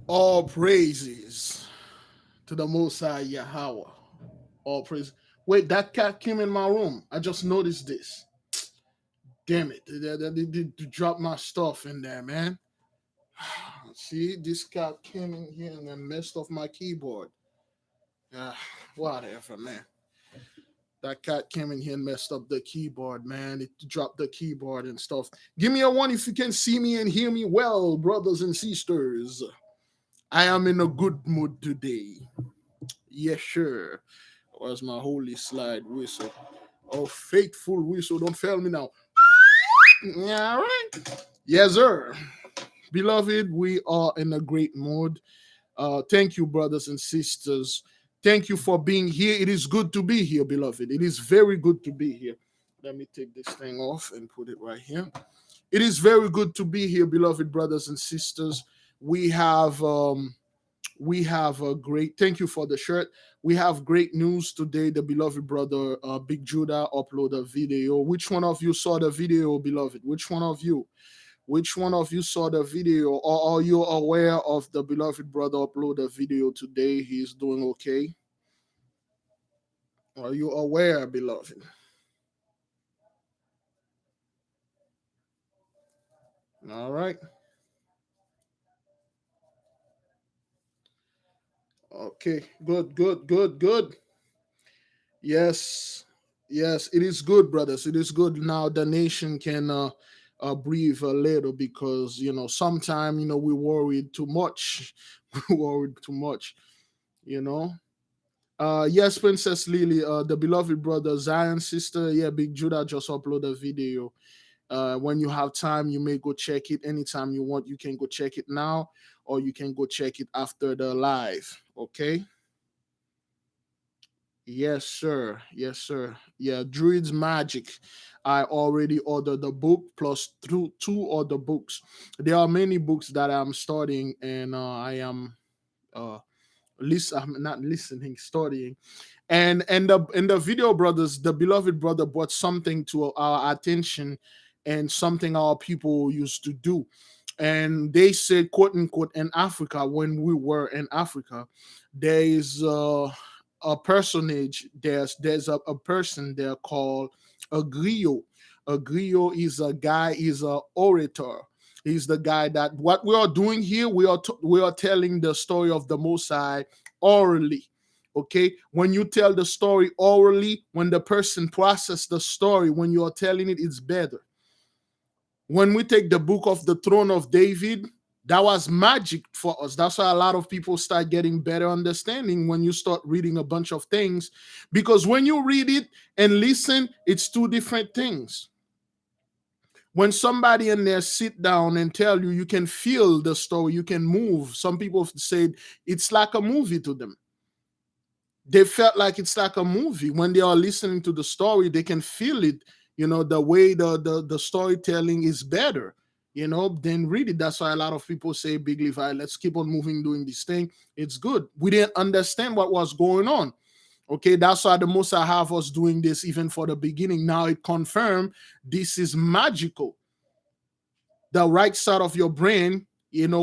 All praises to the Most High Yahawah. All praise. Wait, that cat came in my room. I just noticed this. Damn it. They dropped my stuff in there, man. See, this cat came in here and then messed up my keyboard. Whatever, man. That cat came in here and messed up the keyboard, man. It dropped the keyboard and stuff. Give me a one if you can see me and hear me well, brothers and sisters. I am in a good mood today. Yes, sure. Where's my holy slide whistle? Oh, faithful whistle. Don't fail me now. Yeah, all right. Yes, sir. Beloved, we are in a great mood. Thank you, brothers and sisters. Thank you for being here. It is good to be here, beloved. It is very good to be here. Let me take this thing off and put it right here. It is very good to be here, beloved brothers and sisters. We have a great, thank you for the shirt. We have great news today. The beloved brother Big Judah uploaded a video. Which one of you saw the video, beloved? Which one of you saw the video, or are you aware of the beloved brother upload a video today? He's doing okay. Are you aware, beloved? All right. Okay. Good. Yes, it is good, brothers. It is good. Now the nation can breathe a little, because sometimes we worried too much. We worried too much. You know. Yes, Princess Lily, the beloved brother Zion sister. Yeah, Big Judah just uploaded a video. When you have time, you may go check it anytime you want. You can go check it now, or you can go check it after the live. Okay. Yes, sir. Yes, sir. Yeah, Druid's Magic. I already ordered the book plus two other books. There are many books that I'm starting, and I am uh I'm not listening, studying. And the video brothers, the beloved brother brought something to our attention, and something our people used to do. And they said, quote unquote, in Africa, when we were in Africa, there is a personage, there's a person there called a griot. A griot is a guy, is a orator. He's the guy that what we are doing here, we are telling the story of the Most High orally. Okay, when you tell the story orally, when the person process the story, when you are telling it, it's better. When we take the book of the throne of David, that was magic for us. That's why a lot of people start getting better understanding when you start reading a bunch of things, because when you read it and listen, it's two different things. When somebody in there sit down and tell you, you can feel the story, you can move. Some people said it's like a movie to them. They felt like it's like a movie. When they are listening to the story, they can feel it. The way the storytelling is better, than read it. That's why a lot of people say, Big Levi, let's keep on moving, doing this thing. It's good. We didn't understand what was going on. Okay, that's why the Most High have us doing this even for the beginning. Now it confirmed this is magical. The right side of your brain,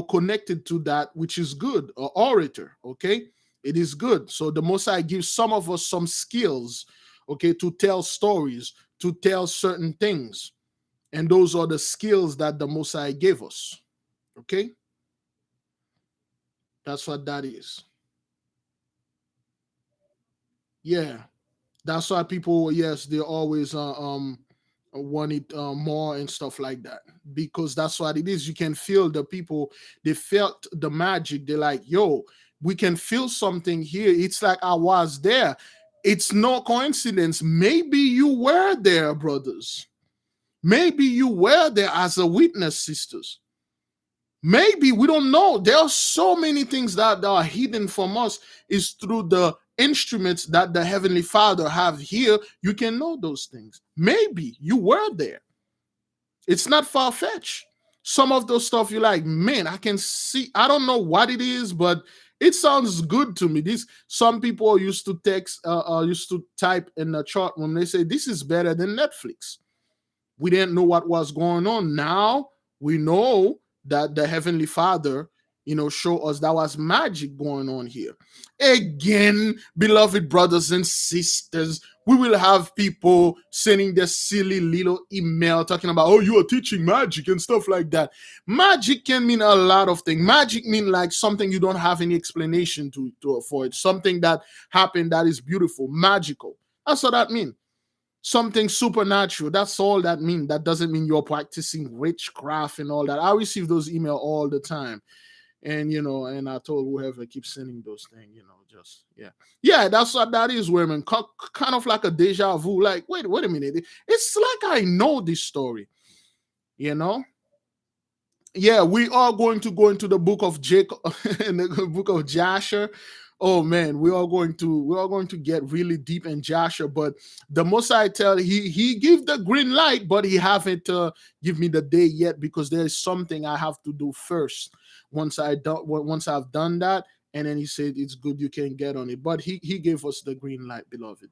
connected to that, which is good, or orator. Okay, it is good. So the Most High gives some of us some skills, okay, to tell stories, to tell certain things, and those are the skills that the Most High gave us. Okay, that's what that is. Yeah, that's why people, yes, they always want it more and stuff like that, because that's what it is. You can feel the people, they felt the magic. They're like, yo, we can feel something here. It's like I was there. It's no coincidence. Maybe you were there, brothers. Maybe you were there as a witness, sisters. Maybe we don't know. There are so many things that are hidden from us. Is through the instruments that the Heavenly Father have here. You can know those things. Maybe you were there. It's not far-fetched. Some of those stuff you're like, man, I can see. I don't know what it is, but it sounds good to me. This Some people used to used to type in the chart when they say this is better than Netflix. We didn't know what was going on. Now we know that the Heavenly Father, show us that was magic going on here. Again, beloved brothers and sisters, we will have people sending their silly little email talking about, oh, you are teaching magic and stuff like that. Magic can mean a lot of things. Magic mean like something you don't have any explanation for it. Something that happened that is beautiful, magical. That's what that means. Something supernatural. That's all that means. That doesn't mean you're practicing witchcraft and all that. I receive those emails all the time. And and I told whoever keeps sending those things, just yeah, that's what that is, women. Kind of like a deja vu. Like, wait a minute. It's like I know this story, you know. Yeah, we are going to go into the book of Jacob in the book of Joshua. Oh man, we are going to get really deep in Joshua, but the Most I tell he give the green light, but he haven't give me the day yet, because there is something I have to do first. Once I've done that, and then he said it's good, you can get on it. But he gave us the green light, beloved.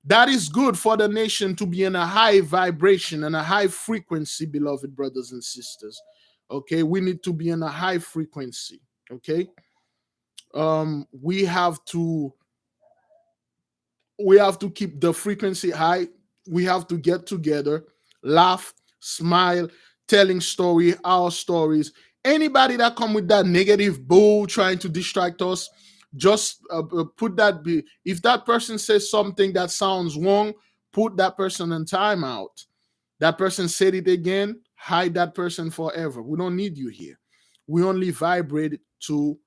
That is good for the nation to be in a high vibration and a high frequency, beloved brothers and sisters. Okay, we need to be in a high frequency. Okay, we have to keep the frequency high. We have to get together, laugh, smile, telling our stories. Anybody that come with that negative bull trying to distract us, just put that. If that person says something that sounds wrong, put that person in timeout. That person said it again, hide that person forever. We don't need you here. We only vibrate to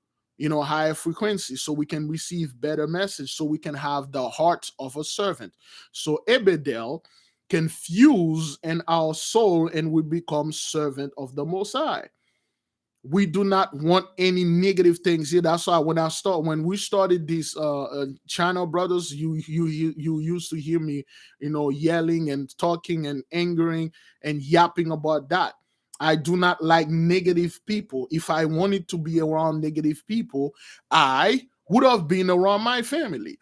higher frequency, so we can receive better message, so we can have the heart of a servant. So Ebedel can fuse in our soul, and we become servant of the Most High. We do not want any negative things here. That's why when we started this channel, brothers, you used to hear me, yelling and talking and angering and yapping about that. I do not like negative people. If I wanted to be around negative people, I would have been around my family.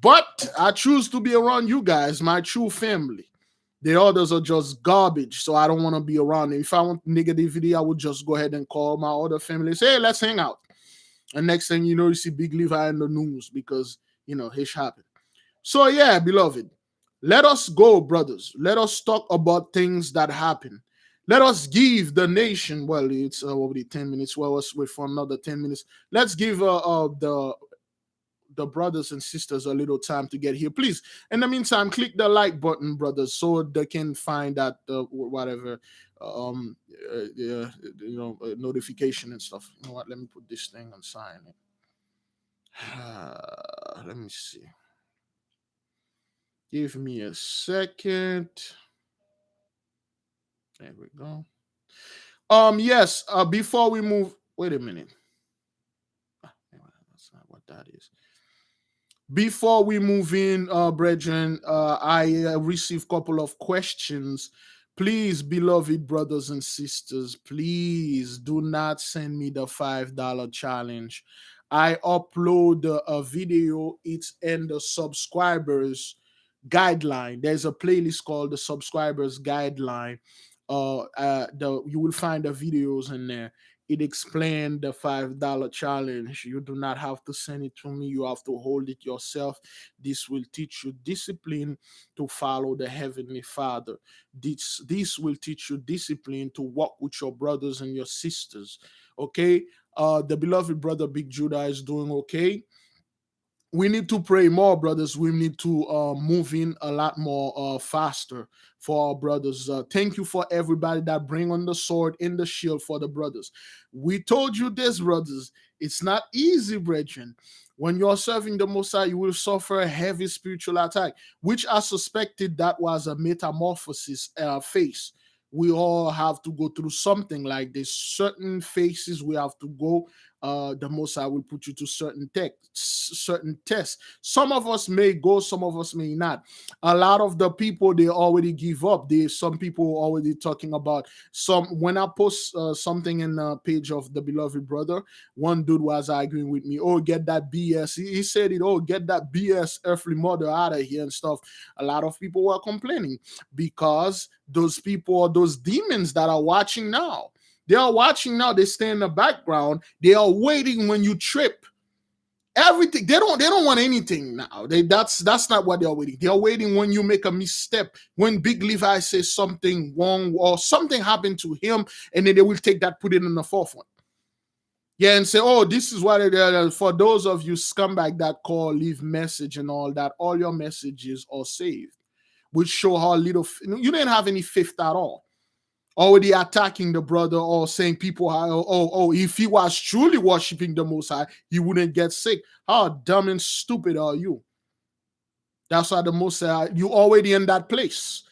But I choose to be around you guys, my true family. The others are just garbage, so I don't want to be around them. If I want negativity, I would just go ahead and call my other family and say, hey, let's hang out. And next thing you know, you see Big Levi in the news because, his happened. So yeah, beloved, let us go, brothers. Let us talk about things that happen. Let us give the nation, well, it's already 10 minutes. Well, let's wait for another 10 minutes. Let's give the the brothers and sisters a little time to get here. Please, in the meantime, click the like button, brothers, so they can find that whatever notification and stuff. You know what? Let me put this thing on sign. Let me see. Give me a second. There we go. Yes. Before we move, wait a minute. That's not what that is. Before we move in, brethren, I received a couple of questions. Please, beloved brothers and sisters, please do not send me the $5 challenge. I upload a video. It's in the subscribers guideline. There's a playlist called the subscribers guideline. You will find the videos in there. It explained the $5 challenge. You do not have to send it to me. You have to hold it yourself. This will teach you discipline to follow the Heavenly Father. This will teach you discipline to walk with your brothers and your sisters. Okay? The beloved brother Big Judah is doing okay. We need to pray more, brothers. We need to move in a lot more faster for our brothers. Thank you for everybody that bring on the sword and the shield for the brothers. We told you this, brothers. It's not easy, brethren. When you're serving the Most High, you will suffer a heavy spiritual attack, which I suspected that was a metamorphosis phase. We all have to go through something like this. Certain phases we have to go. The Most High will put you to certain tests. Some of us may go, some of us may not. A lot of the people, they already give up. Some people already talking about some. When I post something in the page of the beloved brother, one dude was arguing with me. Oh, get that BS. He said it. Oh, get that BS earthly mother out of here and stuff. A lot of people were complaining because those people, those demons that are watching now. They are watching now. They stay in the background. They are waiting when you trip. Everything. They don't want anything now. That's not what they're waiting. They are waiting when you make a misstep. When Big Levi says something wrong or something happened to him, and then they will take that, put it in the forefront. Yeah, and say, oh, this is what it is. For those of you scumbag that call, leave message and all that, all your messages are saved, which show how little you didn't have any faith at all. Already attacking the brother or saying people, if he was truly worshiping the Most High, he wouldn't get sick. How dumb and stupid are you? That's why the Most High, you already in that place.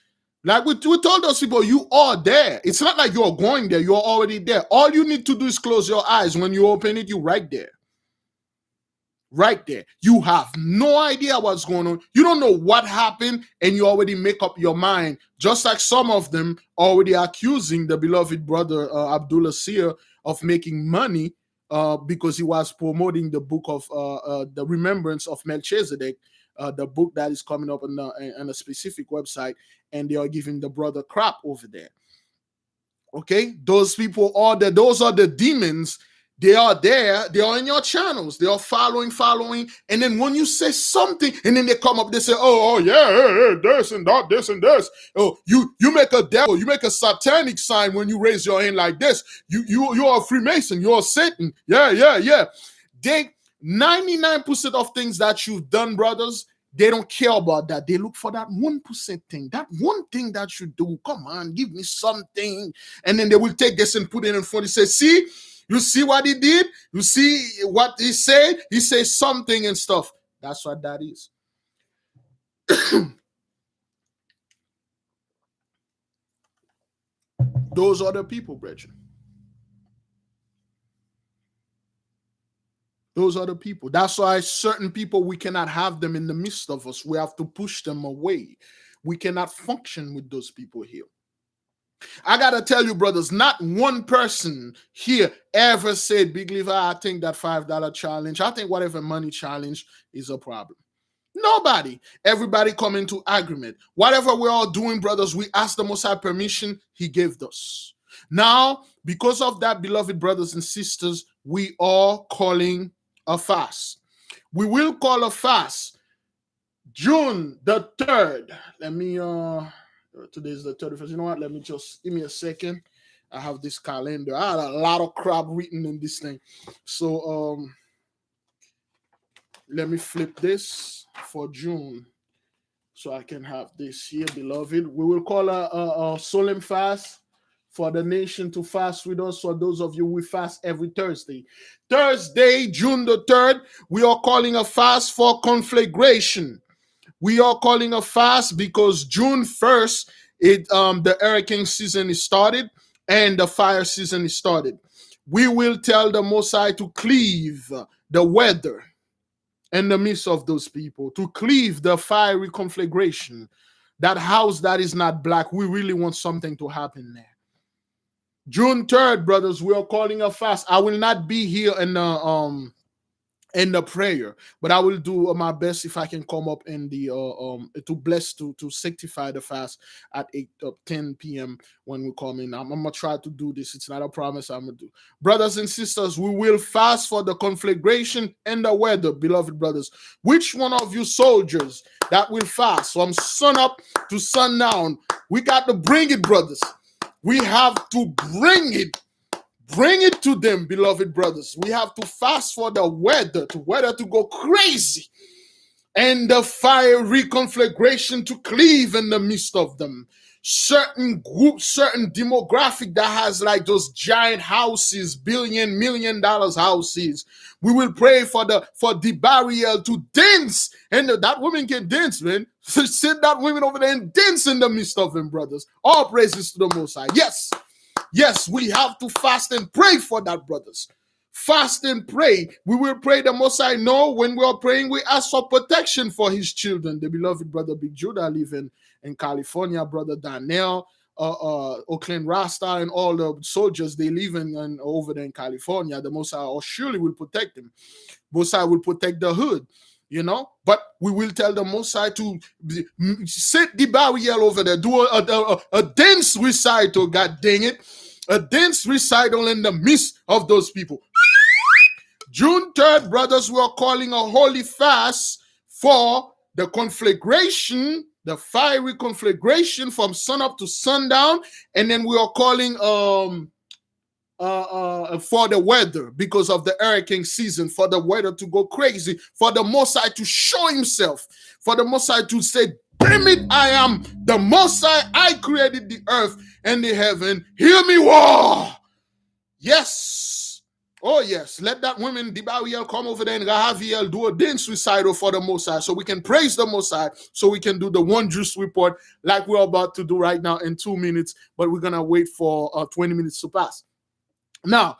Like we told those people, you are there. It's not like you're going there. You're already there. All you need to do is close your eyes. When you open it, you're right there. Right there. You have no idea what's going on. You don't know what happened, and you already make up your mind. Just like some of them already accusing the beloved brother Abdullah Seer of making money because he was promoting the book of the remembrance of Melchizedek, the book that is coming up on a specific website, and they are giving the brother crap over there. Okay, those people those are the demons. They are there. They are in your channels. They are following. And then when you say something, and then they come up, they say, oh yeah, this and that, this and this. Oh, you make a devil, you make a satanic sign when you raise your hand like this. You are a Freemason. You are Satan. Yeah. They 99% of things that you've done, brothers, they don't care about that. They look for that 1% thing, that one thing that you do. Come on, give me something. And then they will take this and put it in front and say, see, you see what he did? You see what he said? He says something and stuff. That's what that is. Those are the people, brethren. Those are the people. That's why certain people, we cannot have them in the midst of us. We have to push them away. We cannot function with those people here. I got to tell you, brothers, not one person here ever said, Big Levi, I think that $5 challenge, I think whatever money challenge is a problem. Nobody. Everybody come into agreement. Whatever we're all doing, brothers, we ask the Most High permission, he gave us. Now, because of that, beloved brothers and sisters, we are calling a fast. We will call a fast June the 3rd. Let me today's the 31st. You know what? Let me just give me a second. I have this calendar. I had a lot of crap written in this thing. So Let me flip this for June so I can have this here, beloved. We will call a solemn fast for the nation to fast with us. For those of you, we fast every Thursday. Thursday, June the 3rd, we are calling a fast for conflagration. We are calling a fast because June 1st, the hurricane season is started and the fire season is started. We will tell the Most High to cleave the weather in the midst of those people, to cleave the fiery conflagration. That house that is not black, we really want something to happen there. June 3rd, brothers, we are calling a fast. I will not be here in the prayer, but I will do my best if I can come up in the to bless to sanctify the fast at 10 p.m. when we come in. I'm gonna try to do this. It's not a promise. I'm gonna do. Brothers and sisters, we will fast for the conflagration and the weather, beloved brothers. Which one of you soldiers that will fast from sun up to sundown? We got to bring it, brothers. We have to bring it. Bring it to them, beloved brothers. We have to fast for the weather to go crazy and the fiery conflagration to cleave in the midst of them. Certain groups, certain demographic that has like those giant houses, $1 million houses. We will pray for the barrier to dance, and that woman can dance, man. Send that woman over there and dance in the midst of them, brothers. All praises to the Most High. Yes, we have to fast and pray for that, brothers. Fast and pray. We will pray the Most High. No, when we are praying, we ask for protection for his children. The beloved brother Big Judah live in California, brother Daniel, Oakland Rasta, and all the soldiers, they live in over there in California. The Most High surely will protect them. Most High will protect the hood. But we will tell the Most High to set the barrier over there, do a dance recital, god dang it, a dance recital in the midst of those people. June 3rd, brothers, we are calling a holy fast for the conflagration, the fiery conflagration from sun up to sundown, and then we are calling for the weather because of the hurricane season, for the weather to go crazy, for the Most High to show himself, for the Most High to say, damn it, I am the Most High, I created the earth and the heaven, hear me war. Yes. Oh yes, let that woman, Dibawiyel, come over there and Rahaviel do a dance recital for the Most High so we can praise the Most High, so we can do the Wondrous report like we're about to do right now in 2 minutes, but we're going to wait for 20 minutes to pass. Now,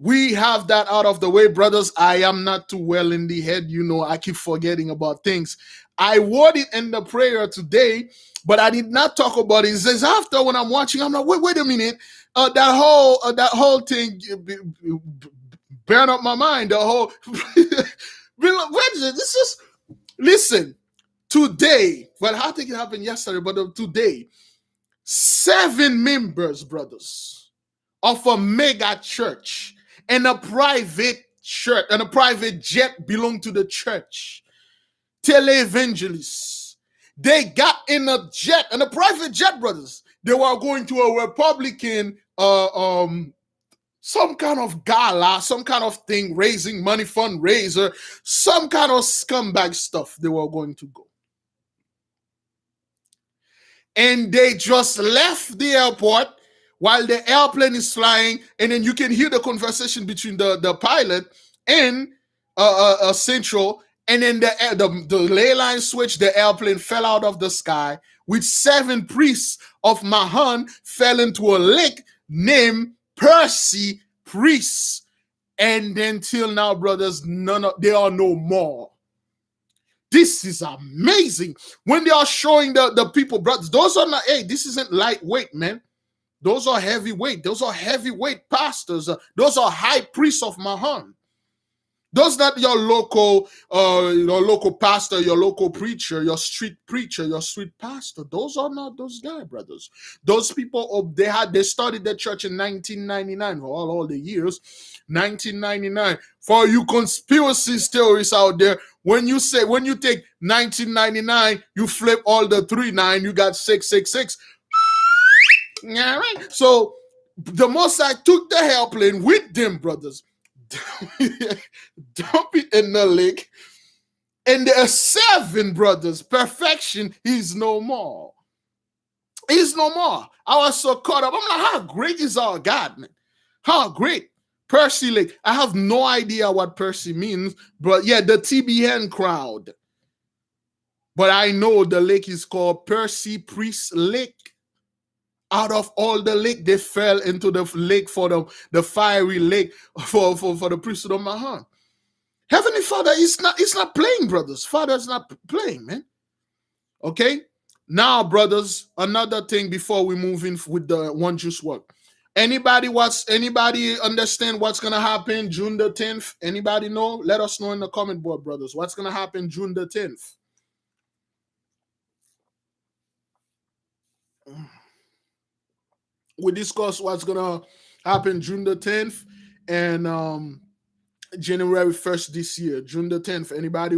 we have that out of the way, brothers. I am not too well in the head. I keep forgetting about things. I word it in the prayer today, but I did not talk about it. It says after when I'm watching, I'm like, wait a minute. That whole thing burn up my mind. The whole this is listen. Today, well, I think it happened yesterday, but today, 7 members, brothers, of a mega church and a private church and a private jet belong to the church. Televangelists. They got in a jet, and a private jet, brothers. They were going to a Republican some kind of gala, some kind of thing, raising money, fundraiser, some kind of scumbag stuff they were going to go. And they just left the airport while the airplane is flying, and then you can hear the conversation between the pilot and Central, and then the ley line switch, the airplane fell out of the sky, with 7 priests of Mahan fell into a lake named Percy Priest. And then till now, brothers, they are no more. This is amazing. When they are showing the people, brothers, those are not, hey, this isn't lightweight, man. Those are heavyweight. Those are heavyweight pastors. Those are high priests of Mahan. Those not your local pastor, your local preacher, your street pastor. Those are not those guys, brothers. Those people, they started the church in 1999 for all the years. 1999. For you conspiracy theorists out there, when you take 1999, you flip all the 39, you got 666. Yeah, right. So the Most High took the airplane with them, brothers. Dump it in the lake, And there are 7, brothers. Perfection is no more. He's no more. I was so caught up. I'm like, how great is our God, man? How great. Percy Lake. I have no idea what Percy means, but yeah, the TBN crowd. But I know the lake is called Priest Lake. Out of all the lake, they fell into the lake for the fiery lake for the priesthood of Mahan. Heavenly Father is not playing, brothers. Father's not playing, man. Okay? Now, brothers, another thing before we move in with the Wondrous work. Anybody understand what's gonna happen June the 10th? Anybody know? Let us know in the comment board, brothers. What's gonna happen June the 10th? We discuss what's gonna happen June the 10th and January 1st this year. June the 10th. Anybody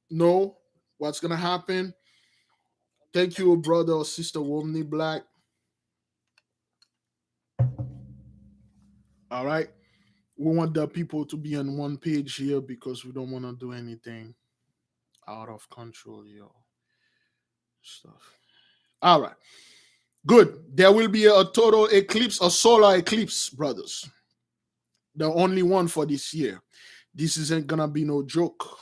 know what's gonna happen? Thank you, brother or sister Womney Black. All right. We want the people to be on one page here because we don't want to do anything out of control, yo. Stuff. All right. Good. There will be a total eclipse, a solar eclipse, brothers. The only one for this year. This isn't gonna be no joke.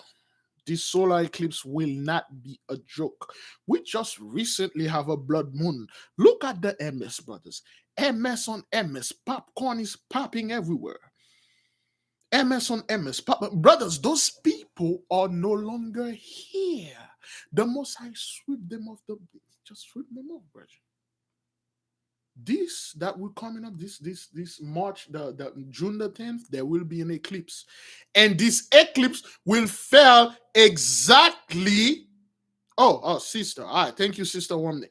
This solar eclipse will not be a joke. We just recently have a blood moon. Look at the MS, brothers. MS on MS. Popcorn is popping everywhere. MS on MS. Brothers, those people are no longer here. The Most High sweep them off the just sweep them off, brother. This that will coming up this March, the June the 10th, there will be an eclipse. And this eclipse will fall exactly. Oh, sister. All right, thank you, Sister Womney.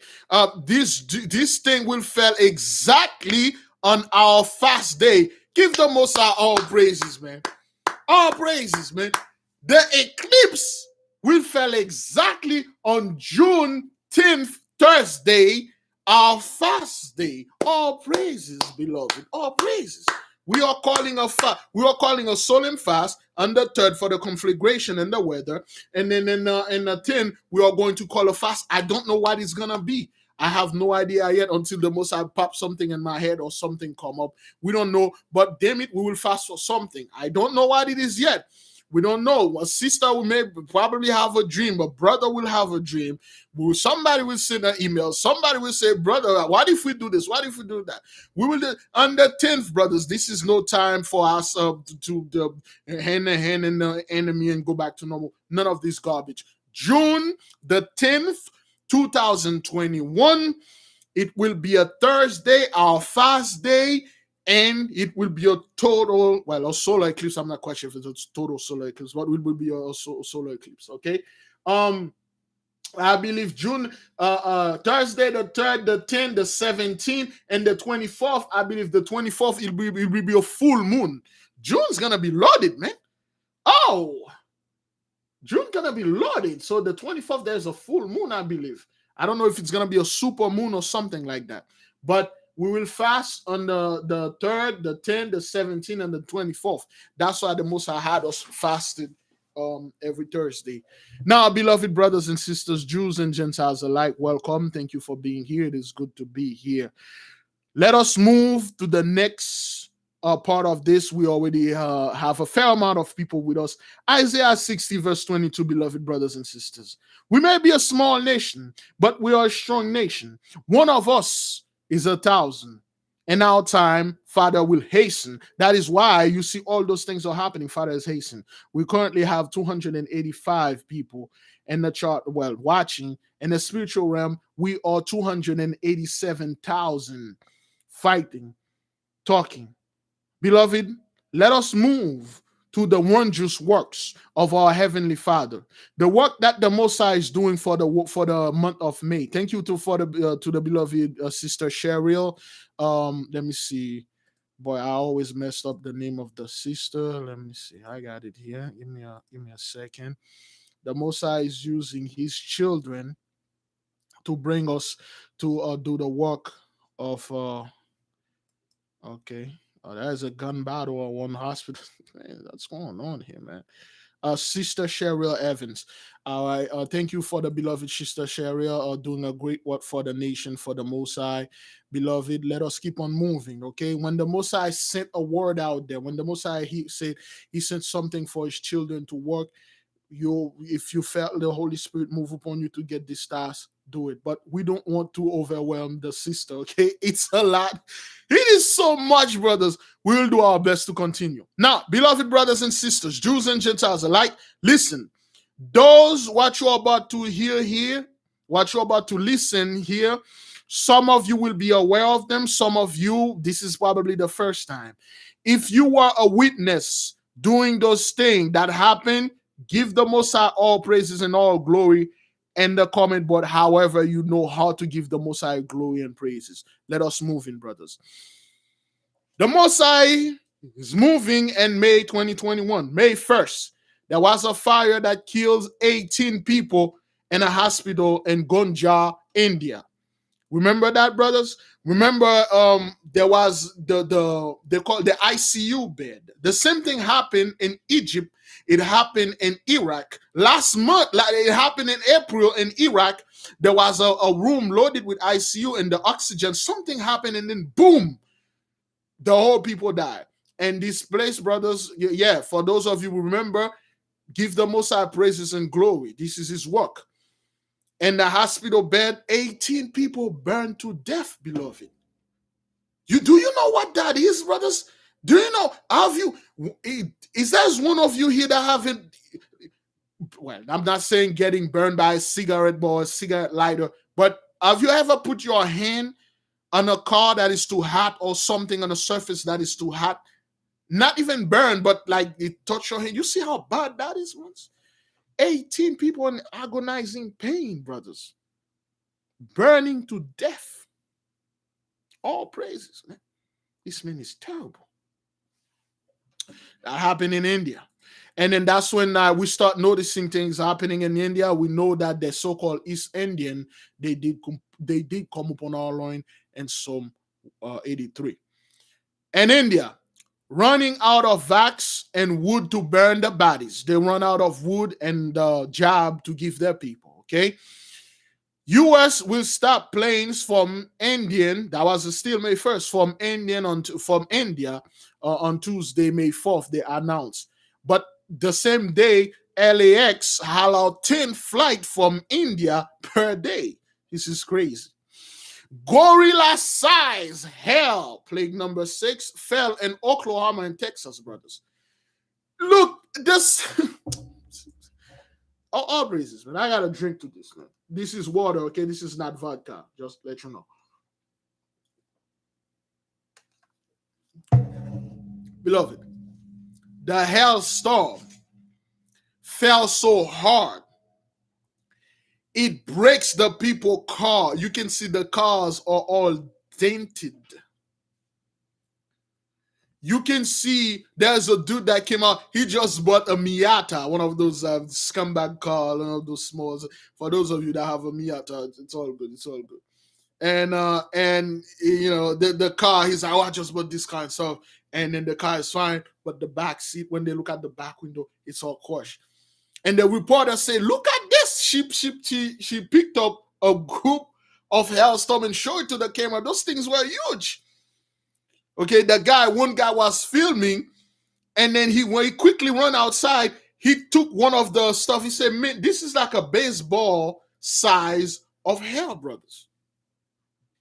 This thing will fall exactly on our fast day. Give the Most High all praises, man. All praises, man. The eclipse will fall exactly on June 10th, Thursday, our fast day. All praises, beloved. All praises. We are calling a solemn fast on the 3rd for the conflagration and the weather. And then in the 10th, we are going to call a fast. I don't know what it's gonna be. I have no idea yet until the Most High pop something in my head or something come up. We don't know, but damn it, we will fast for something. I don't know what it is yet. We don't know. A sister will probably have a dream. A brother will have a dream. Somebody will send an email. Somebody will say, brother, what if we do this? What if we do that? We will do on the 10th, brothers. This is no time for us to hand in hand in the enemy and go back to normal. None of this garbage. June the 10th, 2021. It will be a Thursday, our fast day, and it will be a solar eclipse. I'm not quite sure if it's a total solar eclipse, but it will be a solar eclipse. Okay. I believe June, Thursday the 3rd, the 10th, the 17th, and the 24th. I believe the 24th it will be a full moon. June's gonna be loaded, man. Oh, June gonna be loaded. So the 24th, there's a full moon, I believe. I don't know if it's gonna be a super moon or something like that. But we will fast on the 3rd, the 10th, the 17th, and the 24th. That's why the Most High had us fasted every Thursday. Now, beloved brothers and sisters, Jews and Gentiles alike, welcome. Thank you for being here. It is good to be here. Let us move to the next part of this. We already have a fair amount of people with us. Isaiah 60 verse 22, beloved brothers and sisters. We may be a small nation, but we are a strong nation. One of us is 1,000. And our time, Father will hasten. That is why you see all those things are happening. Father is hastening. We currently have 285 people in the chart, watching. In the spiritual realm, we are 287,000 fighting, talking. Beloved, let us move to the wondrous works of our Heavenly Father, the work that the Most High is doing for the month of May. Thank you to the beloved sister Cheryl. Let me see. Boy, I always messed up the name of the sister. Let me see. I got it here. Give me a second. The Most High is using His children to bring us to do the work of. Okay. There's a gun battle at one hospital. Man, what's going on here, man? Sister Cheryl Evans. All right. Thank you for the beloved Sister Cheryl, doing a great work for the nation, for the Most High. Beloved, let us keep on moving, okay? When the Most High sent a word out there, when the Most High, he said he sent something for his children to work, if you felt the Holy Spirit move upon you to get this task, do it. But we don't want to overwhelm the sister, okay? It's a lot. It is so much, brothers. We'll do our best to continue. Now, beloved brothers and sisters, Jews and Gentiles alike, listen. Those what you're about to hear here, what you're about to listen here, some of you will be aware of them. Some of you, this is probably the first time. If you were a witness doing those things that happened, give the Most High all praises and all glory in the comment board, however you know how to give the Most High glory and praises. Let us move in, brothers. The Most High is moving in May 2021, May 1st. There was a fire that kills 18 people in a hospital in Gonja, India. Remember that, brothers? Remember, there was they call the ICU bed. The same thing happened in Egypt. It happened in Iraq last month. Like it happened in April in Iraq. There was a room loaded with ICU and the oxygen. Something happened, and then boom, the whole people died. And this place, brothers, yeah. For those of you who remember, give the Most High praises and glory. This is His work. In the hospital bed, 18 people burned to death, beloved. Do you know what that is, brothers? Do you know? Have you? Is there one of you here that haven't? Well, I'm not saying getting burned by a cigarette or a cigarette lighter, but have you ever put your hand on a car that is too hot or something on a surface that is too hot? Not even burned, but like it touched your hand. You see how bad that is, once? 18 people in agonizing pain, brothers. Burning to death. All praises, man. This man is terrible. That happened in India. And then that's when we start noticing things happening in India. We know that the so-called East Indian, they did come upon our line in Psalm 83. And India, running out of wax and wood to burn the bodies. They run out of wood and job to give their people, okay? U.S. will stop planes from Indian, that was still May 1st, from India on Tuesday, May 4th, they announced. But the same day, LAX allowed 10 flights from India per day. This is crazy. Gorilla size hail, plague number 6, fell in Oklahoma and Texas, brothers. Look, this all praises, man. I gotta drink to this, man. This is water, okay? This is not vodka. Just let you know. Beloved, the hailstorm fell so hard it breaks the people car. You can see the cars are all dented. You can see there's a dude that came out. He just bought a Miata, one of those scumbag cars, one of those smalls. For those of you that have a Miata, it's all good. It's all good. And you know the car. He's like, oh, I just bought this car and stuff. And then the car is fine, but the back seat, when they look at the back window, it's all crushed. And the reporter said, look at this. She picked up a group of hailstorm and showed it to the camera. Those things were huge. Okay, one guy was filming, and then when he quickly run outside, he took one of the stuff. He said, man, this is like a baseball size of hail, brothers.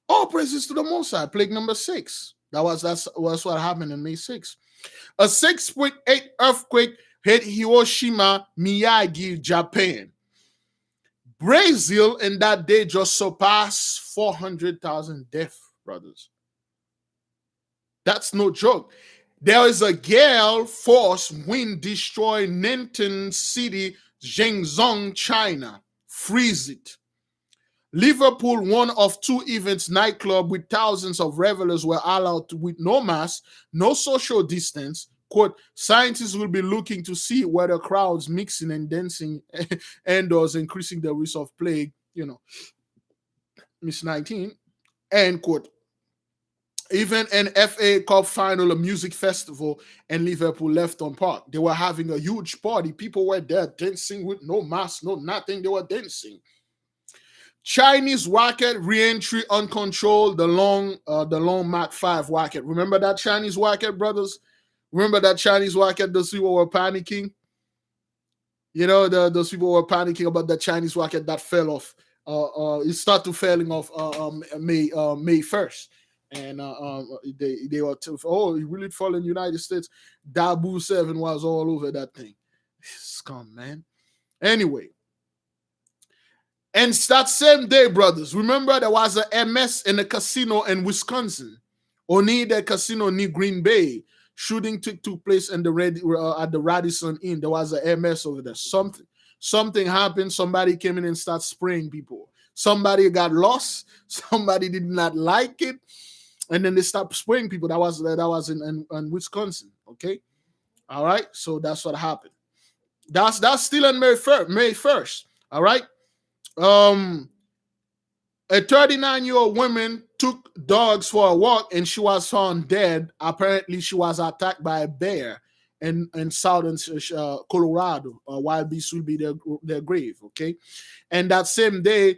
All praises to the Most High. Plague number 6. That's what happened in May 6th. A 6.8 earthquake hit Hiroshima, Miyagi, Japan. Brazil in that day just surpassed 400,000 deaths, brothers. That's no joke. There is a gale force wind destroy Nanton City, Zhengzhou, China. Freeze it. Liverpool, one of 2 events nightclub with thousands of revelers were allowed with no mask, no social distance. Quote, scientists will be looking to see whether crowds mixing and dancing indoors increasing the risk of plague, Miss 19, end quote. Even an FA Cup final, a music festival in Liverpool, Lefton Park. They were having a huge party. People were there dancing with no mask, no nothing. They were dancing. Chinese rocket re-entry uncontrolled. The long Mach 5 rocket. Remember that Chinese rocket, brothers? Remember that Chinese rocket? Those people were panicking. You know, those people were panicking about the Chinese rocket that fell off. It started falling off May 1st, and they were oh, it really fell in the United States. Dabu 7 was all over that thing. Scum, man. Anyway, and that same day, brothers, remember there was a MS in a casino in Wisconsin, or near the casino near Green Bay. Shooting took place in at the Radisson Inn. There was a MS over there. Something happened. Somebody came in and started spraying people. Somebody got lost. Somebody did not like it, and then they stopped spraying people. That was in Wisconsin. Okay, all right. So that's what happened. That's still on May 1st. All right. Um, a 39-year-old woman took dogs for a walk and she was found dead. Apparently, she was attacked by a bear in southern Colorado. Wild beasts will be their grave. Okay, and that same day,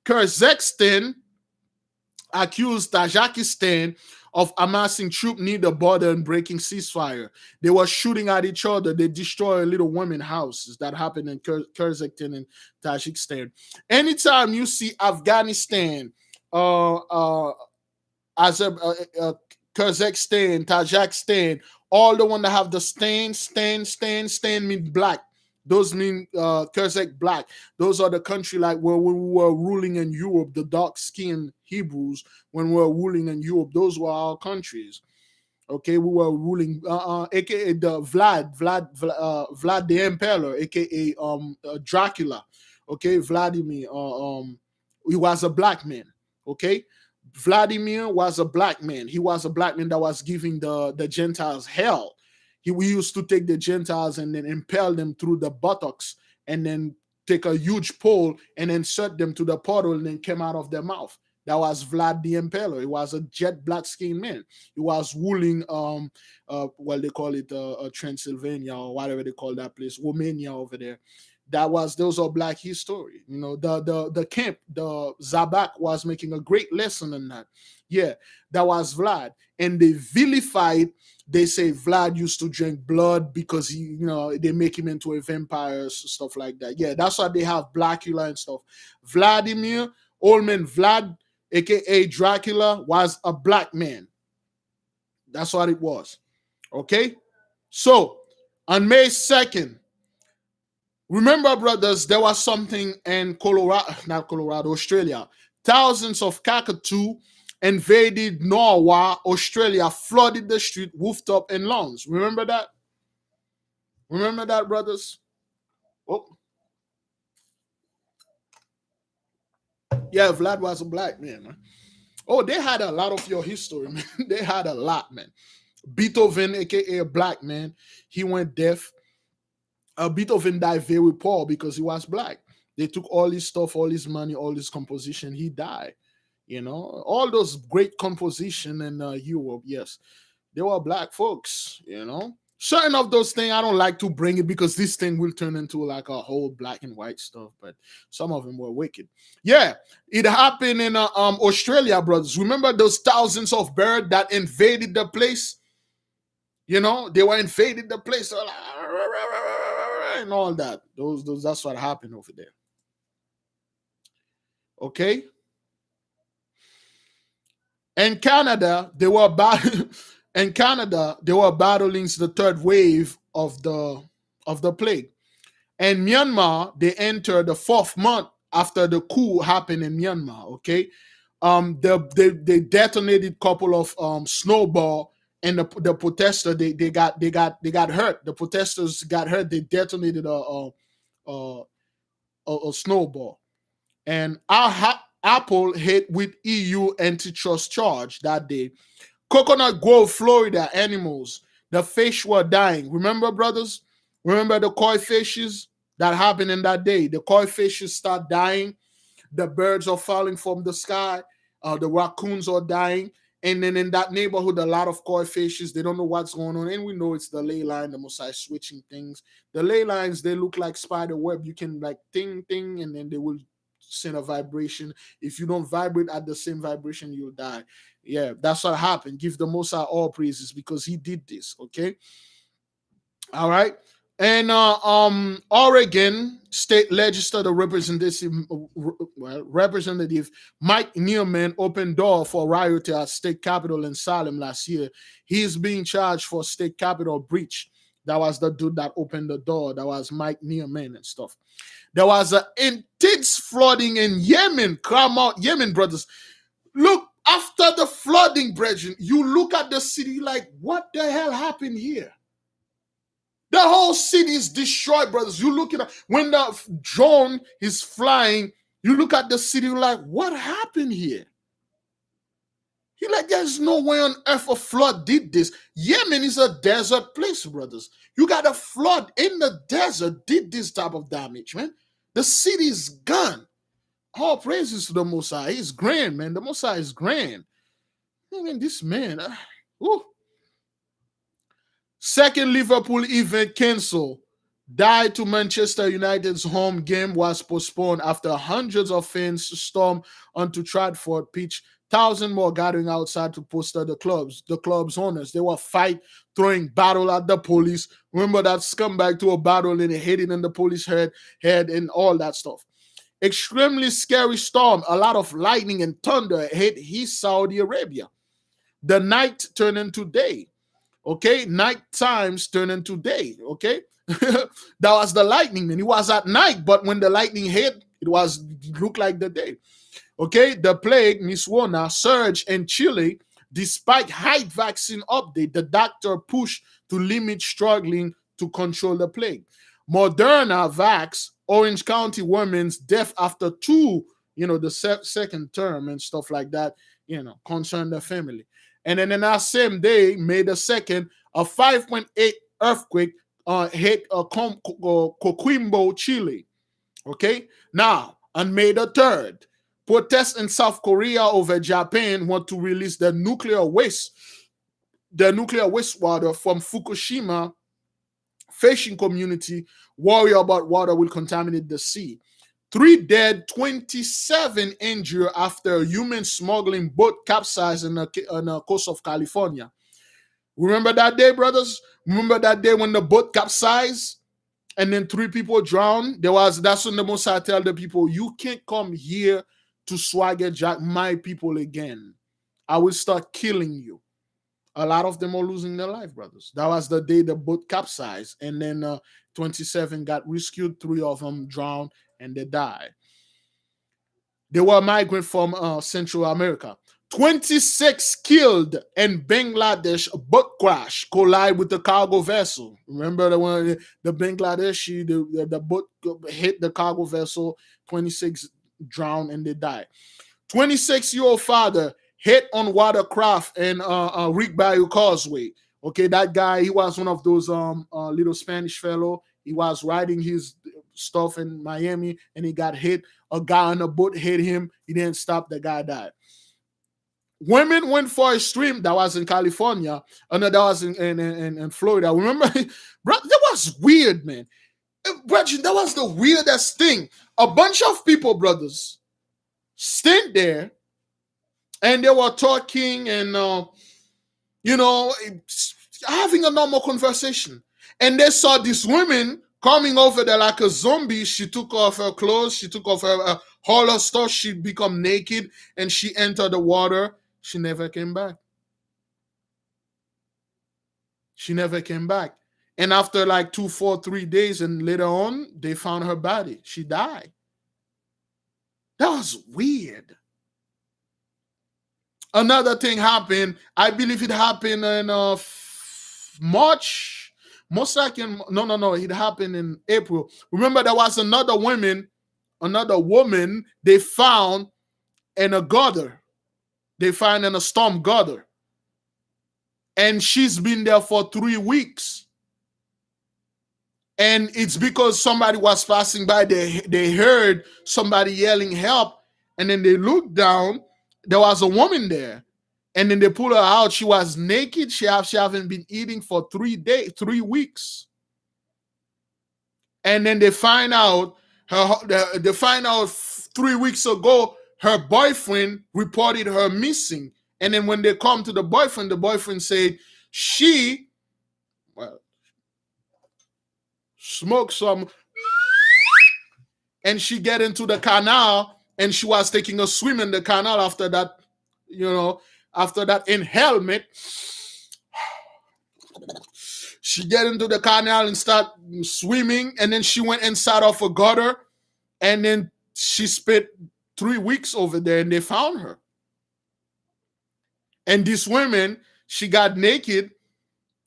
Kyrgyzstan accused Tajikistan of amassing troops near the border and breaking ceasefire. They were shooting at each other. They destroyed little women houses. That happened in Kyrgyzstan and Tajikistan. Anytime you see Afghanistan, Kyrgyzstan, Tajikistan, all the one that have the stain mean black. Those mean Kyrgyz black. Those are the country like where we were ruling in Europe, the dark-skinned Hebrews, when we were ruling in Europe, those were our countries. Okay, we were ruling, aka the Vlad the Impaler, aka Dracula. Okay, Vladimir. He was a black man. Okay, Vladimir was a black man. He was a black man that was giving the Gentiles hell. We used to take the Gentiles and then impale them through the buttocks and then take a huge pole and insert them to the portal and then came out of their mouth. That was Vlad the Impaler. He was a jet black skinned man. He was ruling well, they call it Transylvania or whatever they call that place, Romania over there. Those are black history. You know, the camp, the Zabak was making a great lesson in that. Yeah, that was Vlad. And they vilified, they say Vlad used to drink blood because they make him into a vampire, stuff like that. Yeah, that's why they have Blackula and stuff. Vladimir, old man Vlad, aka Dracula, was a black man. That's what it was. Okay? So, on May 2nd, remember, brothers, there was something in Australia. Thousands of cockatoo invaded Norway, Australia, flooded the street, rooftop, and lawns. Remember that? Remember that, brothers? Oh. Yeah, Vlad was a black man, man. Oh, they had a lot of your history, man. They had a lot, man. Beethoven, aka a black man, he went deaf. Beethoven died very poor because he was black. They took all his stuff, all his money, all his composition. He died. You know, all those great composition in Europe, yes, they were black folks. You know, certain of those things I don't like to bring it because this thing will turn into like a whole black and white stuff. But some of them were wicked. Yeah, it happened in Australia, brothers. Remember those thousands of birds that invaded the place? You know, they were invaded the place and all that. Those that's what happened over there. Okay. In Canada, they were in Canada, they were battling the third wave of the plague. In Myanmar, they entered the fourth month after the coup happened in Myanmar. Okay, they detonated a couple of snowball, and the protester they got hurt. The protesters got hurt. They detonated a snowball, and Apple hit with EU antitrust charge that day. Coconut Grove, Florida, animals. The fish were dying. Remember, brothers? Remember the koi fishes that happened in that day? The koi fishes start dying. The birds are falling from the sky. The raccoons are dying. And then in that neighborhood, a lot of koi fishes. They don't know what's going on. And we know it's the ley line, the Mosai switching things. The ley lines, they look like spider web. You can like ting, ting, and then they will send a vibration. If you don't vibrate at the same vibration, you'll die. Yeah, that's what happened. Give the Mosai all praises because he did this. Okay. All right. And Oregon State Legislative Representative Mike Nealman opened door for riot at state capitol in Salem last year. He is being charged for state capitol breach. That was the dude that opened the door. That was Mike Nealman and stuff. There was an intense flooding in Yemen. Come out, Yemen, brothers. Look, after the flooding, brethren, you look at the city like, what the hell happened here? The whole city is destroyed, brothers. You look at when the drone is flying, you look at the city like, what happened here? You're like, there's no way on earth a flood did this. Yemen is a desert place, brothers. You got a flood in the desert did this type of damage, man. The city is gone. All praises to the Mosai. He's grand, man. The Mosai is grand. I mean, this man, Second Liverpool event canceled. Die to Manchester United's home game was postponed after hundreds of fans stormed onto Trafford pitch. Thousands more gathering outside to poster the club's owners. They were fight, throwing battle at the police. Remember that scumbag to a battle and hitting in the police head and all that stuff. Extremely scary storm. A lot of lightning and thunder hit Saudi Arabia. The night turned into day. Okay, night times turn into day. Okay, that was the lightning, and it was at night. But when the lightning hit, it looked like the day. Okay, the plague, Miss Warner, surged in Chile despite high vaccine update. The doctor pushed to limit struggling to control the plague. Moderna vax Orange County women's death after two, the second term and stuff like that. Concern the family. And then in that same day, May the 2nd, a 5.8 earthquake hit Coquimbo, Chile. Okay? Now, on May the 3rd, protests in South Korea over Japan want to release the nuclear wastewater from Fukushima fishing community, worry about water will contaminate the sea. 3 dead, 27 injured after a human smuggling boat capsized on the coast of California. Remember that day, brothers? Remember that day when the boat capsized and then 3 people drowned? That's when the Mosai tell the people, you can't come here to swagger jack my people again. I will start killing you. A lot of them are losing their life, brothers. That was the day the boat capsized, and then 27 got rescued, 3 of them drowned, and they died. They were migrants from Central America. 26 killed in Bangladesh boat crash collide with the cargo vessel. Remember the Bangladeshi, the boat hit the cargo vessel, 26 drowned and they died. 26-year-old father hit on watercraft in Rick Bayou Causeway. Okay, that guy, he was one of those little Spanish fellow. He was riding his stuff in Miami and he got hit. A guy on a boat hit him. He didn't stop. The guy died. Women went for a swim. That was in California. That was in Florida. Remember, bro, that was weird, man. Brethren, that was the weirdest thing. A bunch of people, brothers, stand there and they were talking and, having a normal conversation. And they saw this woman coming over there like a zombie. She took off her clothes. She took off all her stuff. She become naked and she entered the water. She never came back. She never came back. And after like 2, 4, 3 days and later on, they found her body. She died. That was weird. Another thing happened. I believe it happened in March. Most likely, no. It happened in April. Remember, there was another woman they found in a gutter. They found in a storm gutter. And she's been there for 3 weeks. And it's because somebody was passing by. They heard somebody yelling help. And then they looked down. There was a woman there. And then they pull her out. She was naked. She haven't been eating for 3 weeks. And then they find out they find out 3 weeks ago her boyfriend reported her missing. And then when they come to the boyfriend said she smoked some, and she get into the canal, and she was taking a swim in the canal after that, after that inhalement. She get into the canal and start swimming, and then she went inside of a gutter, and then she spent 3 weeks over there, and they found her. And this woman, she got naked.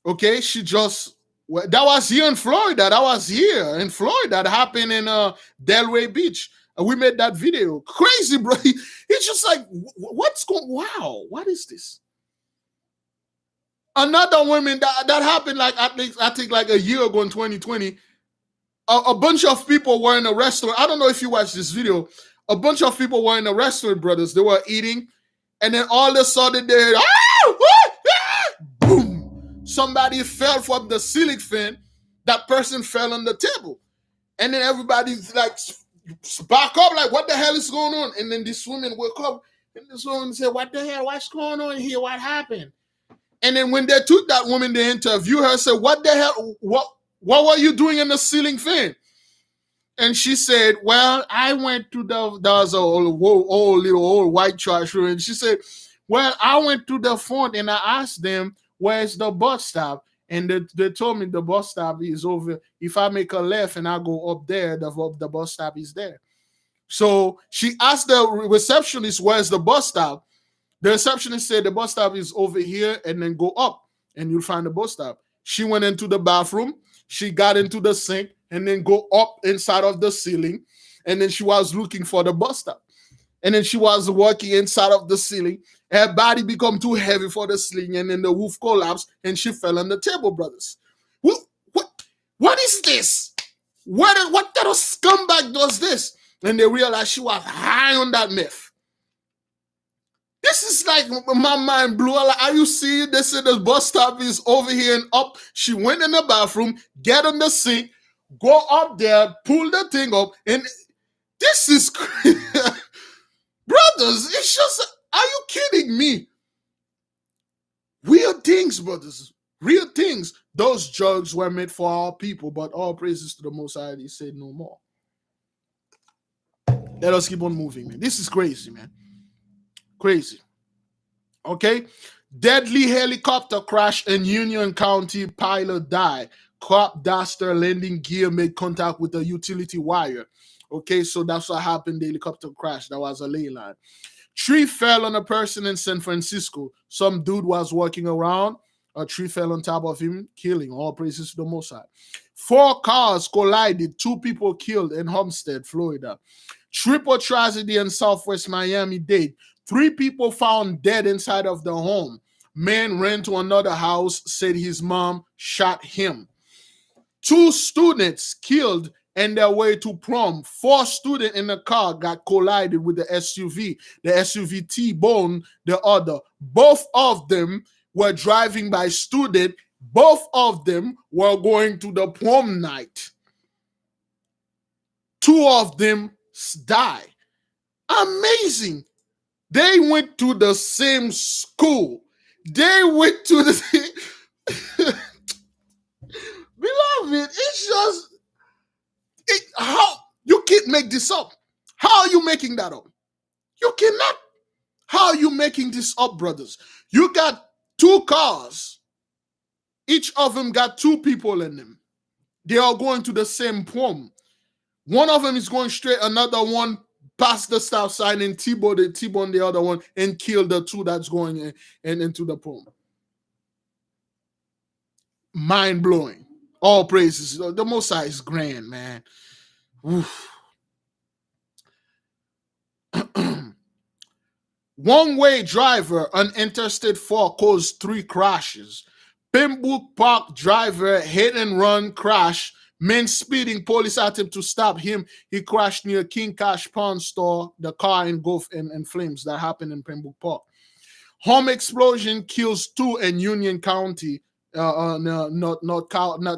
Okay, she just, that was here in Florida. That was here in Florida. That happened in Delray Beach. We made that video. Crazy, bro. It's just like, what's going? Wow, what is this? Another woman that happened like I think like a year ago in 2020. A bunch of people were in a restaurant. I don't know if you watched this video. A bunch of people were in a restaurant, brothers. They were eating, and then all of a sudden they boom! Somebody fell from the ceiling fan. That person fell on the table, and then everybody's like back up, like what the hell is going on? And then this woman woke up, and this woman said, "What the hell? What's going on here? What happened?" And then when they took that woman to interview her, said, "What the hell? What were you doing in the ceiling fan?" And she said, "Well, I went to there was a old white trash room." And she said, "Well, I went to the front and I asked them, where's the bus stop? And they told me the bus stop is over. If I make a left and I go up there, the bus stop is there." So she asked the receptionist, "Where's the bus stop?" The receptionist said, "The bus stop is over here, and then go up and you'll find the bus stop." She went into the bathroom. She got into the sink and then go up inside of the ceiling. And then she was looking for the bus stop. And then she was walking inside of the ceiling. Her body became too heavy for the ceiling, and then the roof collapsed and she fell on the table, brothers. What is this? What kind of scumbag does this? And they realized she was high on that meth. This is like, my mind blew. Like, are you seeing? They said the bus stop is over here and up. She went in the bathroom, get on the sink, go up there, pull the thing up, and this is crazy. Brothers, it's just, are you kidding me? Real things, brothers. Real things. Those drugs were meant for our people, but all praises to the Most High, He said no more. Let us keep on moving, man. This is crazy, man. Crazy. Okay. Deadly helicopter crash in Union County. Pilot died. Crop duster landing gear made contact with a utility wire. Okay, so that's what happened. The helicopter crash. That was a ley line. Tree fell on a person in San Francisco. Some dude was walking around. A tree fell on top of him, killing. All praises to the Most High. 4 cars collided. 2 people killed in Homestead, Florida. Triple tragedy in Southwest Miami-Dade. 3 people found dead inside of the home. Man ran to another house, said his mom shot him. 2 students killed on their way to prom. 4 students in the car got collided with the SUV. The SUV T-boned the other. Both of them were driving by student. Both of them were going to the prom night. 2 of them died. Amazing. They went to the same school. They went to the Beloved, it's just how you can't make this up. How are you making that up? You cannot. How are you making this up, brothers? You got 2 cars. Each of them got 2 people in them. They are going to the same prom. One of them is going straight, another one past the stop sign and T-bone the other one and kill the 2 that's going in and into the prom. Mind blowing. All praises. The Most High is grand, man. One-way driver on Interstate 4 caused 3 crashes. Pembroke Park driver hit and run crash. Men speeding, police attempt to stop him. He crashed near King Cash Pawn store. The car engulfed in flames. That happened in Pembroke Park. Home explosion kills 2 in Union County, no, not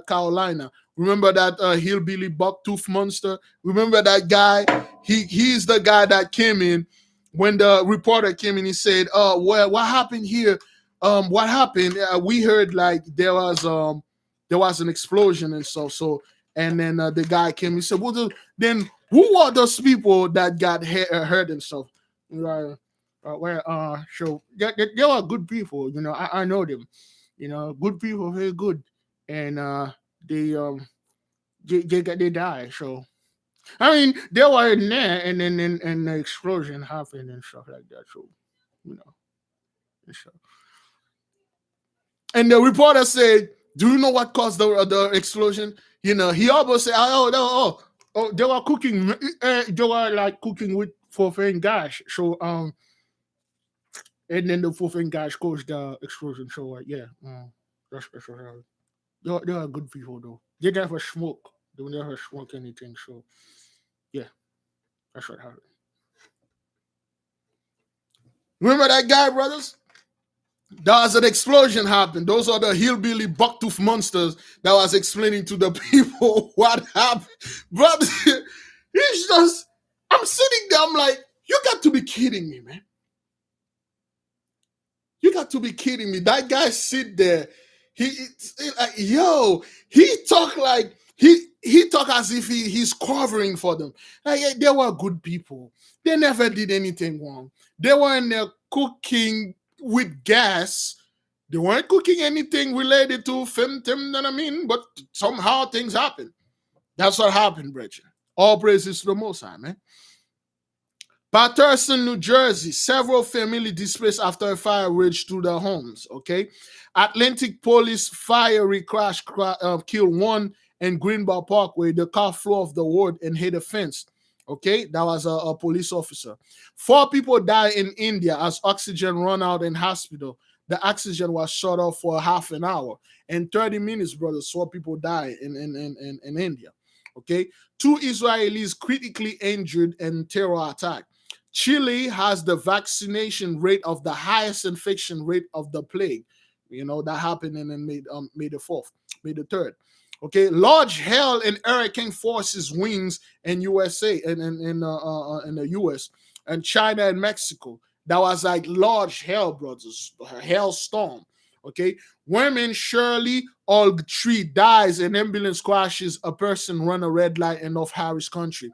Carolina. Remember that hillbilly bucktooth monster? Remember that guy? He's the guy that came in when the reporter came in. He said, well, what happened here? What happened? We heard like there was an explosion and stuff. So and then the guy came. He said, well, then who are those people that got hurt and stuff? So they are good people. You know, I know them. You know, good people, very good, and they die. So I mean, they were in there, and then and the explosion happened and stuff like that. So you know, so. And the reporter said, "Do you know what caused the explosion?" You know, he almost said, "Oh, they were cooking. They were like cooking with propane gas." So and then the propane gas caused the explosion. So yeah, that's what happened. They are good people though. They never smoke. They never smoke anything. So yeah, that's what happened. Remember that guy, brothers? There was an explosion happened. Those are the hillbilly bucktooth monsters that was explaining to the people what happened. Brother, it's just, I'm sitting there, I'm like, you got to be kidding me, man. You got to be kidding me. That guy sit there. He talk like he talk as if he's covering for them. Like they were good people. They never did anything wrong. They were in there cooking with gas. They weren't cooking anything related to film, you know what I mean? But somehow things happen. That's what happened, Bridget. All praises to the Most High, man. Patterson, New Jersey, several families displaced after a fire raged through their homes. Okay, Atlantic Police fiery crash killed one in Greenbelt Parkway. The car flew off the road and hit a fence. Okay, that was a police officer. 4 people died in India as oxygen ran out in hospital. The oxygen was shut off for half an hour. In 30 minutes, brothers, 4 people died in India. Okay, 2 Israelis critically injured in terror attack. Chile has the vaccination rate of the highest infection rate of the plague. You know, that happened in May the 4th, May the 3rd. Okay, large hail and hurricane forces winds in USA and in the US and China and Mexico. That was like large hail, brothers, hailstorm. Okay, women Shirley all 3 dies in ambulance crashes. A person run a red light in North Harris Country.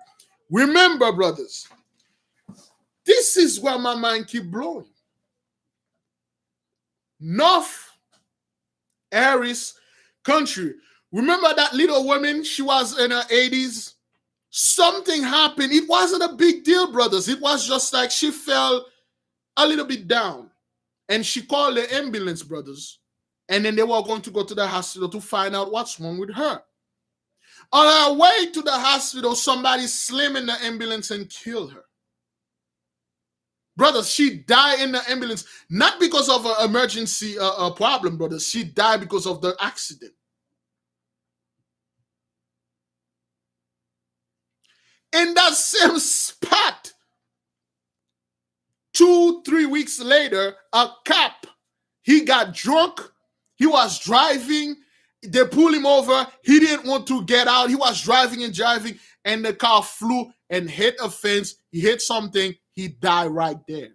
Remember, brothers, this is where my mind keep blowing. North Harris Country. Remember that little woman? She was in her 80s. Something happened. It wasn't a big deal, brothers. It was just like she fell a little bit down. And she called the ambulance, brothers. And then they were going to go to the hospital to find out what's wrong with her. On her way to the hospital, somebody slammed in the ambulance and killed her. Brothers, she died in the ambulance, not because of an emergency problem, brothers. She died because of the accident. In that same spot, 2-3 weeks later, a cop, he got drunk. He was driving. They pulled him over. He didn't want to get out. He was driving, and the car flew and hit a fence. He hit something. He died right there.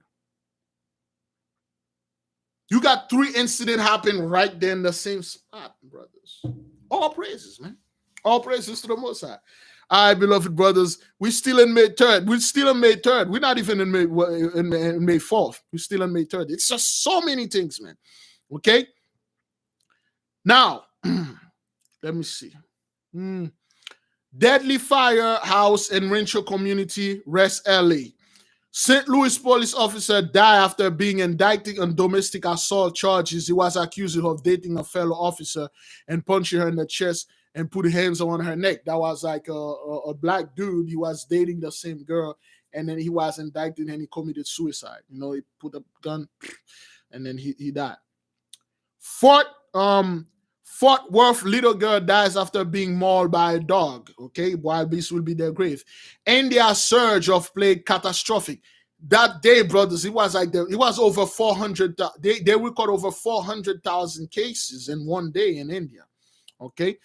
You got 3 incidents happen right there in the same spot, brothers. All praises, man. All praises to the Most High. All right, beloved brothers, we're still in May 3rd. We're still in May 3rd. We're not even in May 4th. We're still in May 3rd. It's just so many things, man. Okay? Now, let me see. Deadly firehouse in Rancho Community, West LA. St. Louis police officer died after being indicted on domestic assault charges. He was accused of dating a fellow officer and punching her in the chest and put hands on her neck. That was like a black dude. He was dating the same girl, and then he was indicted and he committed suicide. You know, he put a gun and then he died. Fort Worth little girl dies after being mauled by a dog. Okay, wild beasts will be their grave. India surge of plague catastrophic. that day, brothers, it was over 400. They record over 400,000 cases in one day in India. Okay.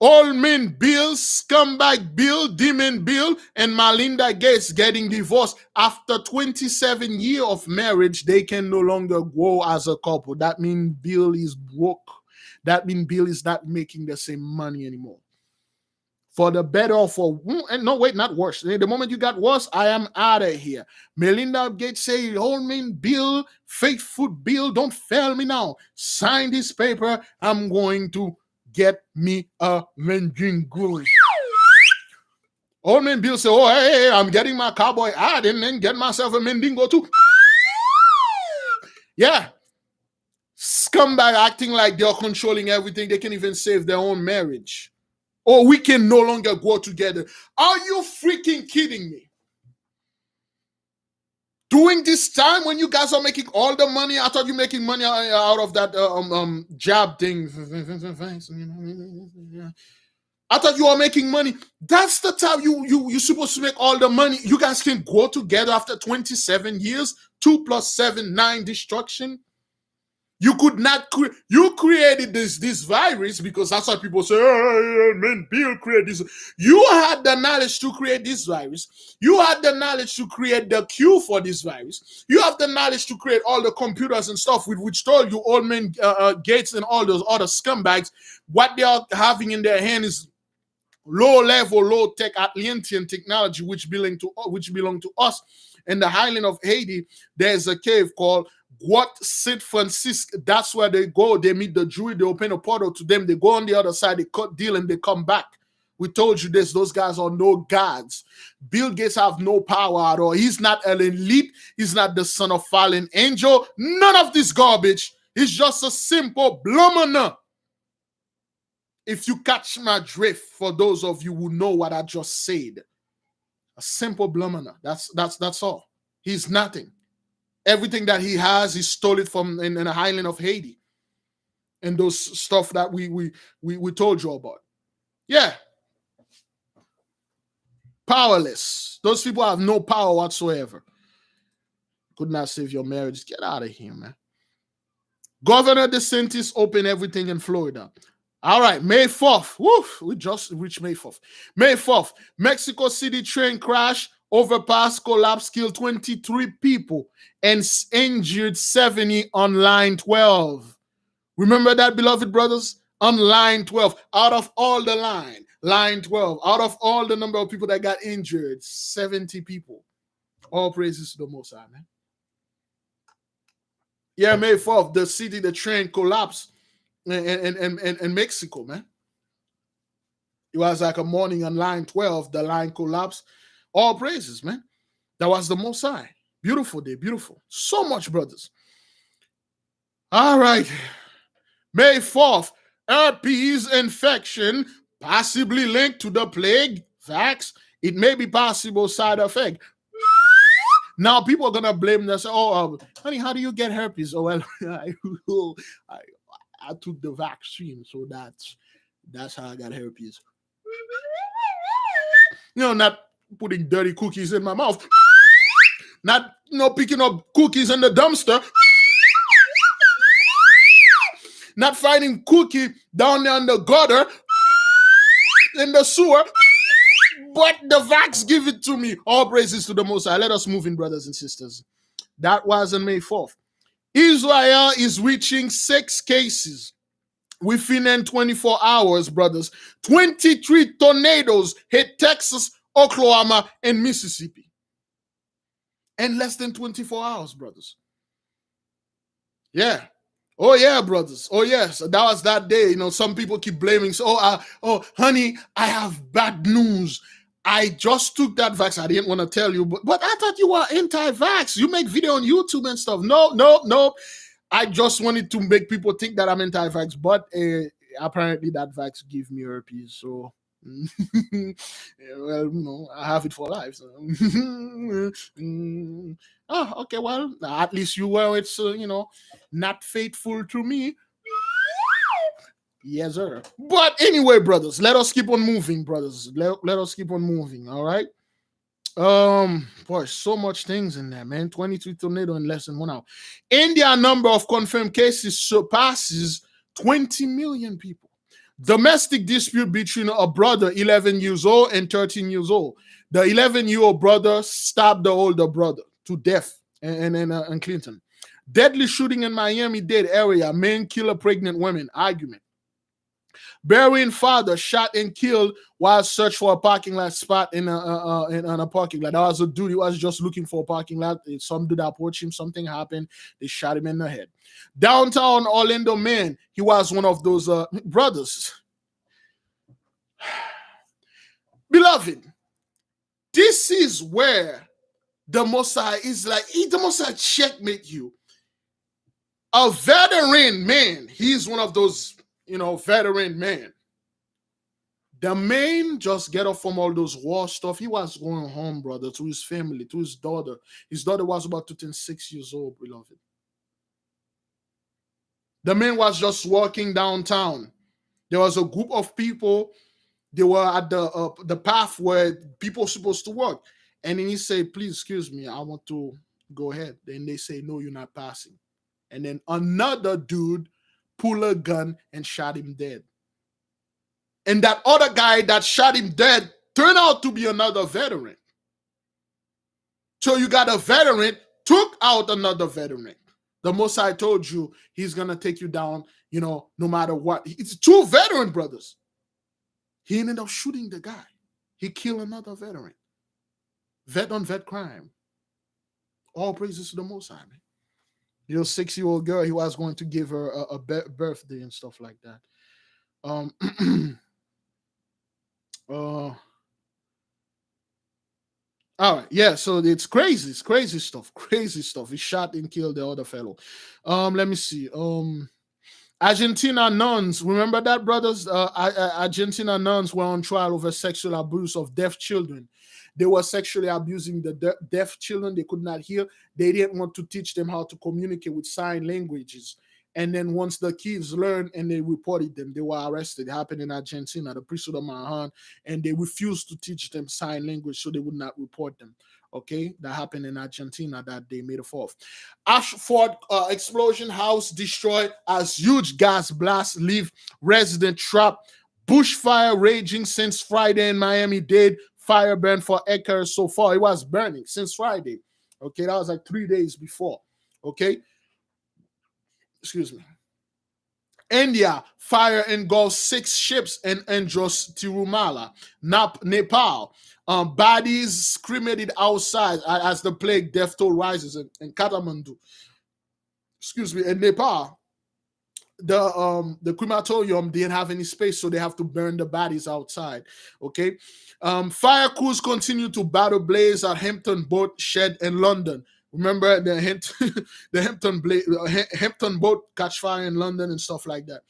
All men Bill, scumbag Bill, demon Bill, and Melinda Gates getting divorced after 27 years of marriage. They can no longer go as a couple. That means Bill is broke. That means Bill is not making the same money anymore. For the better or for, and no, wait, not worse. The moment you got worse, I am out of here. Melinda Gates say, old man Bill, faithful Bill, don't fail me now. Sign this paper. I'm going to get me a mending good. Old man Bill say, oh, hey, I'm getting my cowboy ad and then get myself a mendingo too. Yeah. Scumbag acting like they're controlling everything. They can even save their own marriage. Or we can no longer go together. Are you freaking kidding me? During this time when you guys are making all the money, I thought you're making money out of that job thing. I thought you were making money. That's the time you're supposed to make all the money. You guys can go together after 27 years. 2 + 7, 9 destruction. You could not you created this virus because that's why people say, hey, man, Bill created this. You had the knowledge to create this virus. You had the knowledge to create the cure for this virus. You have the knowledge to create all the computers and stuff with which told you old man Gates and all those other scumbags what they are having in their hand is low-level, low-tech Atlantean technology which belong to us. In the highland of Haiti, there's a cave called St. Francisco. That's where they go. They meet the Jew. They open a portal to them. They go on the other side. They cut deal and they come back. We told you this. Those guys are no gods. Bill Gates have no power at all. He's not an elite. He's not the son of fallen angel. None of this garbage. He's just a simple blummer. If you catch my drift, for those of you who know what I just said, a simple blummer. That's all. He's nothing. Everything that he has, he stole it from in the highland of Haiti. And those stuff that we told you about. Yeah. Powerless. Those people have no power whatsoever. Could not save your marriage. Get out of here, man. Governor DeSantis opened everything in Florida. All right, May 4th. Woof, we just reached May 4th. May 4th, Mexico City train crash. Overpass collapse, killed 23 people and injured 70 on line 12. Remember that, beloved brothers? On line 12, out of all the line 12, out of all the number of people that got injured, 70 people. All praises to the Most High, man. Yeah, May 4th, the train collapsed in Mexico, man. It was like a morning on line 12, the line collapsed. All praises, man. That was the Most High. Beautiful day, beautiful. So much, brothers. All right. May 4th, herpes infection possibly linked to the plague. Facts. It may be possible side effect. Now people are gonna blame this. Oh, honey, how do you get herpes? Oh, well, I took the vaccine, so that's how I got herpes. Not putting dirty cookies in my mouth. Not picking up cookies in the dumpster. Not finding cookie down there in the gutter, in the sewer. But the vax give it to me. All praises to the Most High. Let us move in, brothers and sisters. That was on May 4th. Israel is reaching 6 cases within 24 hours, brothers. 23 tornadoes hit Texas, Oklahoma, and Mississippi. In less than 24 hours, brothers. Yeah. Oh, yeah, brothers. Oh, yes. That was that day. Some people keep blaming. So, honey, I have bad news. I just took that vax. I didn't want to tell you, but I thought you were anti-vax. You make video on YouTube and stuff. No. I just wanted to make people think that I'm anti-vax, but apparently that vax gives me herpes. So, well, I have it for life. So. Oh, okay, well, at least you were, it's, not faithful to me. Yes, sir. But anyway, brothers, let us keep on moving, brothers. Let us keep on moving, all right? Boy, so much things in there, man. 23 tornado in less than 1 hour. India number of confirmed cases surpasses 20 million people. Domestic dispute between a brother, 11 years old, and 13 years old. The 11-year-old brother stabbed the older brother to death in Clinton. Deadly shooting in Miami-Dade area. Man kill a pregnant woman. Argument. Burying father shot and killed while search for a parking lot spot in a parking lot. That was a dude. He was just looking for a parking lot. Some dude approached him. Something happened. They shot him in the head. Downtown Orlando man. He was one of those brothers. Beloved, this is where the Messiah is like, the Messiah checkmate you. A veteran man. He's one of those, veteran men. The man just get off from all those war stuff. He was going home, brother, to his family, to his daughter. His daughter was about to turn 6 years old, beloved. The man was just walking downtown. There was a group of people. They were at the path where people were supposed to walk. And then he said, please, excuse me, I want to go ahead. Then they say, no, you're not passing. And then another dude pulled a gun and shot him dead. And that other guy that shot him dead turned out to be another veteran. So you got a veteran, took out another veteran. The Messiah told you he's going to take you down, no matter what. It's two veteran brothers. He ended up shooting the guy. He killed another veteran. Vet on vet crime. All praises to the Most High, man. 6-year-old girl, he was going to give her a birthday and stuff like that. All right, yeah, so it's crazy. It's crazy stuff. Crazy stuff. He shot and killed the other fellow. Let me see. Argentina nuns, remember that, brothers? Argentina nuns were on trial over sexual abuse of deaf children. They were sexually abusing the deaf children. They could not hear. They didn't want to teach them how to communicate with sign languages. And then once the kids learned and they reported them, they were arrested. It happened in Argentina, the priesthood of Mahan, and they refused to teach them sign language so they would not report them. Okay, that happened in Argentina that day, May the 4th. Ashford explosion, house destroyed as huge gas blast leave resident trapped. Bushfire raging since Friday in Miami-Dade. Fire burned for acres so far. It was burning since Friday. Okay, that was like 3 days before. Okay. Excuse me. India, fire engulfs 6 ships in Andros Tirumala, Nepal. Bodies cremated outside as the plague death toll rises in Kathmandu. Excuse me, in Nepal. The crematorium didn't have any space, so they have to burn the bodies outside. Okay. Fire crews continue to battle blaze at Hampton Boat Shed in London. Remember the Hampton boat catch fire in London and stuff like that.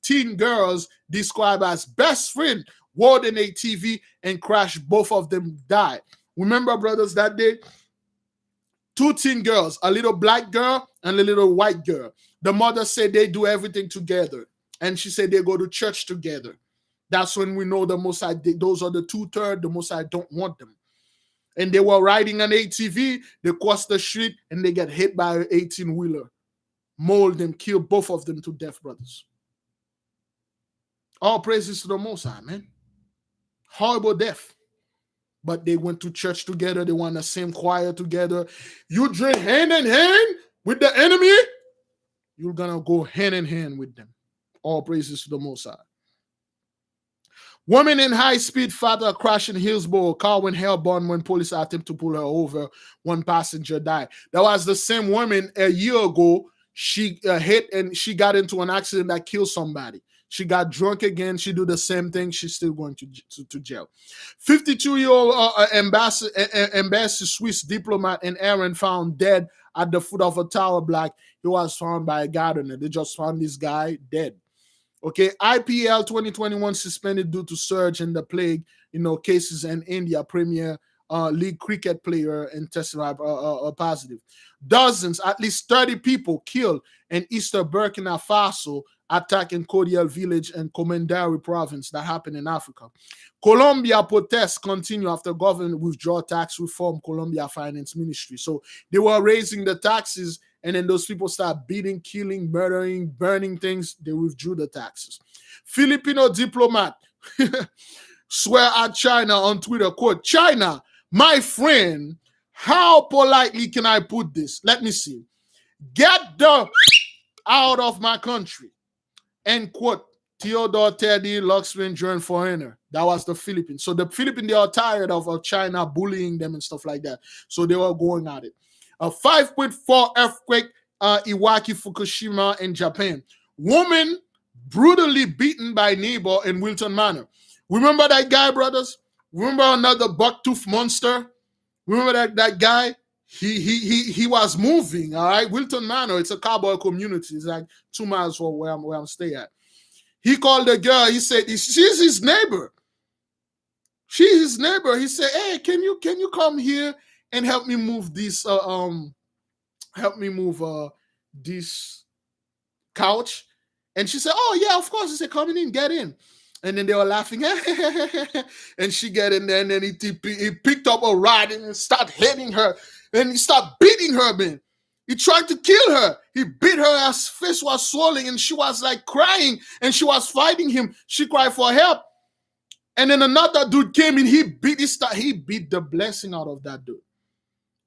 Teen girls described as best friend ward in ATV and crash. Both of them died. Remember, brothers, that day? 2 teen girls, a little black girl and a little white girl. The mother said they do everything together. And she said they go to church together. That's when we know the Messiah, those are the 2/3, the Messiah don't want them. And they were riding an ATV, they cross the street, and they get hit by an 18-wheeler. Mauled them, killed both of them to death, brothers. All praises to the Most High, man. Horrible death. But they went to church together, they were in the same choir together. You drink hand in hand with the enemy, you're gonna go hand in hand with them. All praises to the Most High. Woman in high-speed father crash in Hillsborough. Car went hellbound when police attempt to pull her over. 1 passenger died. That was the same woman a year ago. She hit and she got into an accident that killed somebody. She got drunk again. She do the same thing. She's still going to jail. 52-year-old embassy Swiss diplomat in Iran found dead at the foot of a tower block. He was found by a gardener. They just found this guy dead. Okay, IPL 2021 suspended due to surge in the plague, cases in India. Premier League cricket player and tested positive. Dozens, at least 30 people killed in Eastern Burkina Faso attack in Kodiel village and Komendari province that happened in Africa. Colombia protests continue after government withdraw tax reform Colombia Finance Ministry. So they were raising the taxes, and then those people start beating, killing, murdering, burning things. They withdrew the taxes. Filipino diplomat swear at China on Twitter, quote, China, my friend, how politely can I put this? Let me see. Get the out of my country. End quote. Theodore Teddy Luxman joined foreigner. That was the Philippines. So the Philippines, they are tired of China bullying them and stuff like that. So they were going at it. A 5.4 earthquake, Iwaki, Fukushima in Japan. Woman brutally beaten by neighbor in Wilton Manor. Remember that guy, brothers? Remember another bucktooth monster? Remember that guy? He was moving, all right? Wilton Manor, it's a cowboy community. It's like 2 miles from where I'm staying at. He called the girl. He said, she's his neighbor. She's his neighbor. He said, hey, can you come here and help me move this this couch? And she said, oh yeah, of course. He said, come in, get in. And then they were laughing. And she get in there, and then he picked up a rod and started hitting her. And he started beating her, man. He tried to kill her. He beat her. Her face was swelling, and she was like crying, and she was fighting him. She cried for help. And then another dude came in. He beat the blessing out of that dude.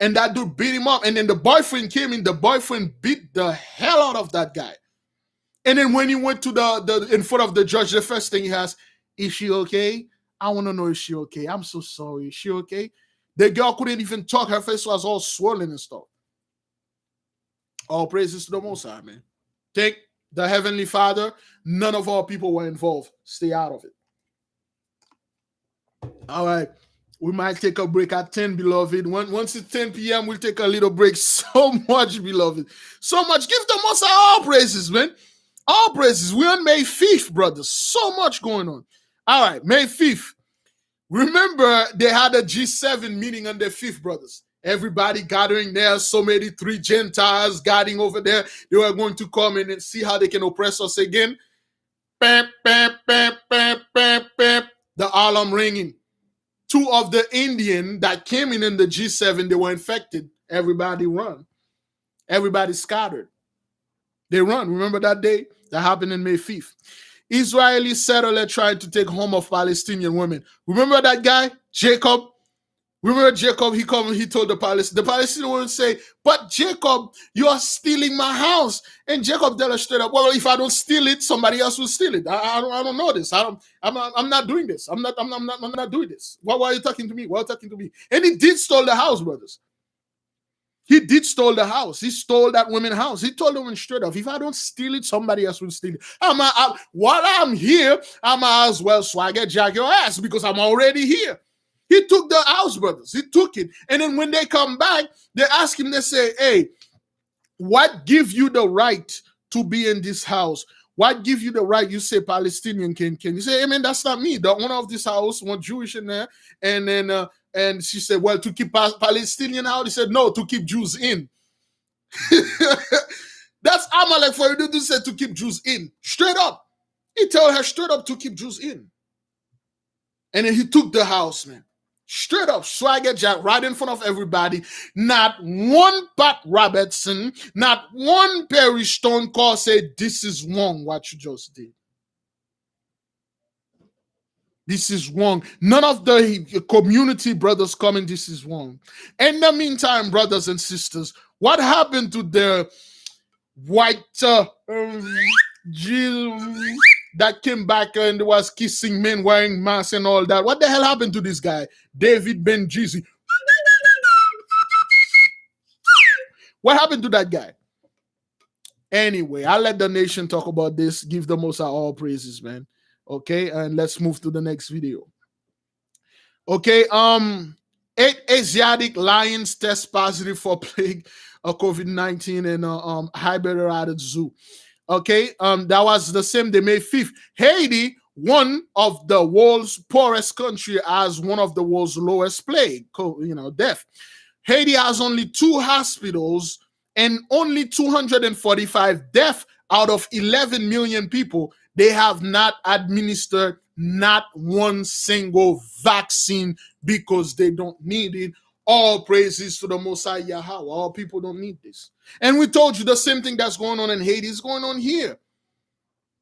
And that dude beat him up. And then the boyfriend came in. The boyfriend beat the hell out of that guy. And then when he went to the in front of the judge, the first thing he asked, is she okay? I want to know, is she okay? I'm so sorry. Is she okay? The girl couldn't even talk. Her face was all swollen and stuff. All praises to the Most High, man. Thank the Heavenly Father. None of our people were involved. Stay out of it. All right. We might take a break at 10, beloved. Once it's 10 p.m., we'll take a little break. So much, beloved. So much. Give the Most High all praises, man. All praises. We're on May 5th, brothers. So much going on. All right, May 5th. Remember, they had a G7 meeting on the 5th, brothers. Everybody gathering there. So many 3 Gentiles gathering over there. They were going to come in and see how they can oppress us again. Bam, bam, bam, bam, bam, bam. The alarm ringing. 2 of the Indian that came in the G7, they were infected. Everybody run. Everybody scattered. They run. Remember that day? That happened in May 5th. Israeli settler tried to take home of Palestinian women. Remember that guy, Jacob? Remember Jacob? He told the Palestinian women say, but Jacob, you are stealing my house. And Jacob tell her straight up, well, if I don't steal it, somebody else will steal it. I don't know this. I'm not doing this. I'm not doing this. Why are you talking to me? Why are you talking to me? And he did steal the house, brothers. He did stole the house. He stole that woman's house. He told the woman straight up, if I don't steal it, somebody else will steal it. While I'm here, I might as well swagger jack your ass because I'm already here. He took the house, brothers. He took it. And then when they come back, they ask him, they say, hey, what gives you the right to be in this house? What gives you the right? You say Palestinian can you say, hey man, that's not me. The owner of this house was Jewish in there. And then and she said, well, to keep Palestinian out. He said, no, to keep Jews in. That's Amalek for you to say to keep Jews in. Straight up. He told her straight up to keep Jews in. And then he took the house, man. Straight up, swagger jack right in front of everybody. Not one Pat Robertson, not one Perry Stone call said, this is wrong what you just did. This is wrong. None of the community brothers coming, this is wrong. In the meantime, brothers and sisters, what happened to the white Jill that came back and was kissing men wearing masks and all that? What the hell happened to this guy? David Ben Jeezy. What happened to that guy? Anyway, I'll let the nation talk about this. Give the Most High all praises, man. Okay, and let's move to the next video. Okay, 8 Asiatic lions test positive for plague of COVID-19 in Hyderabad Zoo. Okay, that was the same day, May 5th. Haiti, one of the world's poorest country, has one of the world's lowest plague, death. Haiti has only 2 hospitals and only 245 deaths out of 11 million people, they have not administered not one single vaccine because they don't need it. All praises to the Most High YAHAWAH. All people don't need this. And we told you the same thing that's going on in Haiti is going on here.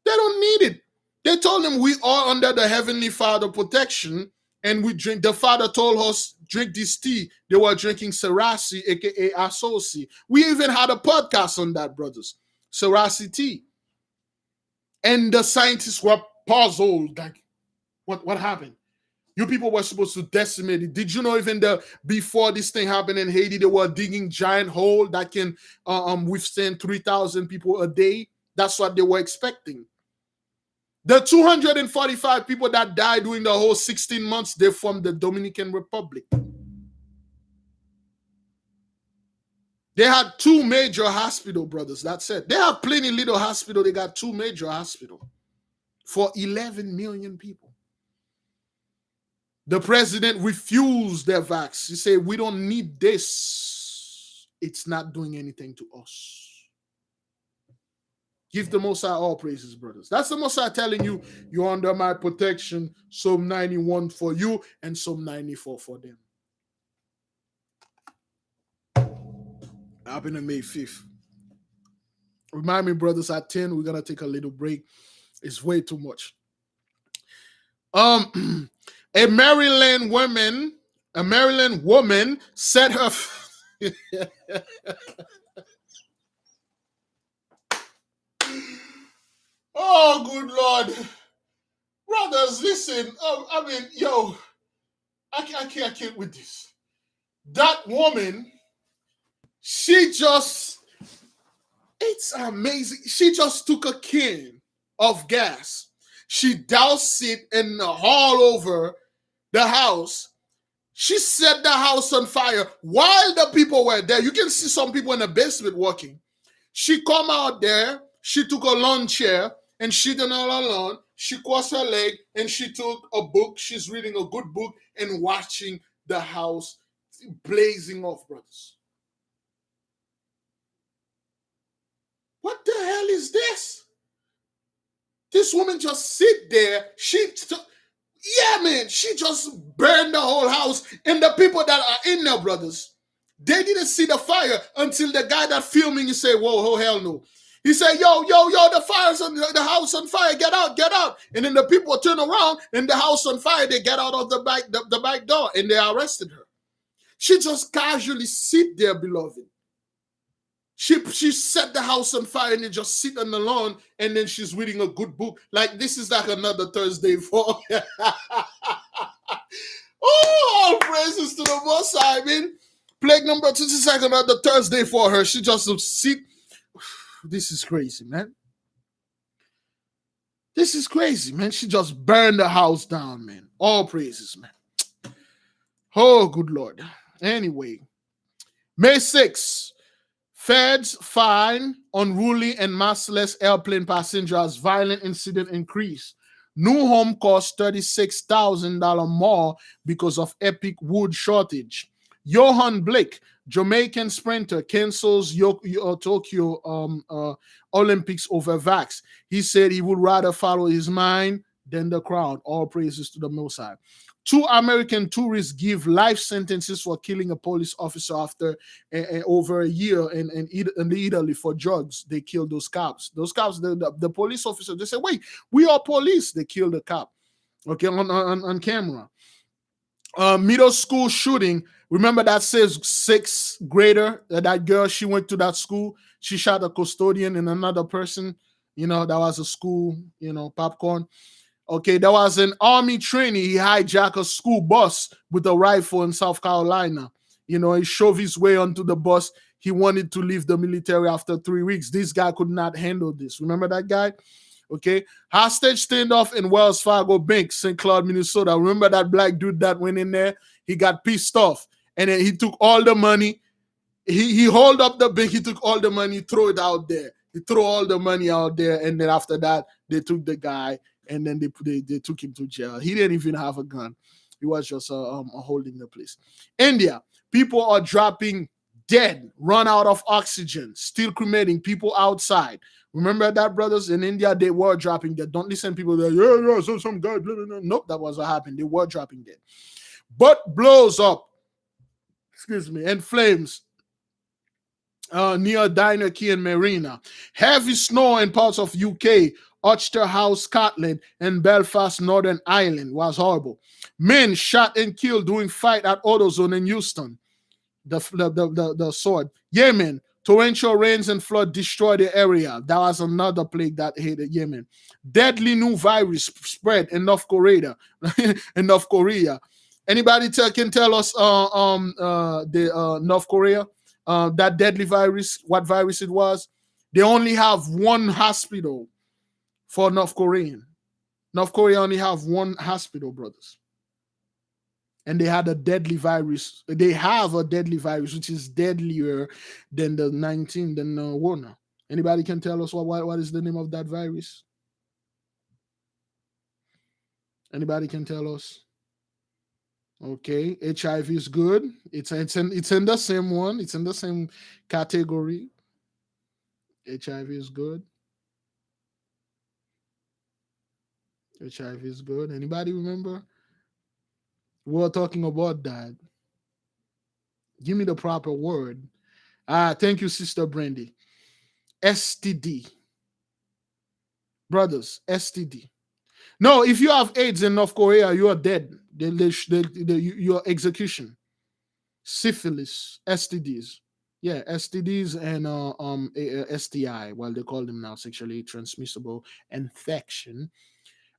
They don't need it. They told them we are under the Heavenly Father protection, and we drink. The Father told us drink this tea. They were drinking Serasi, aka Asosi. We even had a podcast on that, brothers. Serasi tea. And the scientists were puzzled, like, what happened? You people were supposed to decimate it. Did you know even before this thing happened in Haiti, they were digging giant hole that can withstand 3,000 people a day? That's what they were expecting. The 245 people that died during the whole 16 months, they're from the Dominican Republic. They had 2 major hospital, brothers. That's it. They have plenty little hospital. They got 2 major hospital for 11 million people. The president refused their vax. He said, we don't need this. It's not doing anything to us. Give the Most High all praises, brothers. That's the Most High telling you, you're under my protection. Psalm 91 for you and Psalm 94 for them. Happened on May 5th. Remind me, brothers, at 10, we're going to take a little break. It's way too much. A Maryland woman set her... Oh, good Lord. Brothers, listen. I can't with this. That woman, it's amazing. She just took a can of gas. She doused it and all over the house. She set the house on fire while the people were there. You can see some people in the basement working. She come out there. She took a lawn chair and she did all alone. She crossed her leg and she took a book. She's reading a good book and watching the house blazing off, brothers. What the hell is this? This woman just sit there. She just burned the whole house. And the people that are in there, brothers, they didn't see the fire until the guy that filming, he said, whoa, oh, hell no. He said, yo, the fire's on the house on fire. Get out. And then the people turn around and the house on fire. They get out of the back door and they arrested her. She just casually sit there, beloved. She set the house on fire and they just sit on the lawn and then she's reading a good book. Like this is like another Thursday for oh, all praises to the Most High. I mean, plague number 2 is like another Thursday for her. She just sit. This is crazy, man. This is crazy, man. She just burned the house down, man. All praises, man. Oh, good Lord. Anyway, May 6th. Feds fine unruly and maskless airplane passenger as violent incident increase. New home costs $36,000 more because of epic wood shortage. Johan Blake, Jamaican sprinter, cancels Tokyo Olympics over vax. He said he would rather follow his mind than the crowd. All praises to the Most High. 2 American tourists give life sentences for killing a police officer after over a year in Italy for drugs. They killed those cops. Those cops, the police officer, they said, wait, we are police. They killed the cop, okay, on camera. Middle school shooting. Remember that says 6th grader, that girl, she went to that school. She shot a custodian and another person. That was a school, popcorn. Okay, there was an army trainee. He hijacked a school bus with a rifle in South Carolina. He shoved his way onto the bus. He wanted to leave the military after 3 weeks. This guy could not handle this. Remember that guy? Okay. Hostage standoff in Wells Fargo Bank, St. Cloud, Minnesota. Remember that black dude that went in there? He got pissed off. And then he took all the money. He held up the bank. He took all the money, threw it out there. He threw all the money out there. And then after that, they took the guy. And then they took him to jail. He didn't even have a gun. He was just holding the place. India, people are dropping dead, run out of oxygen, still cremating people outside. Remember that, brothers? In India, they were dropping dead. Don't listen to people that, yeah, so some guy, blah, blah, blah. Nope, that was what happened. They were dropping dead. But blows up, and flames near Diner Key and Marina. Heavy snow in parts of UK, Ulster House, Scotland, and Belfast, Northern Ireland was horrible. Men shot and killed during fight at AutoZone in Houston. The sword. Yemen, torrential rains and flood destroyed the area. That was another plague that hit Yemen. Deadly new virus spread in North Korea. in North Korea. Anybody can tell us the North Korea? That deadly virus, what virus it was? They only have one hospital for North Korean. North Korea only have one hospital, brothers. And they had a deadly virus. They have a deadly virus, which is deadlier than the 19, than Warner. Anybody can tell us what is the name of that virus? Anybody can tell us? Okay, HIV is good. It's in the same one. It's in the same category. HIV is good. HIV is good. Anybody remember? We were talking about that. Give me the proper word. Thank you, Sister Brandy. STD. Brothers, STD. No, if you have AIDS in North Korea, you are dead. Your execution. Syphilis, STDs. Yeah, STDs and STI, well, they call them now sexually transmissible infection.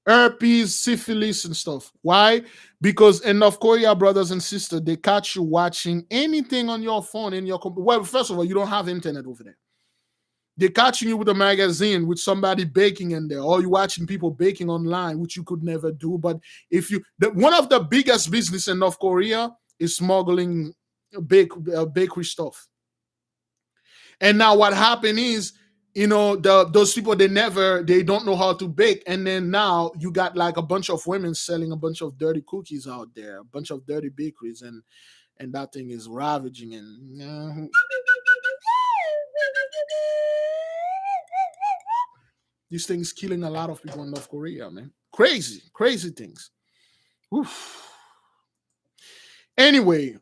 Herpes, syphilis, and stuff. Why? Because in North Korea, brothers and sisters, they catch you watching anything on your phone, in your computer. Well, first of all, you don't have internet over there. They're catching you with a magazine with somebody baking in there, or you watching people baking online, which you could never do. But if you, one of the biggest business in North Korea is smuggling bakery stuff. And now what happened is, those people, they don't know how to bake, and then now you got like a bunch of women selling a bunch of dirty cookies out there, a bunch of dirty bakeries, and that thing is ravaging. And these things killing a lot of people in North Korea, man. Crazy things. Oof. Anyway,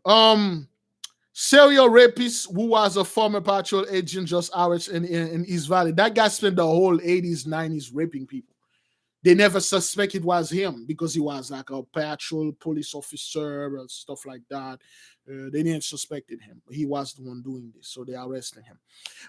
serial rapist who was a former patrol agent just arrested in East Valley. That guy spent the whole 80s, 90s raping people. They never suspected it was him because he was like a patrol police officer and stuff like that. They didn't suspect him. He was the one doing this, so they arrested him.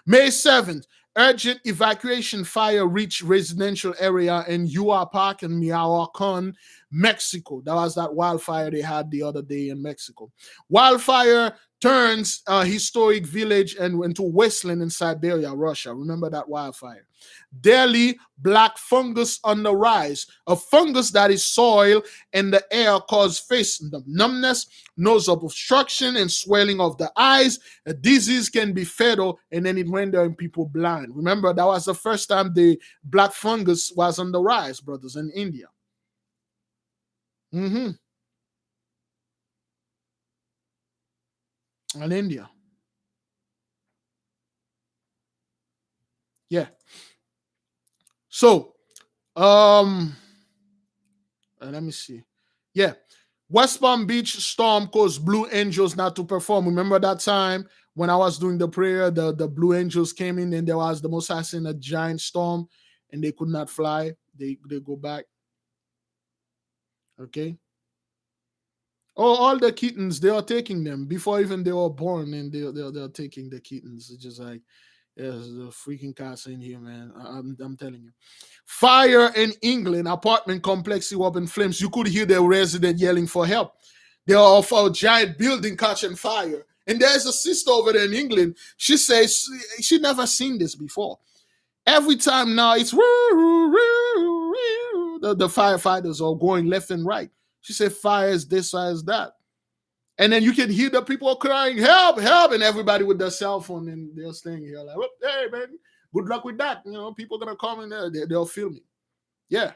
May 7th, urgent evacuation fire reached residential area in YAHAWAH Park in Michoacan, Mexico. That was that wildfire they had the other day in Mexico. Wildfire turns a historic village and into wasteland in Siberia, Russia. Remember that wildfire. Delhi, black fungus on the rise. A fungus that is soil and the air causes face numbness, nose obstruction, and swelling of the eyes. A disease can be fatal, and then it rendering people blind. Remember, that was the first time the black fungus was on the rise, brothers, in India. In India. Yeah. So, let me see. Yeah. West Palm Beach storm caused Blue Angels not to perform. Remember that time when I was doing the prayer, the Blue Angels came in and there was the Most High in a giant storm and they could not fly. They go back. Okay. Oh, all the kittens, they are taking them before even they were born, and they're taking the kittens. It's just like, there's the freaking cats in here, man. I'm telling you. Fire in England, apartment complex up in flames. You could hear the resident yelling for help. They are off a giant building catching fire. And there's a sister over there in England. She says she never seen this before. Every time now it's the firefighters are going left and right. She said fire is this, fire is that. And then you can hear the people crying, help, help, and everybody with their cell phone, and they're staying here like, hey, man, good luck with that. People are going to come in there. They're filming. Yeah,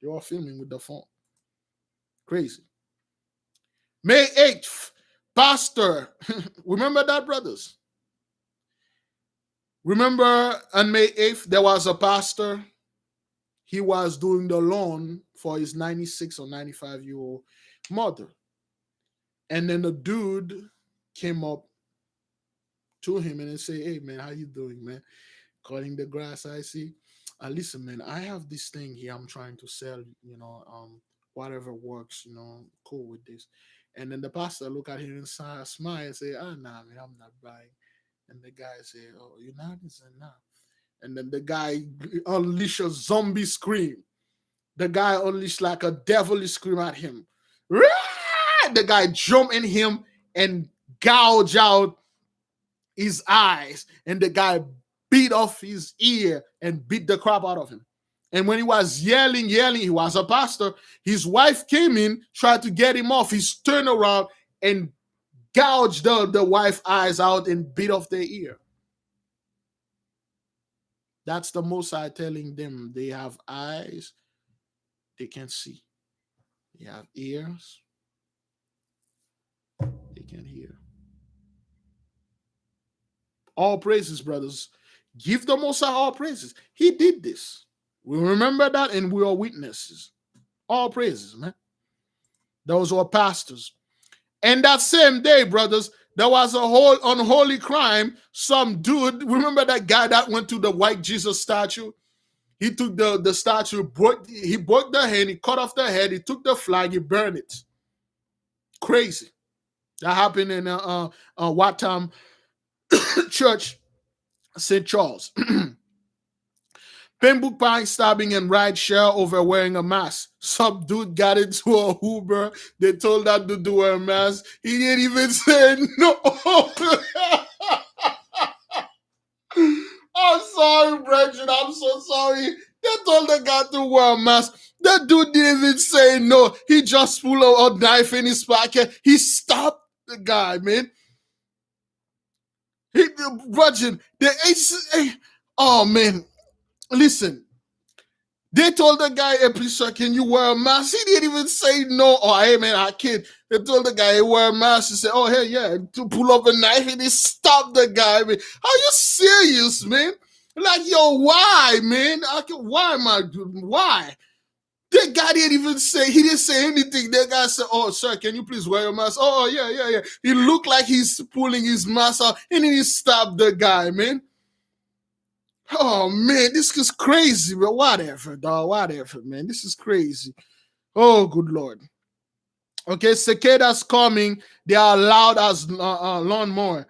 they're all filming with the phone. Crazy. May 8th, pastor. Remember that, brothers? Remember on May 8th, there was a pastor. He was doing the loan for his 96 or 95-year-old mother. And then the dude came up to him and say, "Hey, man, how you doing, man? Cutting the grass, I see. Listen, man, I have this thing here I'm trying to sell, whatever works, cool with this." And then the pastor look at him and smile and say, "Nah, man, I'm not buying." And the guy say, "Oh, you're not?" He said, "Nah." And then the guy unleash a zombie scream. The guy unleashed like a devilish scream at him. The guy jumped in him and gouge out his eyes, and the guy beat off his ear and beat the crap out of him. And when he was yelling, he was a pastor. His wife came in, tried to get him off. He's turned around and gouged the wife's eyes out and beat off their ear. That's the Most High telling them they have eyes, they can see. They have ears, they can hear. All praises, brothers. Give the Most High all praises. He did this. We remember that, and we are witnesses. All praises, man. Those were pastors. And that same day, brothers, there was a whole unholy crime. Some dude, remember that guy that went to the white Jesus statue? He took the statue, he broke the hand, he cut off the head, he took the flag, he burned it. Crazy. That happened in Watam Church, St. Charles. Pembroke Pine stabbing and ride share over wearing a mask. Some dude got into a Uber. They told that dude to wear a mask. He didn't even say no. I'm sorry, Bridget. I'm so sorry. They told the guy to wear a mask. That dude didn't even say no. He just pulled a knife in his pocket. He stopped the guy, man. Bridget, oh, man. Listen. They told the guy, "Hey, please, sir, can you wear a mask?" He didn't even say no. Or, "Hey, man, I can't." They told the guy, "Hey, wear a mask." He said, "Oh, hey, yeah." To pull up a knife and he stopped the guy. Man, are you serious, man? Like, yo, why, man? Why am I doing? Why? The guy didn't even say. He didn't say anything. The guy said, "Oh, sir, can you please wear a mask?" "Oh, yeah." He looked like he's pulling his mask out, and then he stopped the guy, man. Oh, man, this is crazy, but whatever, dog. Whatever, man. This is crazy. Oh, good Lord. Okay, cicadas coming. They are loud as lawnmower.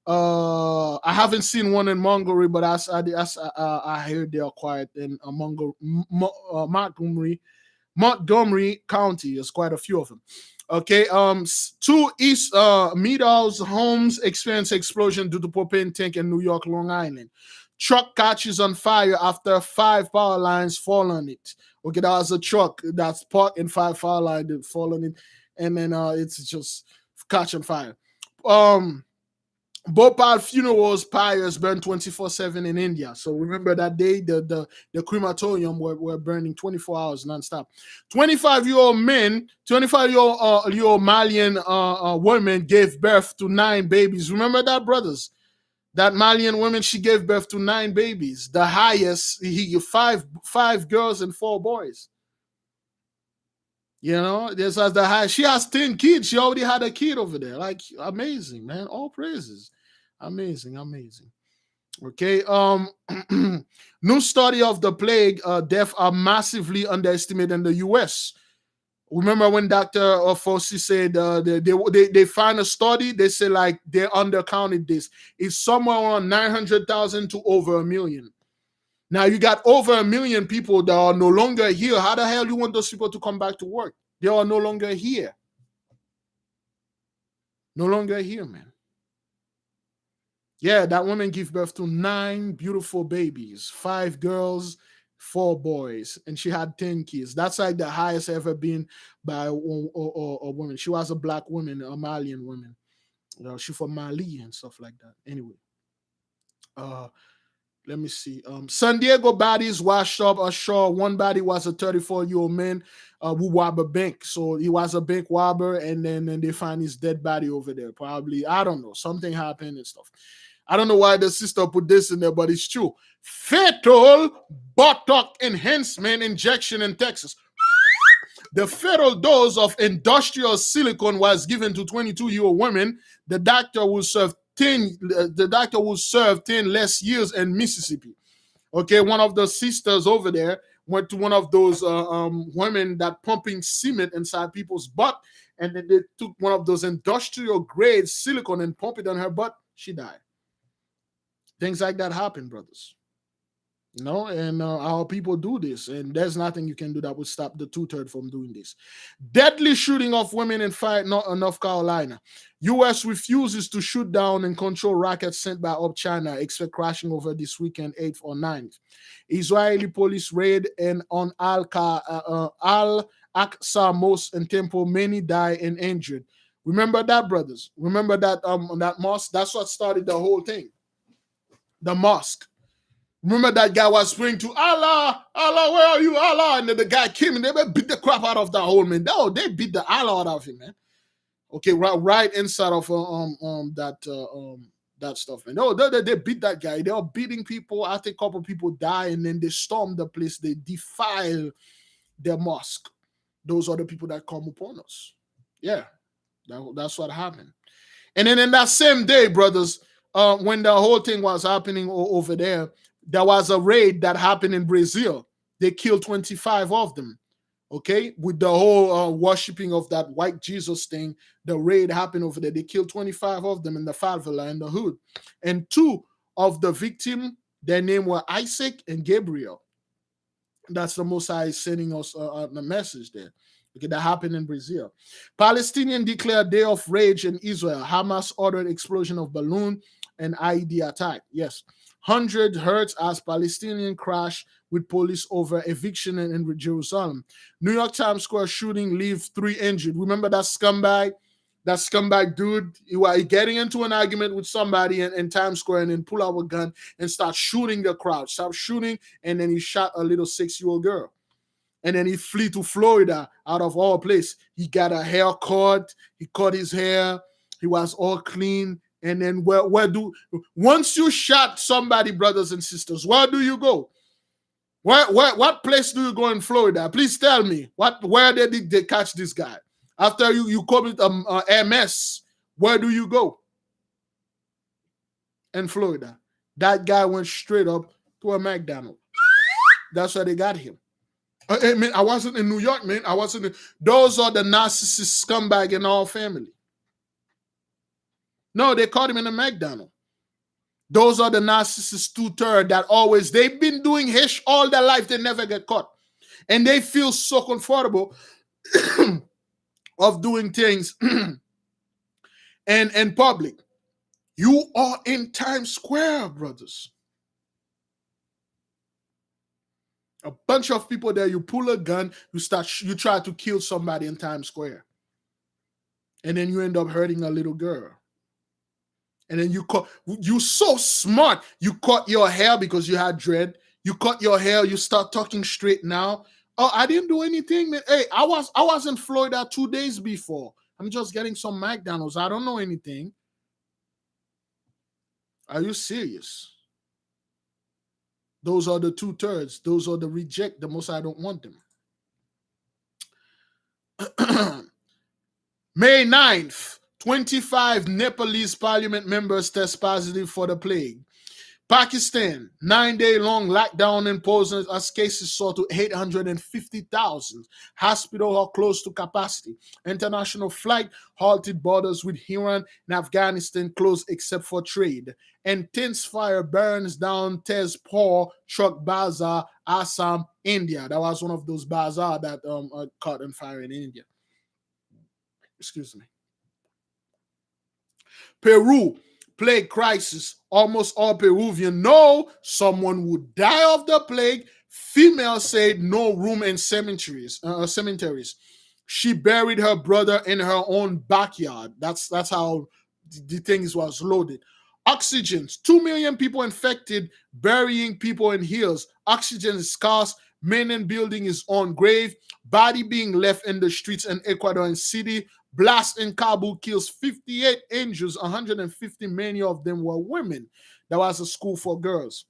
I haven't seen one in Montgomery, but I heard they are quiet in Montgomery County. There's quite a few of them. Okay, two East Meadows homes experience explosion due to propane tank in New York, Long Island. Truck catches on fire after 5 power lines fall on it. Okay, that was a truck that's parked in 5 power lines that fall on it, and then it's just catching fire. Bhopal funerals pyres burn 24/7 in India. So remember that day, the crematorium were burning 24 hours nonstop. 25-year-old Malian woman gave birth to 9 babies. Remember that, brothers? That Malian woman, she gave birth to 9 babies. The highest, five girls and 4 boys. This was the high. She has 10 kids. She already had a kid over there. Like, amazing, man. All praises. Amazing. Okay. New study of the plague, deaths are massively underestimated in the US. Remember when Dr. Fauci said they find a study, they say like they undercounted this. It's somewhere around 900,000 to over 1 million. Now you got over 1 million people that are no longer here. How the hell do you want those people to come back to work? They are no longer here. No longer here, man. Yeah, that woman gave birth to 9 beautiful babies, 5 girls, 4 boys, and she had 10 kids. That's like the highest ever been by a woman. She was a black woman, a Malian woman. She from Mali and stuff like that. Anyway, Let me see. San Diego bodies washed up ashore. One body was a 34-year-old man who robbed a bank. So he was a bank robber, and then they find his dead body over there. Probably, I don't know, something happened and stuff. I don't know why the sister put this in there, but it's true. Fatal buttock enhancement injection in Texas. The fatal dose of industrial silicone was given to 22-year-old woman. The doctor will serve 10 less years in Mississippi. Okay, one of the sisters over there went to one of those women that pumping cement inside people's butt, and then they took one of those industrial grade silicone and pumped it on her butt. She died. Things like that happen, brothers. And our people do this, and there's nothing you can do that would stop the 2/3 from doing this. Deadly shooting of women in North Carolina. U.S. refuses to shoot down and control rockets sent by up China, expect crashing over this weekend, 8th or 9th. Israeli police raid on Al-Aqsa Mosque and Temple. Many die and injured. Remember that, brothers. Remember that that mosque. That's what started the whole thing. The mosque. Remember that guy was praying to Allah, Allah, where are you, Allah? And then the guy came and they beat the crap out of that whole man. No, they beat the Allah out of him, man. Okay, right inside of that stuff, man. No, they beat that guy. They are beating people. I think a couple people die, and then they storm the place. They defile their mosque. Those are the people that come upon us. Yeah, that's what happened. And then in that same day, brothers, when the whole thing was happening over there was a raid that happened in Brazil. They killed 25 of them. Okay, with the whole worshiping of that white Jesus thing, the raid happened over there. They killed 25 of them in the favela in the hood. And 2 of the victims, their name were Isaac and Gabriel. That's the Most High sending us a message there. Okay, that happened in Brazil. Palestinian declared day of rage in Israel. Hamas ordered explosion of balloon and IED attack. Yes. 100 hurt as Palestinian crash with police over eviction in Jerusalem. New York Times Square shooting leave 3 injured. Remember that scumbag? That scumbag dude, he was getting into an argument with somebody in Times Square and then pull out a gun and start shooting the crowd. Stop shooting, and then he shot a little 6-year-old girl. And then he flee to Florida out of all places. He got a haircut. He cut his hair. He was all clean. And then once you shot somebody, brothers and sisters, where do you go? What place do you go in Florida? Please tell me. Where did they catch this guy? After you commit MS, where do you go? In Florida. That guy went straight up to a McDonald's. That's where they got him. I wasn't in New York, man. Those are the narcissist scumbag in our family. No, they caught him in a McDonald's. Those are the narcissists 2/3 that always, they've been doing hish all their life. They never get caught. And they feel so comfortable of doing things in public. You are in Times Square, brothers. A bunch of people there, you pull a gun, you try to kill somebody in Times Square. And then you end up hurting a little girl. And then you so smart. You cut your hair because you had dread. You cut your hair, you start talking straight now. Oh, I didn't do anything, man. Hey, I was in Florida 2 days before. I'm just getting some McDonald's. I don't know anything. Are you serious? Those are the 2/3. Those are the reject. The most I don't want them. May 9th, 25 Nepalese parliament members test positive for the plague. Pakistan, 9-day-long lockdown imposed as cases soar to 850,000. Hospitals are close to capacity. International flight halted, borders with Iran and Afghanistan closed except for trade. Intense fire burns down Tezpur Truck Bazaar, Assam, India. That was one of those bazaar that caught on fire in India. Excuse me. Peru, plague crisis. Almost all Peruvians know someone would die of the plague. Female said no room in cemeteries. She buried her brother in her own backyard. That's how the things was loaded. Oxygen, 2 million people infected, burying people in hills. Oxygen is scarce. Men and building his own grave. Body being left in the streets in Ecuadorian city. Blast in Kabul kills 58 injuries, 150, many of them were women. That was a school for girls.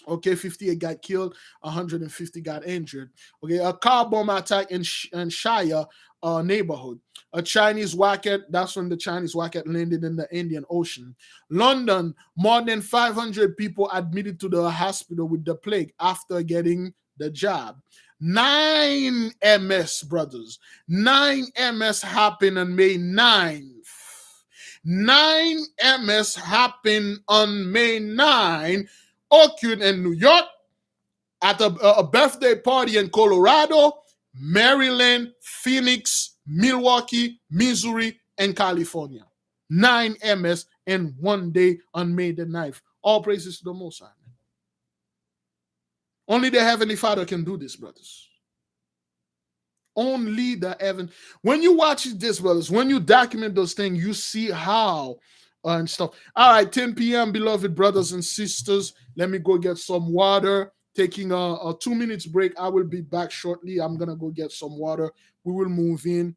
Okay, 58 got killed, 150 got injured. Okay, a car bomb attack in Shire neighborhood. A Chinese rocket, that's when the Chinese rocket landed in the Indian Ocean. London, more than 500 people admitted to the hospital with the plague after getting the jab. 9 MS, brothers. 9 MS happened on May 9th. 9 MS happened on May 9th. Occurred in New York, at a birthday party in Colorado, Maryland, Phoenix, Milwaukee, Missouri, and California. 9 MS in one day on May the 9th. All praises to the Most High. Only the Heavenly Father can do this, brothers. Only the heaven. When you watch this, brothers, when you document those things, you see how and stuff. All right, 10 p.m., beloved brothers and sisters. Let me go get some water. Taking a 2 minutes break. I will be back shortly. I'm going to go get some water. We will move in.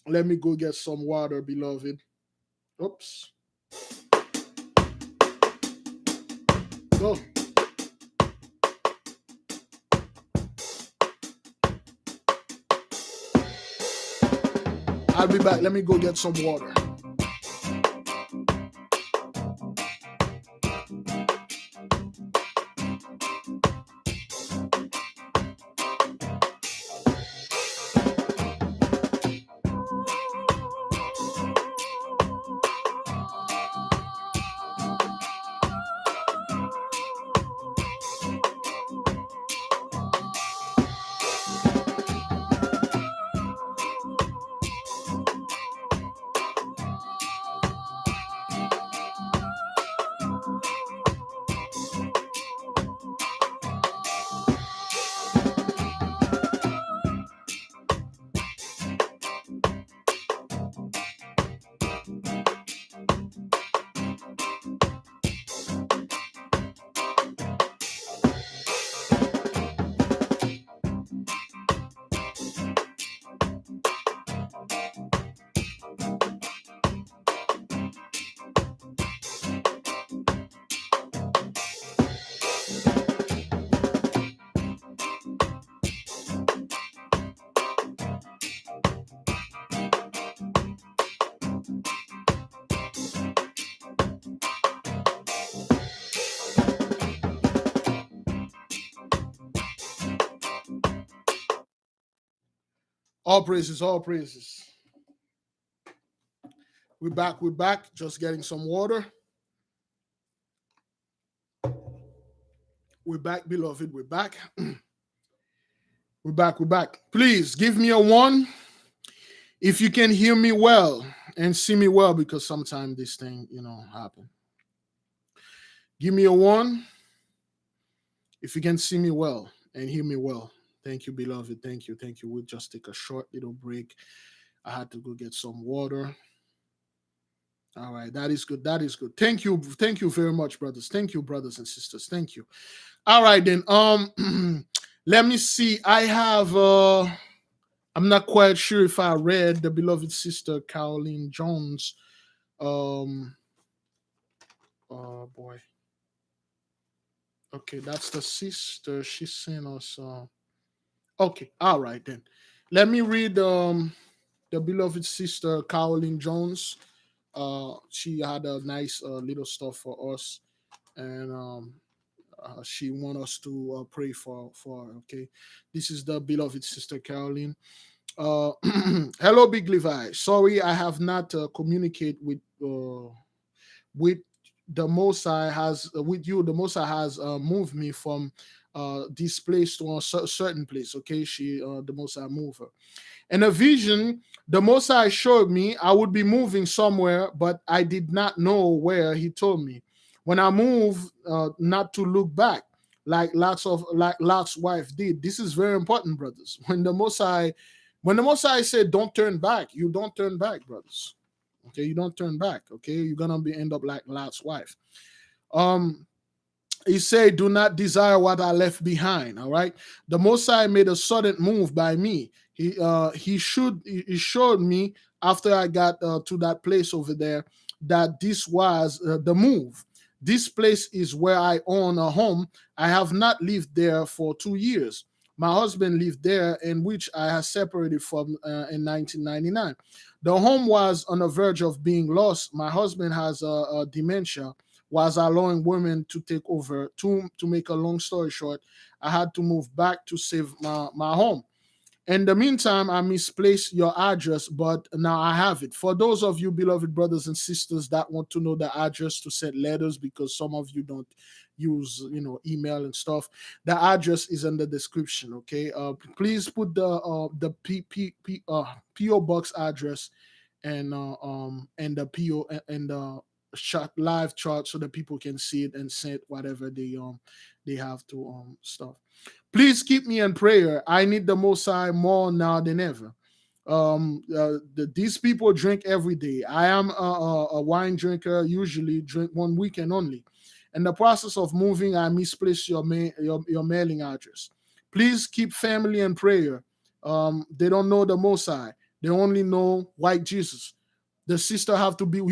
Let me go get some water, beloved. Oops. Go. I'll be back. Let me go get some water. All praises, all praises. We're back. Just getting some water. We're back, beloved. We're back. We're back. Please give me a 1 if you can hear me well and see me well, because sometimes this thing, happen. Give me a 1 if you can see me well and hear me well. Thank you, beloved. Thank you. We'll just take a short little break. I had to go get some water. All right, that is good. Thank you very much, brothers. Thank you, brothers and sisters. Thank you. All right, then. Let me see. I have. I'm not quite sure if I read the beloved sister Caroline Jones. Oh boy. Okay, that's the sister. She sent us. Okay, all right then. Let me read the beloved sister Caroline Jones. She had a nice little stuff for us, and she want us to pray for her. Okay, this is the beloved sister Caroline. Hello, Big Levi. Sorry, I have not communicate with the Most High has with you. The Most High has moved me from this place to a certain place. Okay, the Most High moved her. In a vision, the Most High showed me I would be moving somewhere, but I did not know where. He told me when I move, not to look back, like Lot's wife did. This is very important, brothers. When the Most High said, "Don't turn back," you don't turn back, brothers. Okay, you don't turn back. Okay, you're gonna be end up like Lot's wife. Um, he said, "Do not desire what I left behind." All right, the Messiah made a sudden move by me. He showed me after I got to that place over there that this was the move. This place is where I own a home. I have not lived there for 2 years. My husband lived there, in which I had separated from in 1999. The home was on the verge of being lost. My husband has a dementia, was allowing women to take over. To make a long story short, I had to move back to save my home. In the meantime, I misplaced your address, but now I have it. For those of you, beloved brothers and sisters, that want to know the address to send letters, because some of you don't use, email and stuff, the address is in the description. Okay, please put the PO box address and the PO and the shot live chart so that people can see it and send whatever they have to stuff. Please keep me in prayer. I need the Most High more now than ever. These people drink every day. I am a wine drinker, usually drink one weekend only. In the process of moving, I misplaced your mailing address. Please keep family in prayer. They don't know the Most High. They only know white Jesus. The sister you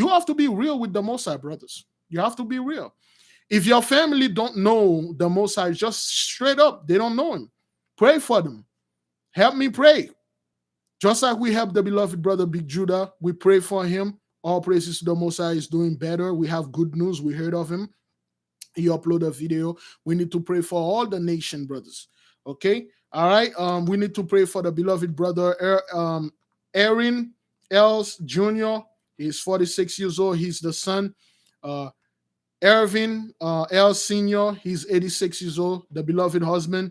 have to be real with the Most High, brothers. You have to be real. If your family don't know the Most High, just straight up, they don't know him. Pray for them. Help me pray. Just like we help the beloved brother Big Judah, we pray for him. All praises to the Most High is doing better. We have good news. We heard of him. He uploaded a video. We need to pray for all the nation, brothers. Okay? All right. We need to pray for the beloved brother Aaron Els Jr. He's 46 years old. He's the son. Ervin L. Sr., he's 86 years old, the beloved husband.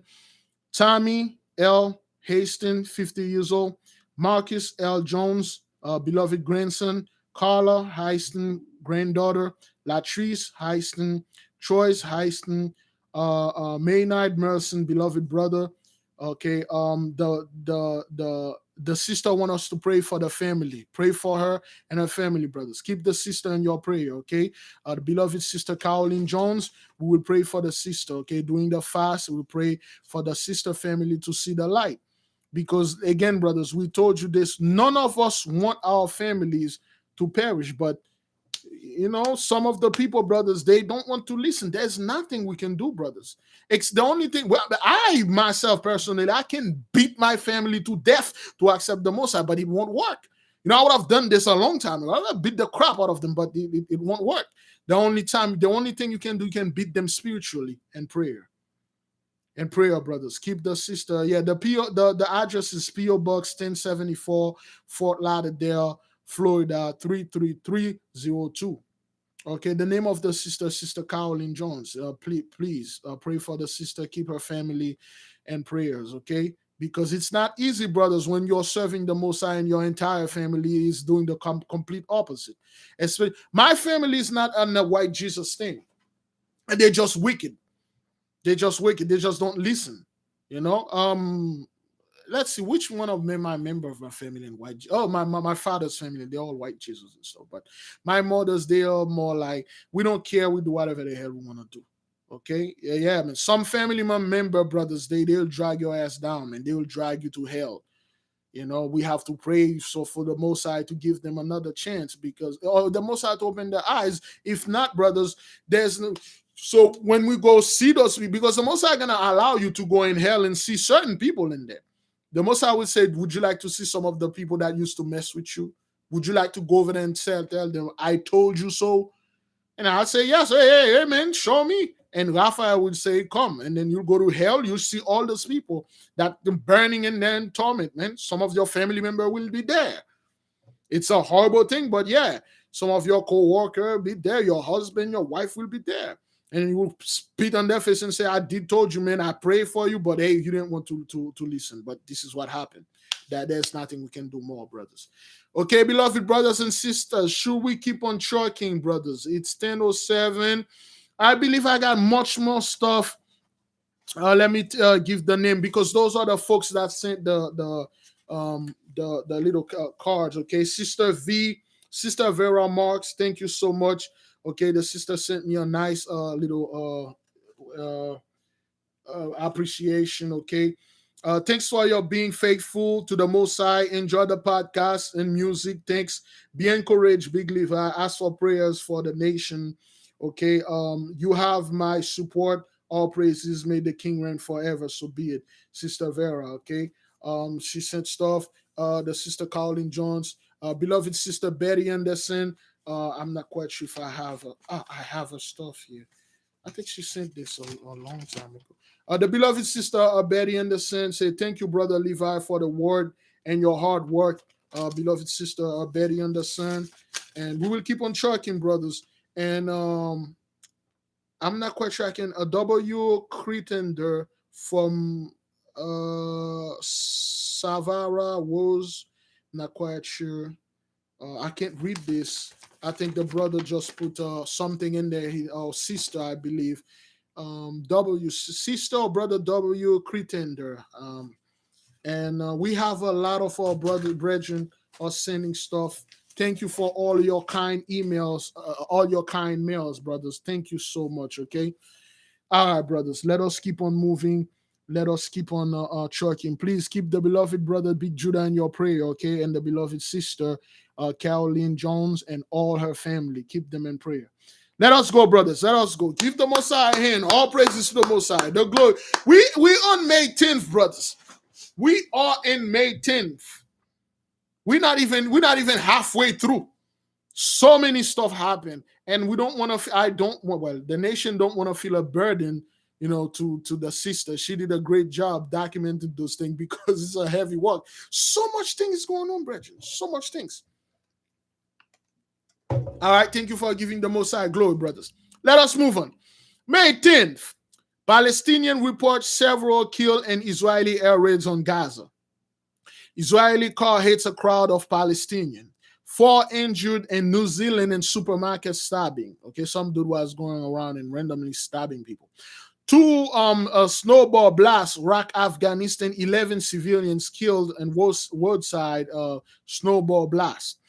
Tommy L. Haston, 50 years old. Marcus L. Jones, beloved grandson. Carla Haston, granddaughter. Latrice Haston. Troy's Haston. Maynard Merson, beloved brother. Okay, the sister want us to pray for the family. Pray for her and her family, brothers. Keep the sister in your prayer, okay? The beloved sister Caroline Jones, we will pray for the sister, okay? During the fast, we pray for the sister family to see the light. Because again, brothers, we told you this, none of us want our families to perish, but some of the people, brothers, they don't want to listen. There's nothing we can do, brothers. It's the only thing. Well, I myself personally, I can beat my family to death to accept the Most High, but it won't work. I would have done this a long time ago. I would have beat the crap out of them, but it won't work. The only thing you can do, you can beat them spiritually and prayer. And prayer, brothers. Keep the sister. Yeah, the address is PO Box 1074, Fort Lauderdale, Florida 33302. Okay, the name of the Sister Caroline Jones. Please pray for the sister. Keep her family and prayers. Okay, because it's not easy, brothers, when you're serving the Most High and your entire family is doing the complete opposite. My family is not on the white Jesus thing, and they're just wicked. They're just wicked. They just don't listen. Let's see which one of my member of my family in white. Oh, my father's family, they're all white Jesus and stuff. But my mother's, they are more like, we don't care, we do whatever the hell we want to do. Okay, yeah, man. Some family member brothers, they'll drag your ass down, man. They will drag you to hell. We have to pray so for the Most High to give them another chance, because the Most High to open their eyes. If not, brothers, there's no. So when we go see those, because the Most High gonna allow you to go in hell and see certain people in there. The Most High would say, would you like to see some of the people that used to mess with you? Would you like to go over there and tell them, I told you so? And I'd say, yes. Hey, man, show me. And Raphael would say, come. And then you go to hell. You see all those people that burning in there in torment, man. Some of your family member will be there. It's a horrible thing, but yeah, some of your co-worker be there. Your husband, your wife will be there. And you will spit on their face and say, I did told you, man, I pray for you, but hey, you didn't want to listen. But this is what happened. That there's nothing we can do more, brothers. Okay, beloved brothers and sisters, should we keep on trucking, brothers? It's 10:07. I believe I got much more stuff. Let me give the name, because those are the folks that sent the little cards. Okay, Sister V, Sister Vera Marks, thank you so much. Okay, the sister sent me a nice little appreciation. Okay. Thanks for your being faithful to the Most High. Enjoy the podcast and music. Thanks. Be encouraged, Big Levi. Ask for prayers for the nation. Okay. You have my support. All praises. May the King reign forever. So be it, Sister Vera. Okay. She sent stuff. The Sister Colin Jones. Beloved Sister Betty Anderson. I'm not quite sure if I have. I have her stuff here. I think she sent this a long time ago. The beloved sister Betty Anderson said, "Thank you, brother Levi, for the word and your hard work." Beloved sister Betty Anderson, and we will keep on trucking, brothers. And I'm not quite tracking a W Cretender from Savara was not quite sure. I can't read this. I think the brother just put something in there. Sister, I believe. W sister or brother W Cretender. And we have a lot of our brother brethren are sending stuff. Thank you for all your kind emails, all your kind mails, brothers. Thank you so much. Okay. All right, brothers. Let us keep on moving. Let us keep on trucking. Please keep the beloved brother Big Judah in your prayer, okay? And the beloved sister Caroline Jones and all her family. Keep them in prayer. Let us go, brothers. Let us go. Give the Messiah a hand. All praises to the Messiah. The glory. We on May 10th, brothers. We are in May 10th. We're not even halfway through. So many stuff happened, and we don't want to. I don't. Well, the nation don't want to feel a burden, to the sister. She did a great job documenting those things because it's a heavy work. So much things going on, brethren. So much things. All right. Thank you for giving the Most High glory, brothers. Let us move on. May 10th, Palestinian reports several killed in Israeli air raids on Gaza. Israeli car hits a crowd of Palestinians. 4 injured in New Zealand in supermarket stabbing. Okay, some dude was going around and randomly stabbing people. 2 snowball blasts rock Afghanistan. 11 civilians killed in roadside snowball blast.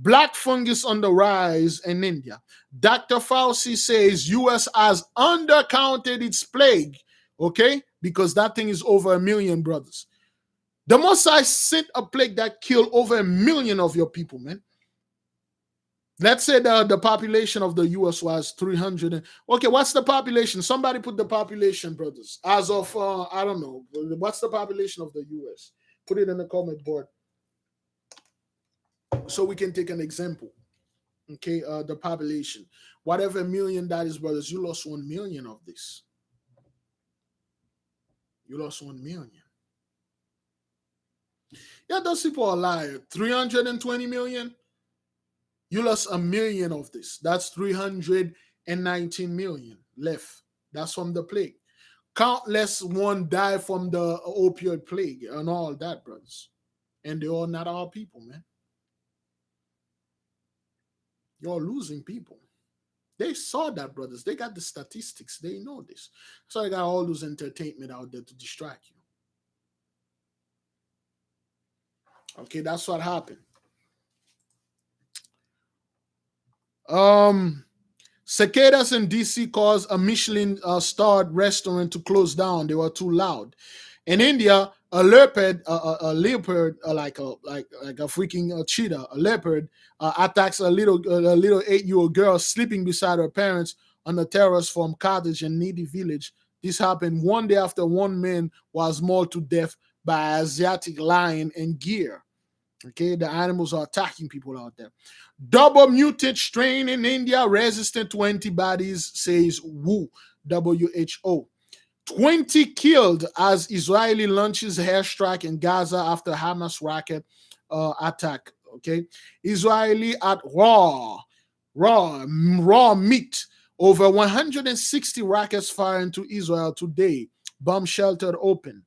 Black fungus on the rise in India. Dr. Fauci says U.S. has undercounted its plague. Okay, because that thing is over 1 million, brothers. The Mosai sent a plague that killed over 1 million of your people, man. Let's say the population of the U.S. was 300. Okay, what's the population? Somebody put the population, brothers. As of, I don't know. What's the population of the U.S.? Put it in the comment board so we can take an example. Okay, the population. Whatever million that is, brothers, you lost 1 million of this. You lost 1 million. Yeah, those people are liars. 320 million. You lost 1 million of this. That's 319 million left. That's from the plague. Countless one died from the opioid plague and all that, brothers. And they're all not our people, man. You're losing people. They saw that, brothers. They got the statistics. They know this. So they got all those entertainment out there to distract you. Okay, that's what happened. Cicadas in DC caused a Michelin-starred restaurant to close down. They were too loud. In India, a leopard, like a freaking cheetah, a leopard, attacks a little 8-year-old girl sleeping beside her parents on the terrace from cottage in needy village. This happened one day after one man was mauled to death by Asiatic lion and gear. Okay, the animals are attacking people out there. Double mutant strain in India resistant to antibodies, says WHO. 20 killed as Israeli launches airstrike in Gaza after Hamas rocket attack. Okay, Israeli at raw meat. Over 160 rockets fired into Israel today. Bomb shelter open.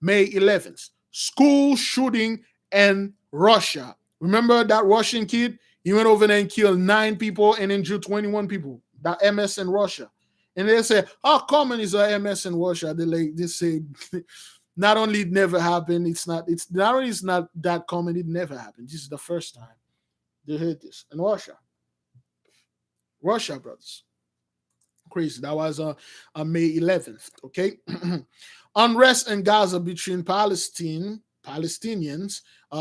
May 11th. School shooting in Russia. Remember that Russian kid? He went over there and killed 9 people and injured 21 people. That MS in Russia. And they say, how common is a MS in Russia? They say, not only it never happened, it's not only it's not that common, it never happened. This is the first time. They hate this. And Russia. Russia, brothers. Crazy. That was on May 11th. Okay. Unrest in Gaza between Palestinians,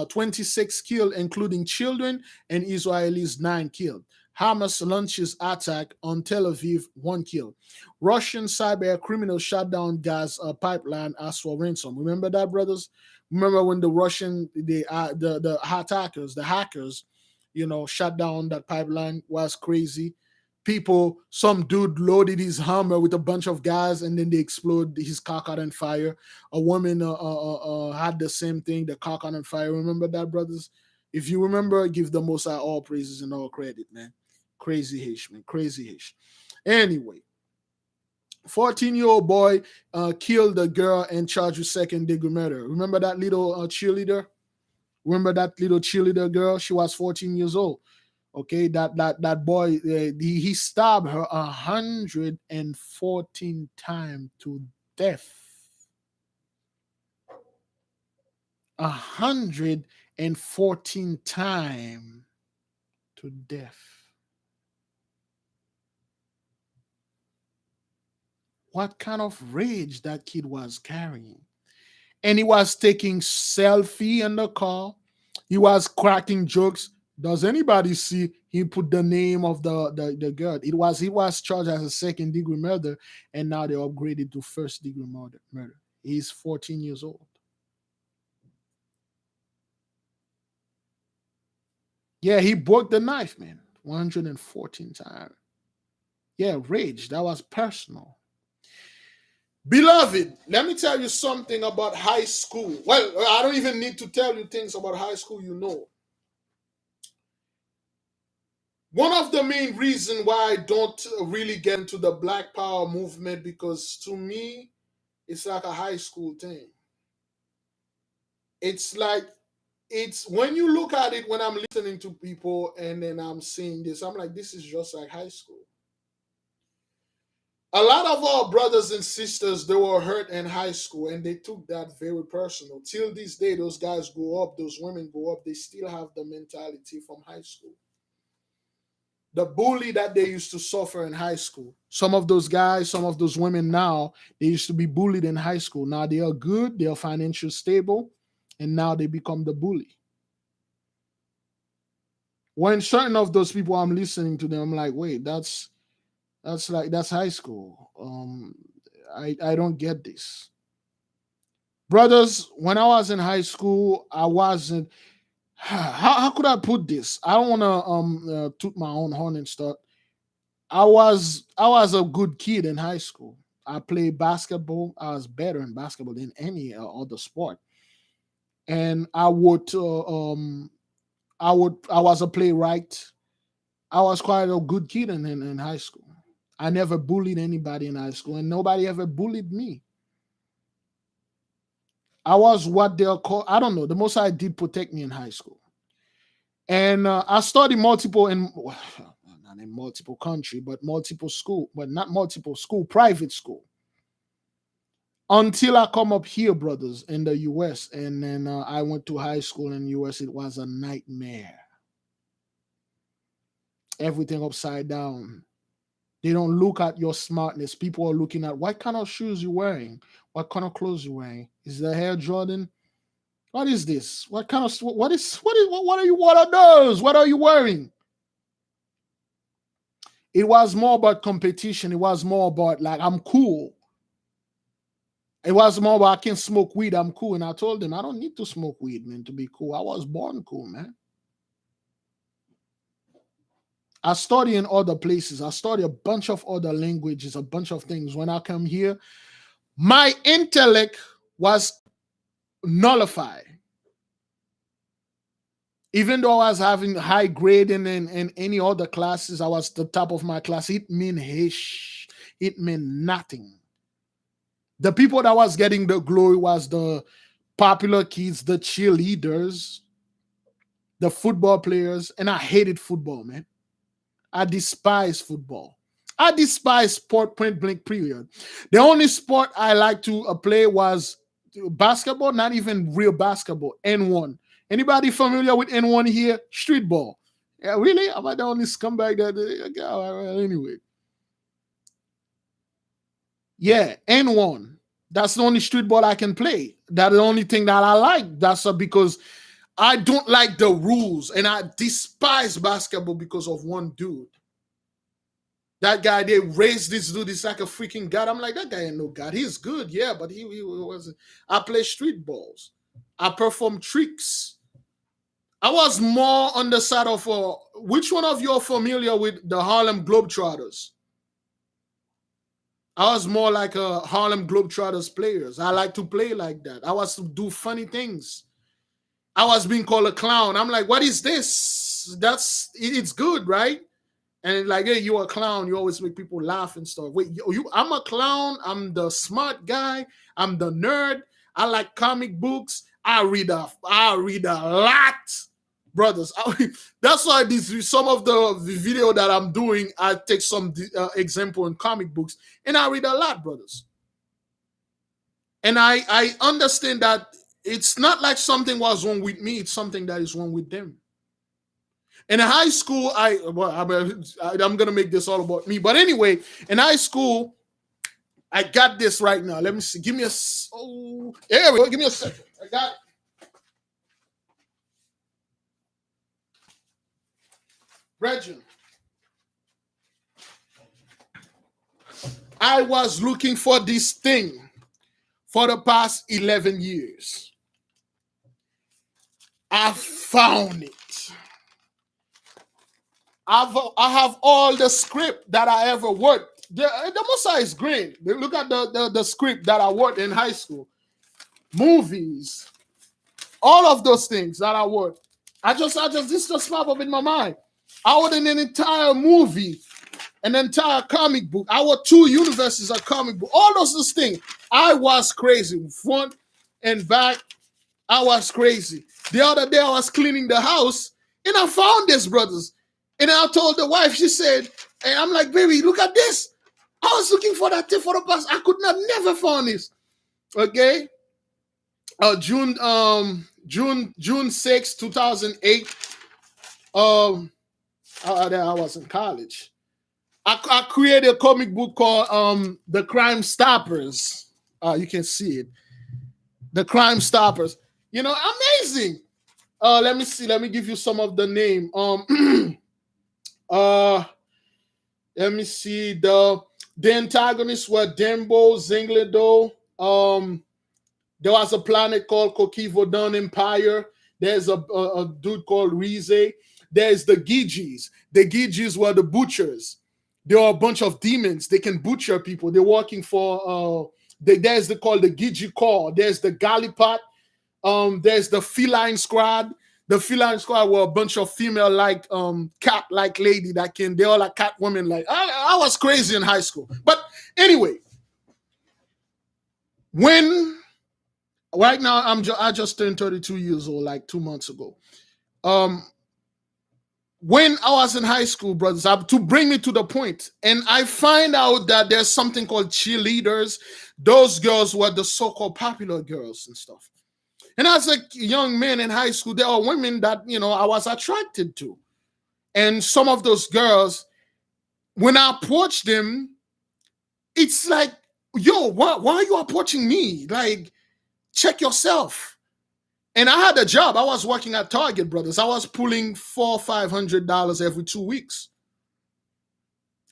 26 killed, including children, and Israelis, 9 killed. Hamas launches attack on Tel Aviv, 1 killed. Russian cyber criminals shut down gas pipeline as for ransom. Remember that, brothers? Remember when the Russian, the attackers, the hackers, shut down that pipeline? Was crazy. People, some dude loaded his Hummer with a bunch of gas and then they explode. His car caught on fire. A woman had the same thing. The car caught on fire. Remember that, brothers? If you remember, give the Most High all praises and all credit, man. Crazy Hish, man. Crazy Hish. Anyway, 14-year-old boy killed a girl and charged with second-degree murder. Remember that little cheerleader? Remember that little cheerleader girl? She was 14 years old. Okay, that boy, he stabbed her 114 times to death. 114 times to death. What kind of rage that kid was carrying? And he was taking selfie in the car. He was cracking jokes. Does anybody see he put the name of the girl? He was charged as a second degree murder, and now they upgraded to first degree murder. He's 14 years old. Yeah, he broke the knife, man. 114 times. Yeah, rage. That was personal. Beloved, let me tell you something about high school. Well, I don't even need to tell you things about high school, you know. One of the main reasons why I don't really get into the Black Power movement, because to me, it's like a high school thing. It's like, it's when you look at it, when I'm listening to people and then I'm seeing this, I'm like, this is just like high school. A lot of our brothers and sisters, they were hurt in high school and they took that very personal. Till this day, those guys grow up, those women grow up, they still have the mentality from high school. The bully that they used to suffer in high school. Some of those guys, some of those women now, they used to be bullied in high school. Now they are good, they are financially stable, and now they become the bully. When certain of those people I'm listening to them, I'm like, wait, that's high school. I don't get this. Brothers, when I was in high school, I wasn't how could I put this? I don't want to toot my own horn and stuff. I was a good kid in high school. I played basketball. I was better in basketball than any other sport. And I was a playwright. I was quite a good kid in high school. I never bullied anybody in high school, and nobody ever bullied me. I was what they'll call, I don't know, the most I did protect me in high school. And I studied multiple not in multiple country, but multiple school, but not multiple school, private school. Until I come up here, brothers, in the US. And then I went to high school in the US. It was a nightmare. Everything upside down. They don't look at your smartness. People are looking at what kind of shoes you're wearing, what kind of clothes you're wearing. Is the hair Jordan? What is this? What kind of what are those? What are you wearing? It was more about competition. It was more about like I'm cool. It was more about I can smoke weed, I'm cool. And I told them I don't need to smoke weed, man, to be cool. I was born cool, man. I study in other places. I study a bunch of other languages, a bunch of things. When I come here, my intellect was nullified. Even though I was having high grade in any other classes, I was the top of my class. It mean hish. It meant nothing. The people that was getting the glory was the popular kids, the cheerleaders, the football players, and I hated football, man. I despise football. I despise sport, point blank, period. The only sport I like to play was basketball, not even real basketball, N1. Anybody familiar with N1 here? Street ball. Yeah, really? Am I the only scumbag that? Well, anyway. Yeah, N1. That's the only street ball I can play. That's the only thing that I like. That's because I don't like the rules and I despise basketball because of one dude. That guy, they raised this dude. He's like a freaking god. I'm like, that guy ain't no god. He's good, yeah, but he wasn't. I play street balls. I perform tricks. I was more on the side of which one of you are familiar with the Harlem Globetrotters? I was more like a Harlem Globetrotters players. I like to play like that. I was to do funny things. I was being called a clown. I'm like, what is this? It's good, right? And like, hey, you're a clown. You always make people laugh and stuff. Wait, I'm a clown. I'm the smart guy. I'm the nerd. I like comic books. I read a lot, brothers. That's why some of the video that I'm doing, I take some example in comic books, and I read a lot, brothers. And I understand that it's not like something was wrong with me. It's something that is wrong with them. In high school, I'm gonna make this all about me. But anyway, in high school, I got this right now. Let me see. Give me there we go. Give me a second. I got it. Brethren, I was looking for this thing for the past 11 years. I found it. I have all the script that I ever worked. The Messiah is great. Look at the script that I worked in high school. Movies. All of those things that I worked. This just popped up in my mind. I wrote an entire movie, an entire comic book. I wrote 2 universes of comic book. All those things. I was crazy. Front and back, I was crazy. The other day I was cleaning the house and I found this, brothers. And I told the wife, she said, and I'm like, baby, look at this. I was looking for that thing for the past. I could not never found this. Okay. June 6, 2008. I was in college. I created a comic book called The Crime Stoppers. You can see it. The Crime Stoppers. You know, amazing. Let me see. Let me give you some of the name. Let me see. The antagonists were Dembo, Zinglado. There was a planet called Kokivodan Empire. There's a dude called Rize. There's the Gijis. The Gijis were the butchers. They are a bunch of demons. They can butcher people. They're working for there's called the Giji Corps. There's the Gallipot. There's the Feline Squad. The Feline Squad were a bunch of female-like, cat-like lady they're all like cat women. Like I was crazy in high school. But anyway, right now I just turned 32 years old, like 2 months ago. When I was in high school, brothers, to bring me to the point, and I find out that there's something called cheerleaders. Those girls were the so-called popular girls and stuff. And as a young man in high school, there are women that, I was attracted to. And some of those girls, when I approach them, it's like, yo, why are you approaching me? Like, check yourself. And I had a job. I was working at Target, brothers. I was pulling $400-500 every 2 weeks.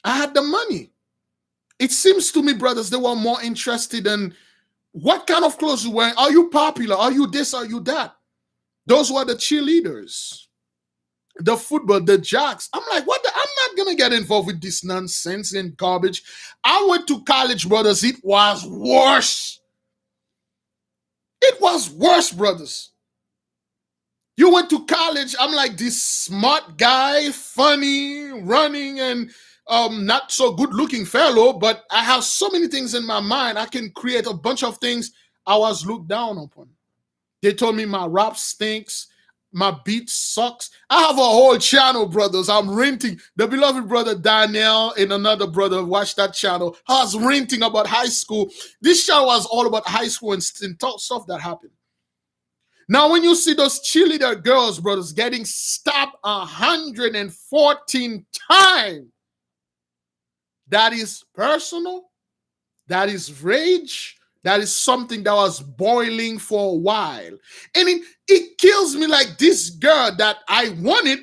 I had the money. It seems to me, brothers, they were more interested in what kind of clothes you wearing. Are you popular? Are you this? Are you that? Those were the cheerleaders, the football, the jocks. I'm like, what? I'm not going to get involved with this nonsense and garbage. I went to college, brothers. It was worse. It was worse, brothers. You went to college. I'm like this smart guy, funny, running, and not so good looking fellow, but I have so many things in my mind. I can create a bunch of things. I was looked down upon. They told me my rap stinks. My beat sucks. I have a whole channel, brothers. I'm renting. The beloved brother Daniel and another brother watch that channel. I was renting about high school. This channel was all about high school and stuff that happened. Now, when you see those cheerleader girls, brothers, getting stabbed 114 times, that is personal. That is rage. That is something that was boiling for a while. And it kills me like this girl that I wanted.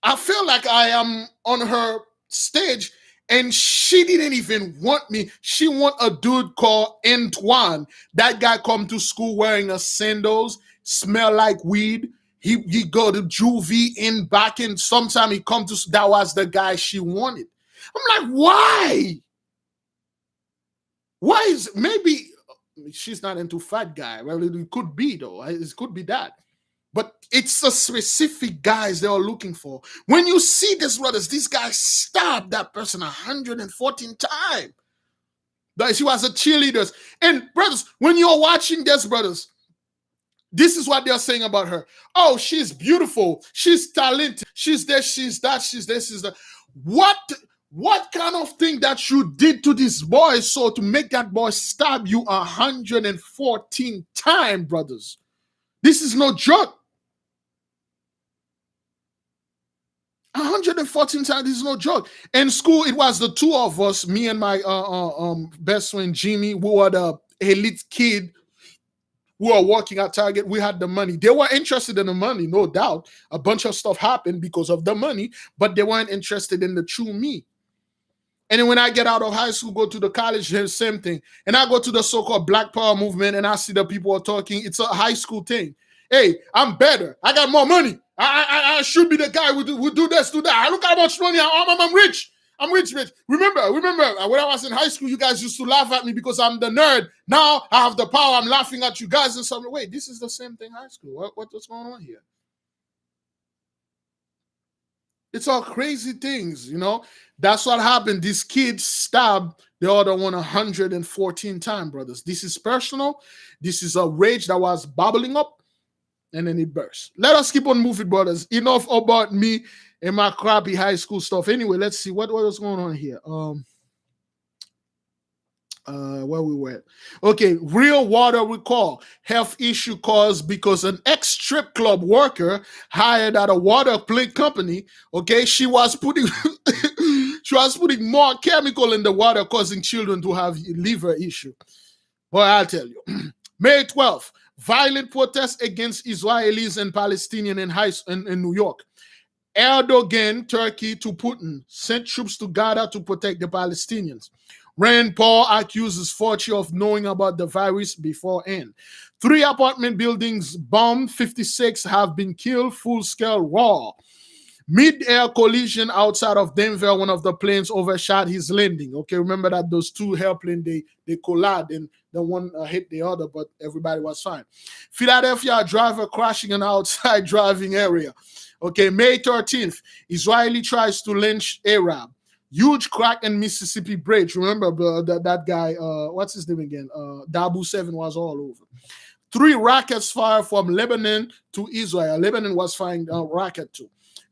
I feel like I am on her stage and she didn't even want me. She want a dude called Antoine. That guy come to school wearing a sandals, smell like weed. He go to juvie in back and sometime he come to, that was the guy she wanted. I'm like, why? Why is, maybe she's not into fat guy. Well, it could be though. It could be that. But it's a specific guys they are looking for. When you see this, brothers, this guy stabbed that person 114 times. She was a cheerleader. And brothers, when you're watching this, brothers, this is what they're saying about her. Oh, she's beautiful. She's talented. She's this, she's that, she's this, she's that. What kind of thing that you did to this boy so to make that boy stab you 114 times, brothers? This is no joke. 114 times, this is no joke. In school, it was the two of us, me and my best friend Jimmy, who were the elite kid who were working at Target. We had the money. They were interested in the money, no doubt. A bunch of stuff happened because of the money, but they weren't interested in the true me. And then when I get out of high school, go to the college, same thing. And I go to the so-called Black Power movement and I see the people are talking. It's a high school thing. Hey, I'm better. I got more money. I should be the guy who do this, do that. I look how much money I'm rich. I'm rich. Remember, when I was in high school, you guys used to laugh at me because I'm the nerd. Now I have the power. I'm laughing at you guys in some way. This is the same thing high school. What's going on here? It's all crazy things, you know. That's what happened. This kid stabbed the other one 114 times, brothers. This is personal. This is a rage that was bubbling up, and then it burst. Let us keep on moving, brothers. Enough about me and my crappy high school stuff. Anyway, let's see what was going on here. Where we were. Okay, real water recall. Health issue caused because an ex-strip club worker hired at a water play company. Okay, she was putting more chemical in the water, causing children to have liver issue. Well, I'll tell you. May 12th, violent protests against Israelis and Palestinians in New York. Erdogan, Turkey to Putin, sent troops to Gaza to protect the Palestinians. Rand Paul accuses Fauci of knowing about the virus beforehand. 3 apartment buildings bombed, 56 have been killed, full-scale war. Mid-air collision outside of Denver, one of the planes overshot his landing. Okay, remember that those 2 airplanes, they collided and the one hit the other, but everybody was fine. Philadelphia driver crashing in an outside driving area. Okay, May 13th, Israeli tries to lynch Arab. Huge crack in Mississippi Bridge. Remember that guy, what's his name again? Dabu 7 was all over. 3 rockets fired from Lebanon to Israel. Lebanon was firing a rocket too.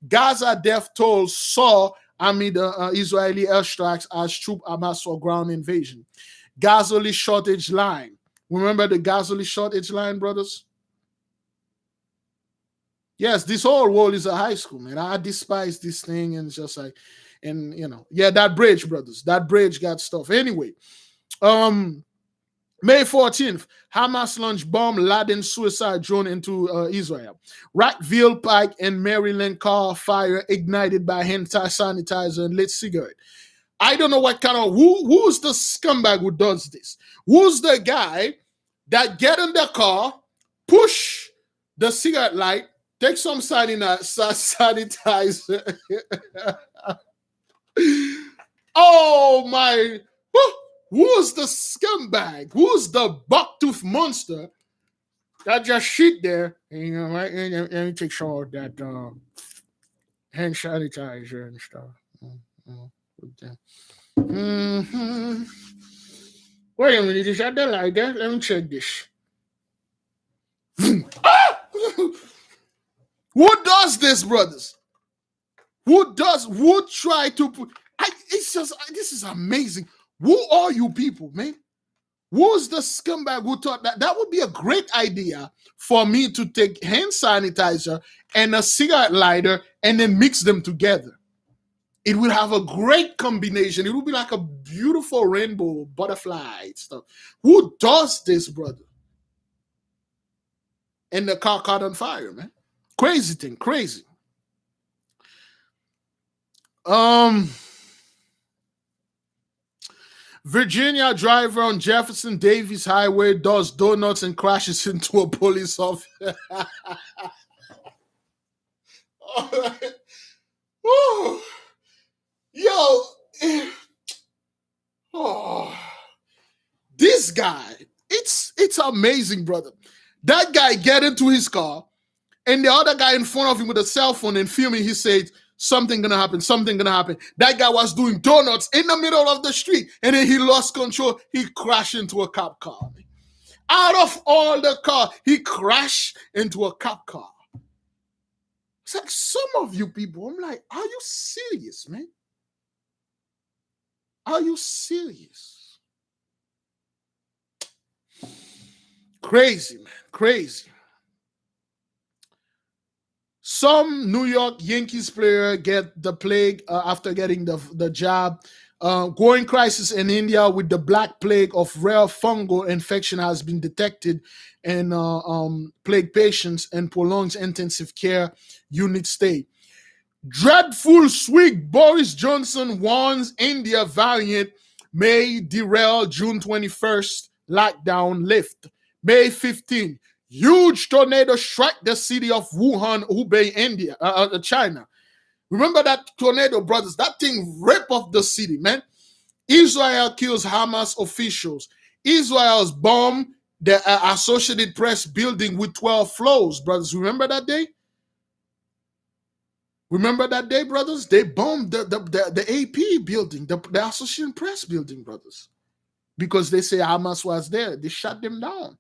Gaza death toll soar amid Israeli airstrikes as troops amass for ground invasion. Gasoline shortage line. Remember the gasoline shortage line, brothers? Yes, this whole world is a high school, man. I despise this thing, and it's just like, and you know, yeah, that bridge, brothers, that bridge got stuff. Anyway, May 14th, Hamas launched bomb-laden suicide drone into Israel. Rockville Pike and Maryland car fire ignited by hand sanitizer and lit cigarette. I don't know what kind of, who's the scumbag who does this? Who's the guy that get in the car, push the cigarette light, take some sanitizer. Oh my, who's the scumbag? Who's the bucktooth monster that just sit there and, you know, let me take some of that hand sanitizer and stuff. Mm-hmm. Wait a minute, is that the light there? Let me check this. Who does this, brothers? Who try to put, it's just, this is amazing. Who are you people, man? Who's the scumbag who thought that that would be a great idea for me to take hand sanitizer and a cigarette lighter and then mix them together? It will have a great combination. It will be like a beautiful rainbow butterfly stuff. Who does this, brother? And the car caught on fire, man. Crazy thing, crazy. Virginia driver on Jefferson Davis Highway does donuts and crashes into a police officer. Woo. Yo, oh, this guy, it's amazing, brother. That guy get into his car, and the other guy in front of him with a cell phone and filming, he said, something gonna happen, something gonna happen. That guy was doing donuts in the middle of the street, and then he lost control. He crashed into a cop car. Out of all the car, he crashed into a cop car. It's like some of you people, I'm like, are you serious, man? Are you serious? Crazy, man, crazy. Some New York Yankees player get the plague after getting the jab. Growing crisis in India with the black plague of rare fungal infection has been detected in plague patients and prolongs intensive care unit stay. Dreadful swig. Boris Johnson warns India variant may derail June 21st lockdown lift. May 15th. Huge tornado struck the city of Wuhan, Hubei, India, China. Remember that tornado, brothers? That thing ripped off the city, man. Israel kills Hamas officials. Israel's bomb the Associated Press building with 12 floors, brothers. Remember that day? Remember that day, brothers? They bombed the AP building, the Associated Press building, brothers. Because they say Hamas was there. They shut them down.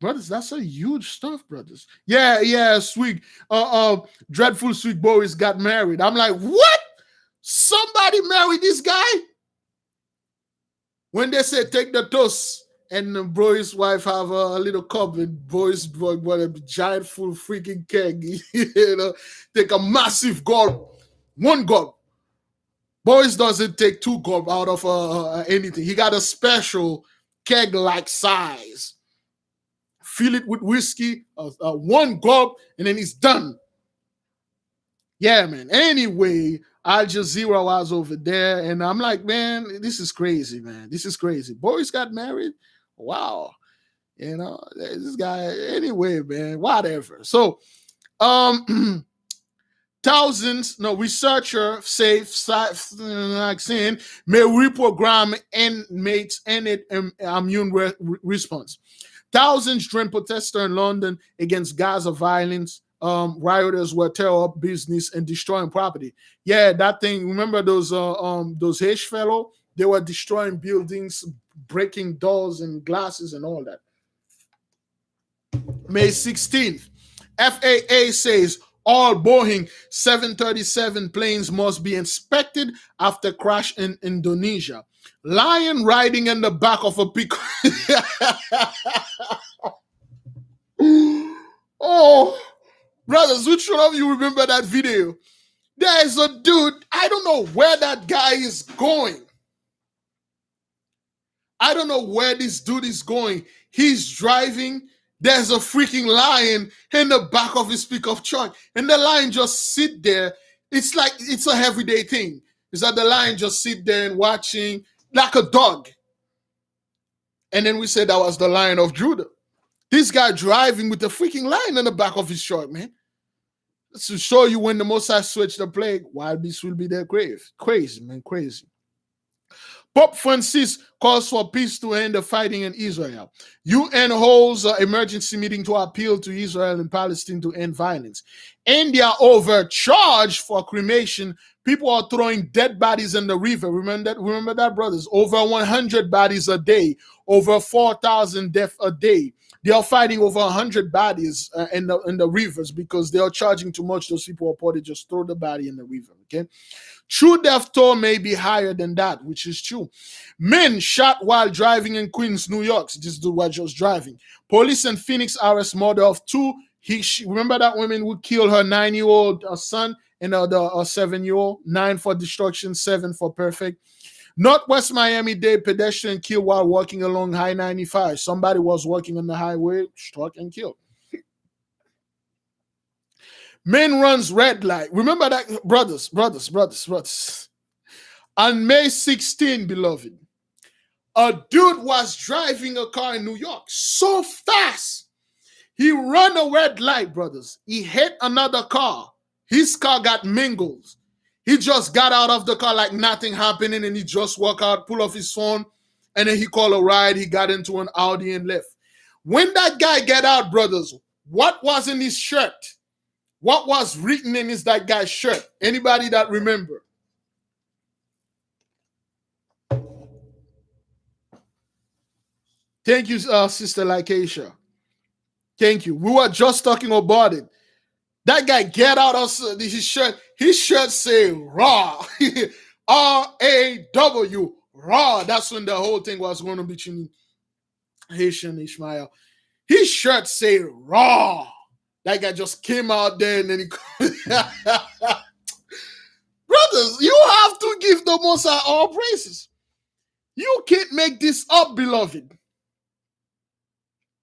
Brothers, that's a huge stuff, brothers. Yeah, Swig. Dreadful Swig Boris got married. I'm like, what? Somebody married this guy? When they say take the toast, and Boris' wife have a little cup, and Boris brought a giant full freaking keg, take a massive gulp, one gulp. Boris doesn't take two gulp out of anything. He got a special keg-like size. Fill it with whiskey, one gulp, and then he's done. Yeah, man. Anyway, Al Jazeera was over there, and I'm like, man, this is crazy, man. This is crazy. Boris got married. Wow. This guy, anyway, man, whatever. So, researcher safe vaccine may reprogram inmates and immune response. Thousands joined protesters in London against Gaza violence. Rioters were tearing up business and destroying property. Yeah, that thing. Remember those H fellow? They were destroying buildings, breaking doors and glasses and all that. May 16th, FAA says all Boeing 737 planes must be inspected after crash in Indonesia. Lion riding in the back of a pickup. Oh, brothers, which one of you remember that video? There is a dude, I don't know where that guy is going. I don't know where this dude is going. He's driving. There's a freaking lion in the back of his pickup truck. And the lion just sit there. It's like it's a everyday thing. Is that the lion just sit there and watching like a dog. And then we said that was the Lion of Judah. This guy driving with the freaking lion in the back of his truck, man. To show you when the Most High switched the plague, wild beasts will be their grave. Crazy, man, crazy. Pope Francis calls for peace to end the fighting in Israel. UN holds an emergency meeting to appeal to Israel and Palestine to end violence. India overcharged for cremation. People are throwing dead bodies in the river. Remember that, brothers? Over 100 bodies a day. Over 4,000 deaths a day. They are fighting over 100 bodies in the rivers because they are charging too much. Those people are probably just throw the body in the river, okay? True death toll may be higher than that, which is true. Men shot while driving in Queens, New York. This dude was just driving. Police in Phoenix arrest mother of two. Remember that woman who killed her 9-year-old son and the 7-year-old? 9 for destruction, 7 for perfect. Northwest Miami-Dade pedestrian killed while walking along High 95. Somebody was walking on the highway, struck and killed. Man runs red light. Remember that, brothers. On May 16, beloved, a dude was driving a car in New York so fast. He ran a red light, brothers. He hit another car. His car got mingled. He just got out of the car like nothing happening, and he just walked out, pull off his phone, and then he called a ride. He got into an Audi and left. When that guy get out, brothers, what was in his shirt? What was written in that guy's shirt? Anybody that remember? Thank you, Sister Lycasia. Thank you. We were just talking about it. That guy get out of his shirt. His shirt say raw. R-A-W. Raw. That's when the whole thing was going to be between Haitian and Ishmael. His shirt say raw. That guy just came out there and then he brothers, you have to give the Most High all praises. You can't make this up, beloved.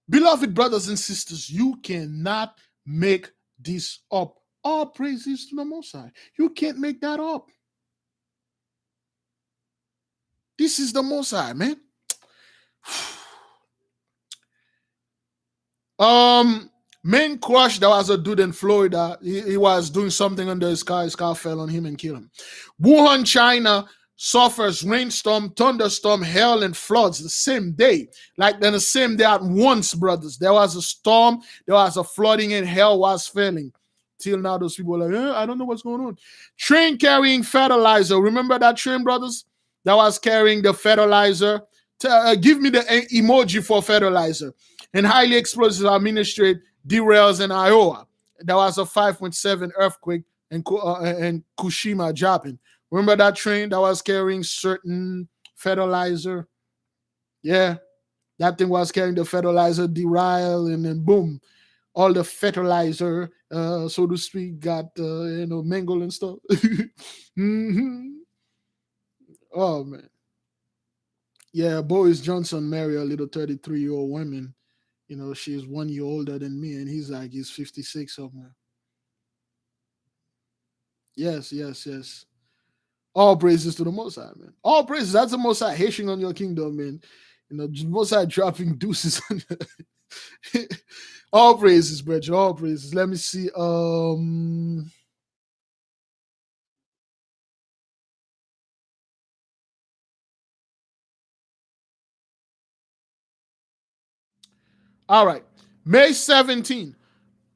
Beloved brothers and sisters, you cannot make this up. All praises to the Most High. You can't make that up. This is the Most High, man. Man crushed. There was a dude in Florida. He was doing something under his car. His car fell on him and killed him. Wuhan, China suffers rainstorm, thunderstorm, hail, and floods the same day. Like then the same day at once, brothers. There was a storm, there was a flooding, and hell was falling. Till now, those people are like, I don't know what's going on. Train carrying fertilizer. Remember that train, brothers? That was carrying the fertilizer. Give me the emoji for fertilizer. And highly explosive administrated derails in Iowa. There was a 5.7 earthquake in Kushima, Japan. Remember that train that was carrying certain fertilizer? Yeah, that thing was carrying the fertilizer, derail, and then boom, all the fertilizer, so to speak, got mingled and stuff. Mm-hmm. Oh man, yeah. Boris Johnson married a little 33-year-old woman. She's 1 year older than me, and he's 56 somewhere. Yes. All praises to the Most High, man. All praises. That's the Most High hashing on your kingdom, man. Most High dropping deuces on you. All praises, brethren. All praises. Let me see. All right. May 17th.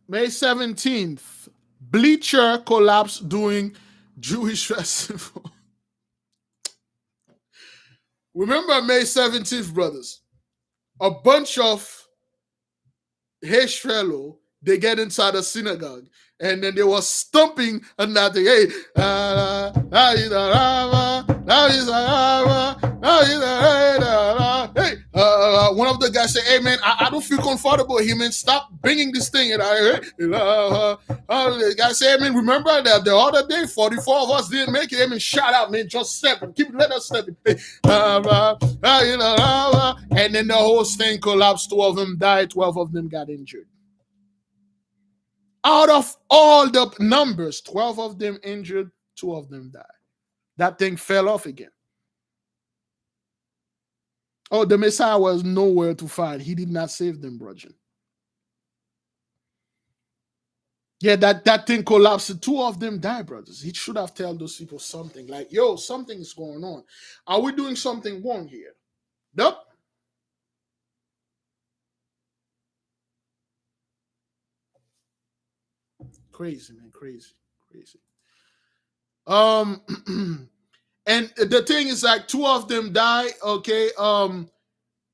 May 17th. Bleacher collapse during Jewish festival. Remember May 17th, brothers. A bunch of Hesh fellow, they get inside a synagogue, and then they were stomping and nothing. Hey, one of the guys said, "Hey man, I don't feel comfortable here, man. Stop bringing this thing." And the guy said, "Hey man, remember that the other day, 44 of us didn't make it. Hey man, shout out, man, just step and let us step it." And then the whole thing collapsed. 2 of them died. 12 of them got injured. Out of all the numbers, 12 of them injured, 2 of them died. That thing fell off again. Oh, the Messiah was nowhere to find. He did not save them, brethren. Yeah, that thing collapsed. 2 of them died, brothers. He should have told those people something like, yo, something is going on. Are we doing something wrong here? Nope. Crazy, man. Crazy. And the thing is, like, 2 of them die. Okay. No,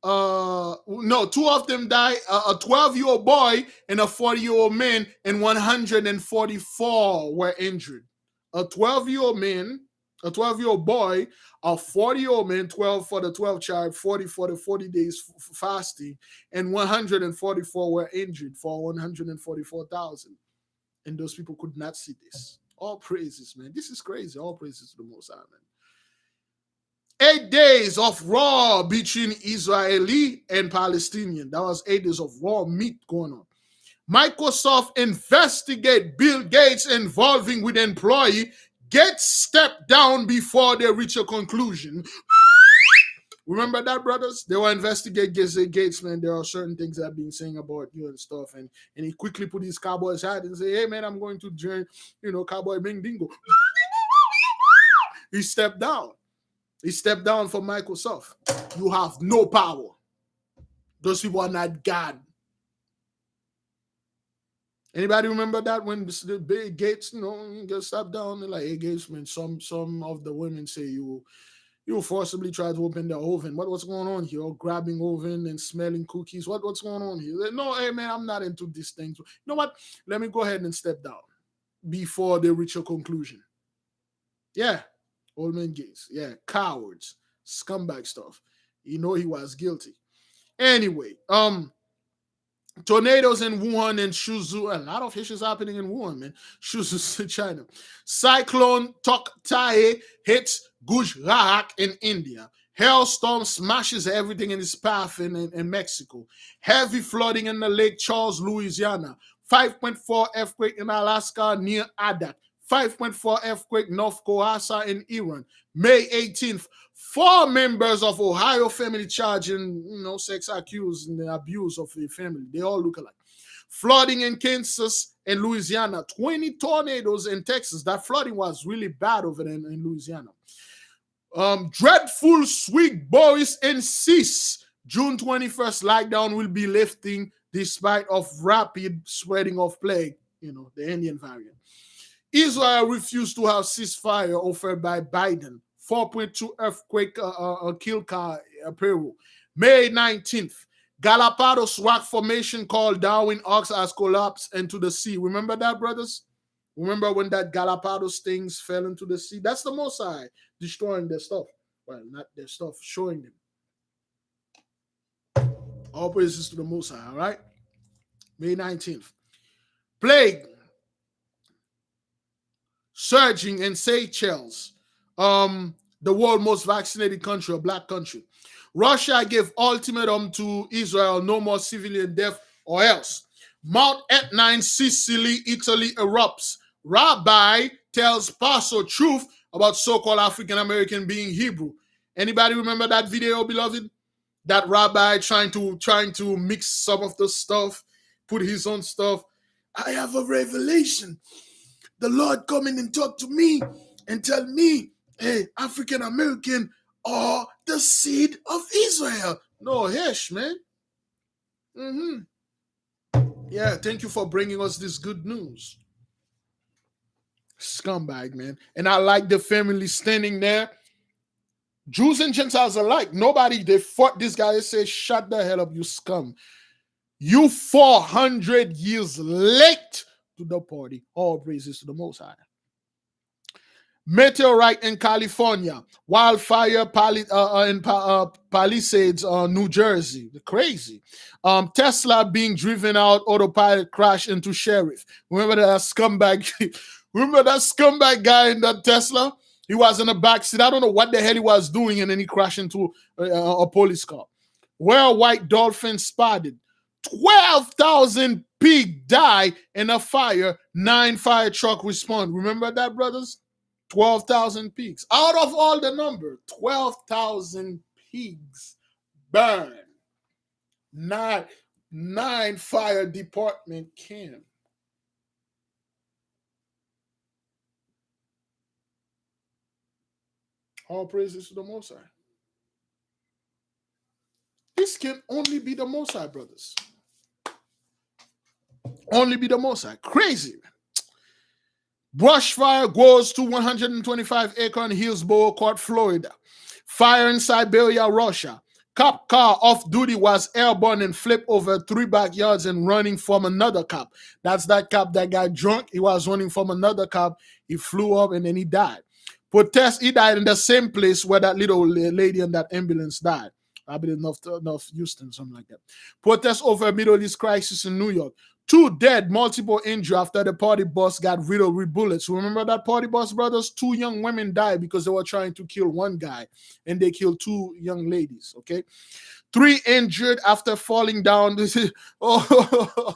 2 of them die. A 12-year-old boy and a 40-year-old man, and 144 were injured. A 12-year-old man A 12-year-old boy, a 40-year-old man, 12 for the 12 tribe, 40 for the 40 days fasting, and 144 were injured for 144,000. And those people could not see this. All praises, man. This is crazy. All praises to the Most High, man. 8 days of war between Israeli and Palestinian. That was 8 days of raw meat going on. Microsoft investigate Bill Gates involving with employee. Gates stepped down before they reach a conclusion. Remember that, brothers? They were investigating Gates, man. There are certain things I've been saying about you and stuff. And he quickly put his cowboy's hat and say, hey, man, I'm going to join, Cowboy Bing Dingo. He stepped down. He stepped down from Microsoft. You have no power. Those people are not God. Anybody remember that when the big Gates, get stepped down? They're like, hey, Gates, man, some of the women say you forcibly try to open the oven. What's going on here? Grabbing oven and smelling cookies. What's going on here? Like, no, hey, man, I'm not into these things. You know what? Let me go ahead and step down before they reach a conclusion. Yeah. Old man Gates. Yeah. Cowards. Scumbag stuff. He was guilty. Anyway, tornadoes in Wuhan and Shuzhou. A lot of issues happening in Wuhan, man. Shuzhou, China. Cyclone Toktai hits Gujarat in India. Hailstorm smashes everything in its path in Mexico. Heavy flooding in the Lake Charles, Louisiana. 5.4 earthquake in Alaska near Adak. 5.4 earthquake North Khorasan in Iran. May 18th, 4 members of Ohio family charged in, sex accused and the abuse of the family. They all look alike. Flooding in Kansas and Louisiana. 20 tornadoes in Texas. That flooding was really bad over there in Louisiana. Dreadful sweet Boris insists June 21st lockdown will be lifting despite of rapid spreading of plague, the Indian variant. Israel refused to have ceasefire offered by Biden. 4.2 earthquake killed Peru. May 19th, Galapagos rock formation called Darwin Ox has collapsed into the sea. Remember that, brothers? Remember when that Galapagos things fell into the sea? That's the Most High destroying their stuff. Well, not their stuff, showing them. All praises to the Most High, all right? May 19th. Plague surging in Seychelles, the world's most vaccinated country, a black country. Russia gave ultimatum to Israel, no more civilian death or else. Mount Etna in Sicily, Italy erupts. Rabbi tells pastor truth about so-called African American being Hebrew. Anybody remember that video, beloved? That rabbi trying to mix some of the stuff, put his own stuff. I have a revelation. The Lord come in and talk to me and tell me, hey, African American are the seed of Israel. No, hesh, man. Yeah, thank you for bringing us this good news. Scumbag, man. And I like the family standing there. Jews and Gentiles alike. Nobody, they fought this guy and said, shut the hell up, you scum. You 400 years late to the party. All praises to the Most High. Meteorite in California. Wildfire in Palisades, New Jersey. Crazy. Tesla being driven out, autopilot crash into sheriff. Remember that scumbag? Remember that scumbag guy in that Tesla? He was in the backseat. I don't know what the hell he was doing, and then he crashed into a police car. Where white dolphin spotted. 12,000 pig die in a fire. 9 fire truck respond. Remember that, brothers? 12,000 pigs. Out of all the number, 12,000 pigs burn. Nine fire department came. All praises to the Most High. This can only be the Most High, brothers. Only be the Most High. Crazy. Brush fire goes to 125 acre in Hillsborough Court, Florida. Fire in Siberia, Russia. Cop car off duty was airborne and flipped over 3 backyards and running from another cop. That's that cop that got drunk. He was running from another cop. He flew up and then he died. Protest, he died in the same place where that little lady in that ambulance died. I believe North Houston, something like that. Protest over a Middle East crisis in New York. 2 dead, multiple injured after the party bus got riddled with bullets. Remember that party bus, brothers? 2 young women died because they were trying to kill one guy, and they killed 2 young ladies, okay? 3 injured after falling down. This is, oh,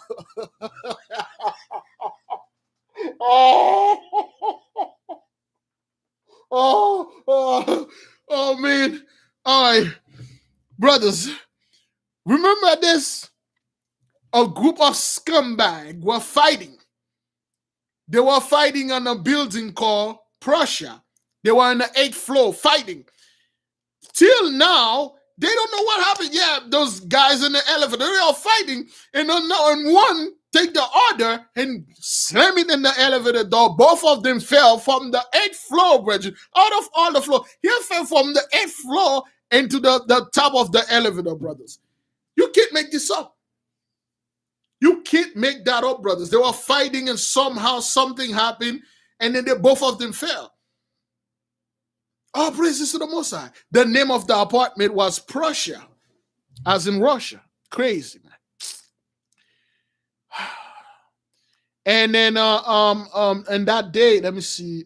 oh, man. All right, brothers, remember this? A group of scumbags were fighting. They were fighting on a building called Prussia. They were on the 8th floor fighting. Till now, they don't know what happened. Yeah, those guys in the elevator, they are fighting, and one take the order and slam it in the elevator door. Both of them fell from the 8th floor, brethren. Out of all the floor, he fell from the 8th floor into the top of the elevator, brothers. You can't make this up. You can't make that up, brothers. They were fighting, and somehow something happened, and then both of them fell. Oh, praises to the Most High. The name of the apartment was Prussia, as in Russia. Crazy, man. And then and that day, let me see.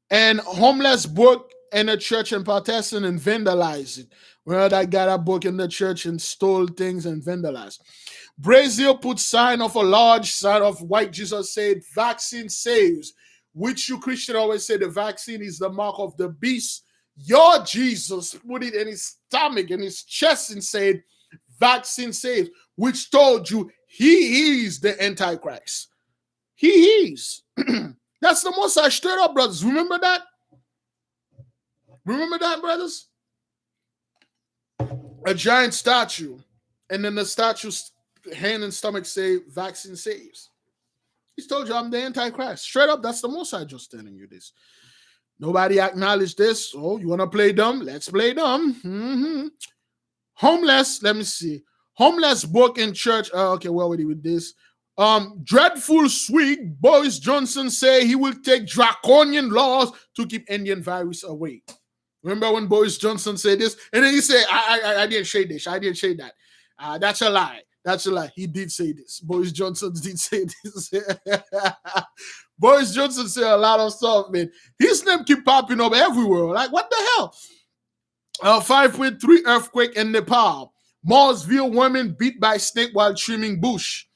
And homeless broke in a church in Pakistan and vandalized it. Well, that guy that broke in the church and stole things and vandalized. Brazil put sign of a large sign of white Jesus said, vaccine saves, which you Christian always say the vaccine is the mark of the beast. Your Jesus put it in his stomach, in his chest, and said, vaccine saves, which told you he is the Antichrist. He is. That's the most I straight up, brothers. Remember that? Remember that, brothers? A giant statue, and then the statue's hand and stomach say, vaccine saves. He's told you I'm the Antichrist. Straight up, that's the most I just telling you this. Nobody acknowledged this. Oh, you want to play dumb? Let's play dumb. Mm-hmm. Homeless, let me see. Homeless broke in church. Okay, where were we with this? Dreadful sweet Boris Johnson say he will take draconian laws to keep Indian virus away. Remember when Boris Johnson said this? And then he said, I didn't say this. I didn't say that. That's a lie. That's a lie. He did say this. Boris Johnson did say this. Boris Johnson said a lot of stuff, man. His name keep popping up everywhere. Like, what the hell? 5.3 earthquake in Nepal. Mooresville woman beat by snake while trimming bush.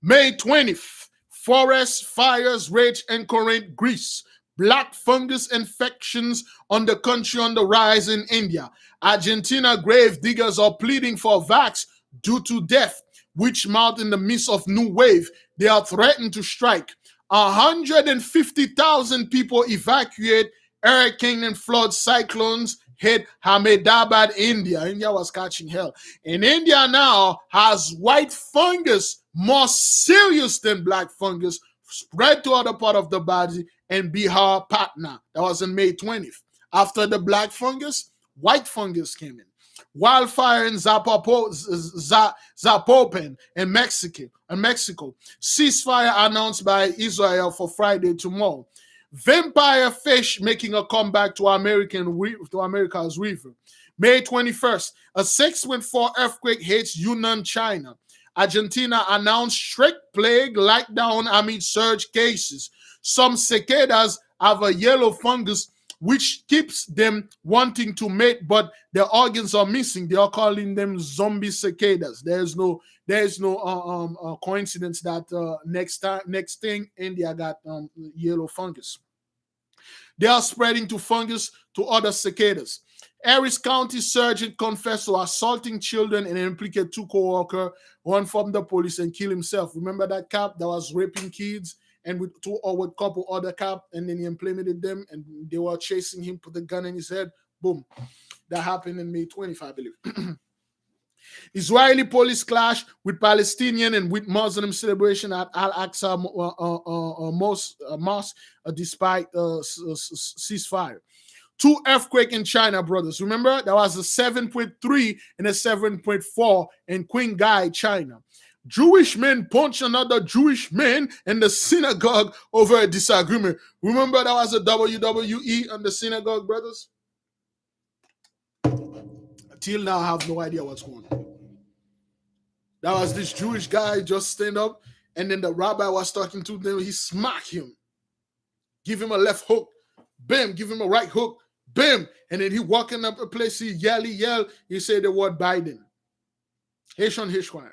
May 20th, forest fires rage in Corinth, Greece. Black fungus infections on the country on the rise in India. Argentina grave diggers are pleading for vax due to death, which mount in the midst of new wave. They are threatened to strike. 150,000 people evacuate. Hurricane and flood cyclones hit Ahmedabad, India. India was catching hell. And India now has white fungus, more serious than black fungus, spread to other part of the body, and Bihar, Patna. That was on May 20th. After the black fungus, white fungus came in. Wildfire in Zapopan in Mexico. Ceasefire announced by Israel for Friday tomorrow. Vampire fish making a comeback to America's river. May 21st, a 6.4 earthquake hits Yunnan, China. Argentina announced strict plague lockdown amid surge cases. Some cicadas have a yellow fungus which keeps them wanting to mate, but their organs are missing. They are calling them zombie cicadas. There's no coincidence that next thing India got yellow fungus. They are spreading to fungus to other cicadas. Harris County surgeon confessed to assaulting children and implicated 2 co-workers, one from the police, and killed himself. Remember that cop that was raping kids and with a couple other cops, and then he implemented them, and they were chasing him, put the gun in his head. Boom. That happened in May 20th, I believe. Israeli police clash with Palestinian and with Muslim celebration at Al-Aqsa Mosque despite ceasefire. 2 earthquake in China, brothers. Remember, there was a 7.3 and a 7.4 in Qinghai, China. Jewish men punch another Jewish man in the synagogue over a disagreement. Remember that was a WWE on the synagogue, brothers? Till now, I have no idea what's going on. That was this Jewish guy just stand up, and then the rabbi was talking to them. He smacked him, give him a left hook, bam, give him a right hook, bam, and then he walking up a place, he yell, he said the word Biden. Haitian Hishwan.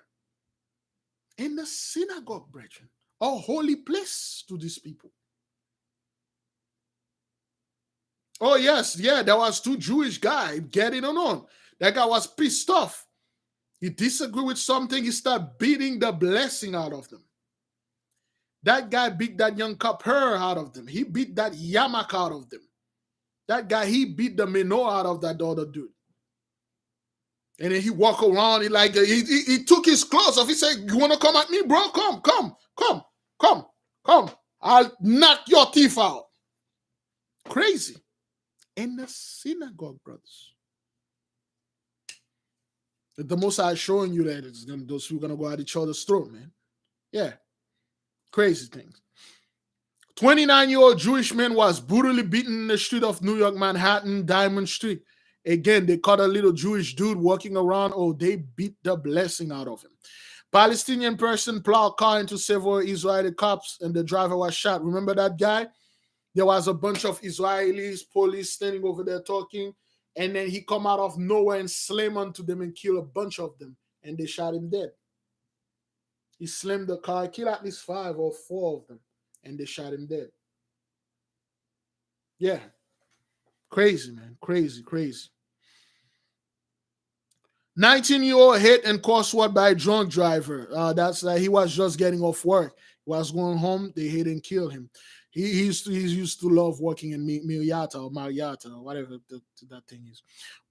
In the synagogue, brethren, a holy place to these people. Oh, yes, yeah, there was two Jewish guys getting on. That guy was pissed off. He disagreed with something, he started beating the blessing out of them. That guy beat that young copper out of them. He beat that yamak out of them. That guy, he beat the minnow out of that other dude. And then he walk around, he took his clothes off. He said, you want to come at me, bro? Come. I'll knock your teeth out. Crazy. In the synagogue, brothers. The Most High is showing you that those who are going to go at each other's throat, man. Yeah. Crazy things. 29-year-old Jewish man was brutally beaten in the street of New York, Manhattan, Diamond Street. Again, they caught a little Jewish dude walking around. Oh, they beat the blessing out of him. Palestinian person plowed car into several Israeli cops and the driver was shot. Remember that guy? There was a bunch of Israelis, police standing over there talking. And then he come out of nowhere and slam onto them and kill a bunch of them. And they shot him dead. He slammed the car, killed at least 5 or 4 of them. And they shot him dead. Yeah. Crazy, man. Crazy. 19-year-old hit and crossword by a drunk driver. He was just getting off work. He was going home. They hit and killed him. He used to love working in Marietta or whatever that thing is.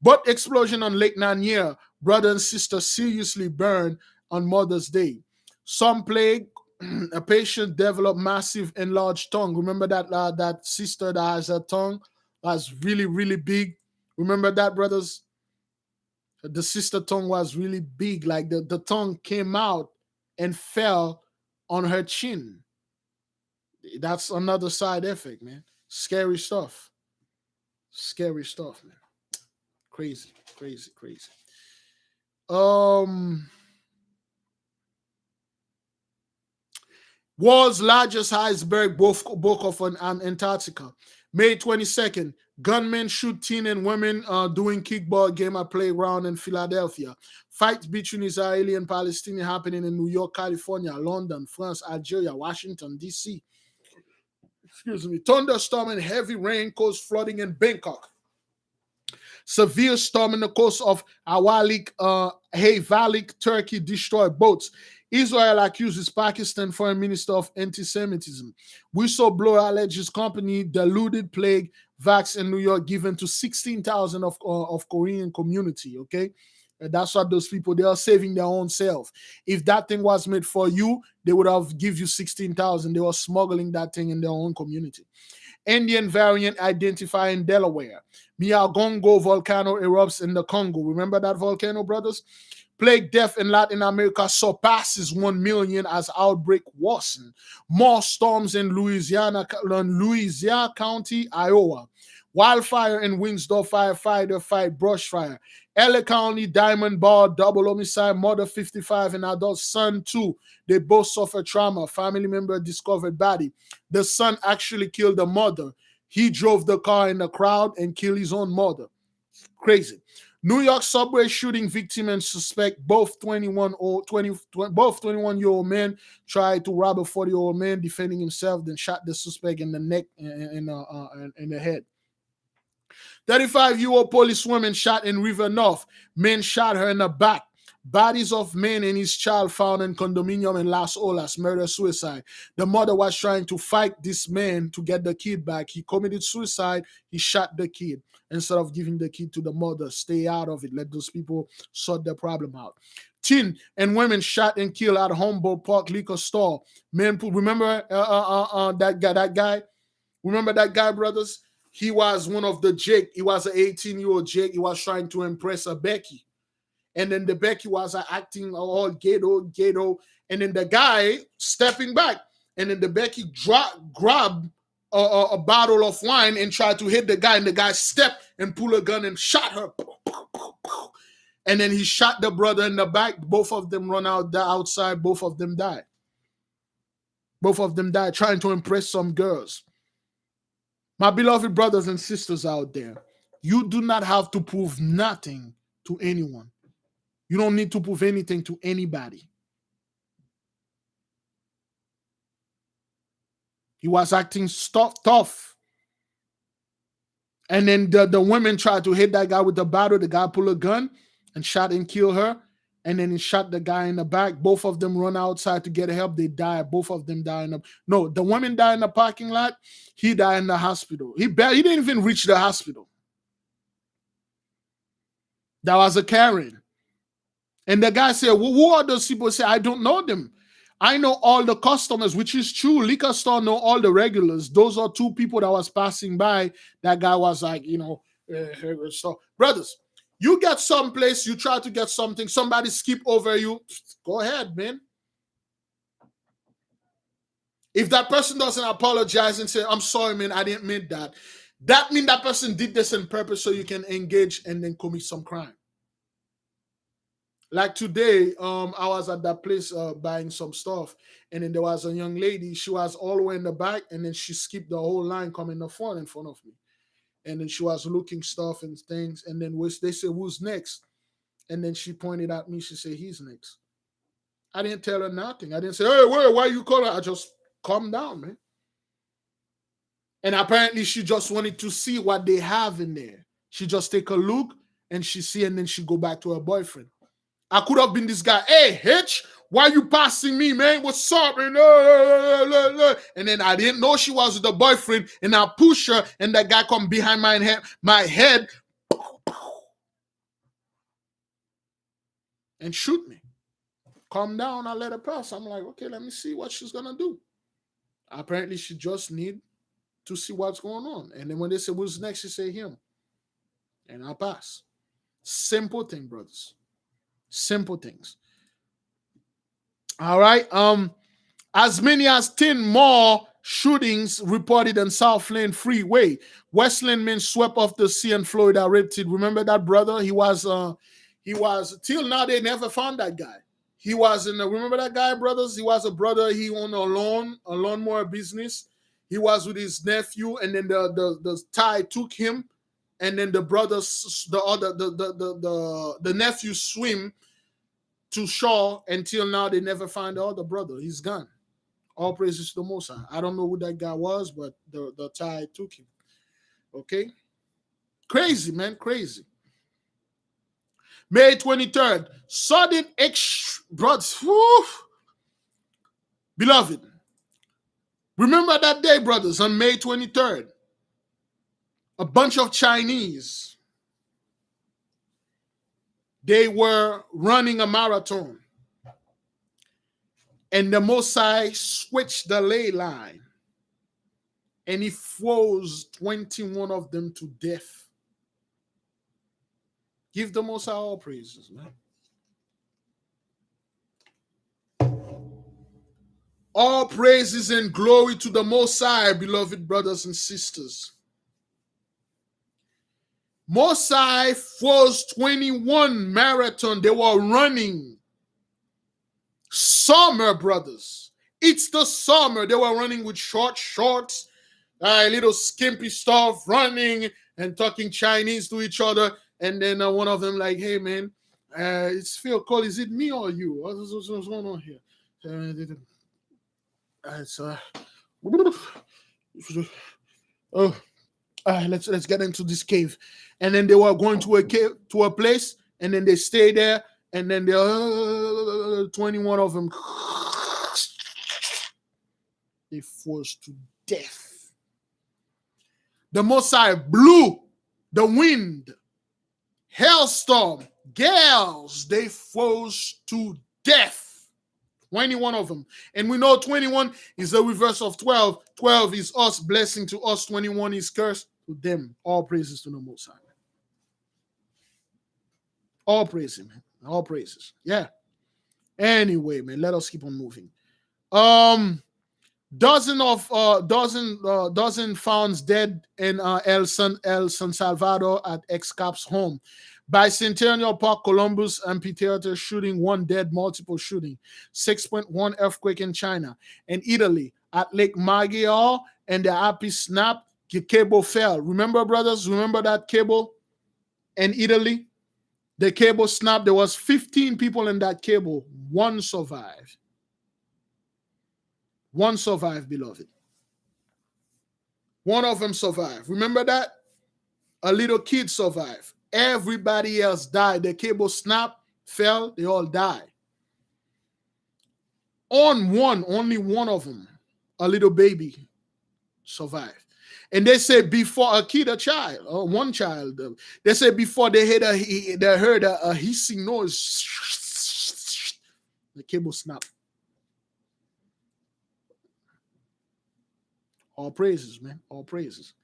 But explosion on Lake Lanier. Brother and sister seriously burned on Mother's Day. Some plague. A patient developed massive enlarged tongue. Remember that sister that has a tongue that's really, really big? Remember that, brothers? The sister tongue was really big. Like the tongue came out and fell on her chin. That's another side effect, man. Scary stuff, man. Crazy. World's largest iceberg broke off on Antarctica. May 22nd, gunmen shoot teen and women doing kickball game at playground in Philadelphia. Fights between Israeli and Palestinian happening in New York, California, London, France, Algeria, Washington, D.C. Thunderstorm and heavy rain caused flooding in Bangkok. Severe storm in the coast of Hayvalik, Turkey destroyed boats. Israel accuses Pakistan foreign minister of anti-Semitism. Whistleblower alleges company diluted plague vax in New York given to 16,000 of Korean community. Okay, and that's what those people, they are saving their own self. If that thing was made for you, they would have give you 16,000. They were smuggling that thing in their own community. Indian variant identified in Delaware. Miagongo volcano erupts in the Congo. Remember that volcano, brothers? Plague death in Latin America surpasses 1 million as outbreak worsen. More storms in Louisiana County, Iowa. Wildfire in Winsdorf, firefighter fight brush fire. LA County, Diamond Bar, double homicide, mother 55 and adult son 2. They both suffered trauma. Family member discovered body. The son actually killed the mother. He drove the car in the crowd and killed his own mother. Crazy. New York subway shooting victim and suspect, both 21-year-old men tried to rob a 40-year-old man, defending himself, then shot the suspect in the neck and the head. 35-year-old policewoman shot in River North. Men shot her in the back. Bodies of man and his child found in condominium in Las Olas, murder-suicide. The mother was trying to fight this man to get the kid back. He committed suicide. He shot the kid. Instead of giving the kid to the mother, stay out of it. Let those people sort their problem out. Teen and women shot and killed at Humboldt Park liquor store. Men, remember that guy? Remember that guy, brothers? He was one of the Jake. He was an 18-year-old Jake. He was trying to impress a Becky. And then the Becky was acting all ghetto. And then the guy stepping back. And then the Becky grabbed a bottle of wine and tried to hit the guy. And the guy stepped and pulled a gun and shot her. And then he shot the brother in the back. Both of them run out outside. Both of them died. Both of them died trying to impress some girls. My beloved brothers and sisters out there, you do not have to prove nothing to anyone. You don't need to prove anything to anybody. He was acting tough. And then the women tried to hit that guy with the bottle. The guy pulled a gun and shot and killed her. And then he shot the guy in the back. Both of them run outside to get help. They died. Both of them died. No, the woman died in the parking lot. He died in the hospital. He didn't even reach the hospital. That was a Karen. And the guy said, well, who are those people? Say, I don't know them. I know all the customers, which is true. Liquor store know all the regulars. Those are two people that was passing by. That guy was like, so brothers, you get someplace, you try to get something, somebody skip over you, go ahead, man. If that person doesn't apologize and say, I'm sorry, man, I didn't mean that, that means that person did this on purpose so you can engage and then commit some crime. Like today, I was at that place buying some stuff, and then there was a young lady. She was all the way in the back, and then she skipped the whole line coming in front of me. And then she was looking stuff and things, and then they said, who's next? And then she pointed at me. She said, he's next. I didn't tell her nothing. I didn't say, hey, why you calling? I just calm down, man. And apparently she just wanted to see what they have in there. She just take a look, and she see, and then she go back to her boyfriend. I could have been this guy. Hey, Hitch, why you passing me, man? What's up, man? And then I didn't know she was with the boyfriend, and I push her, and that guy come behind my head and shoot me. Calm down, I let her pass. I'm like, okay, let me see what she's gonna do. Apparently, she just need to see what's going on. And then when they say who's next, she say him. And I pass. Simple thing, brothers. Simple things. All right. As many as 10 more shootings reported on South Lane Freeway. Westland men swept off the sea and Florida rapted. Remember that brother? He was till now they never found that guy. He was remember that guy, brothers? He was a brother. He owned a lawnmower business. He was with his nephew, and then the tide took him. And then the brothers, the nephew swim to shore until now. They never find the other brother. He's gone. All praises to the Most High. I don't know who that guy was, but the tide took him. Okay? Crazy, man. Crazy. May 23rd. Sudden brothers. Beloved. Remember that day, brothers, on May 23rd. A bunch of Chinese, they were running a marathon. And the Mosai switched the ley line. And he froze 21 of them to death. Give the Mosai all praises, man. All praises and glory to the Mosai, beloved brothers and sisters. Mosai froze 21 marathon. They were running. Summer, brothers. It's the summer. They were running with short shorts, little skimpy stuff, running and talking Chinese to each other. And then one of them like, hey, man, it's Phil Cole. Is it me or you? What's going on here? Let's get into this cave. And then they were going to a cave, to a place, and then they stay there, and then 21 of them, they forced to death. The Mosai blew the wind, hailstorm, gales, they froze to death. 21 of them. And we know 21 is the reverse of 12. 12 is us, blessing to us. 21 is curse to them. All praises to the Most High. All praises, man. All praises. Yeah. Anyway, man, let us keep on moving. Dozen found dead in El San Salvador at ex-cop's home. Bicentennial Park, Columbus amphitheater shooting, one dead, multiple shooting. 6.1 earthquake in China. In Italy, at Lake Maggiore and the Happy Snap, the cable fell. Remember, brothers? Remember that cable in Italy? The cable snapped. There was 15 people in that cable. One survived. One survived, beloved. One of them survived. Remember that? A little kid survived. Everybody else died. The cable snapped, fell, they all died. Only one of them, a little baby, survived. And they say before a child, or one child, they say before they heard a hissing noise, the cable snapped. All praises, man. All praises.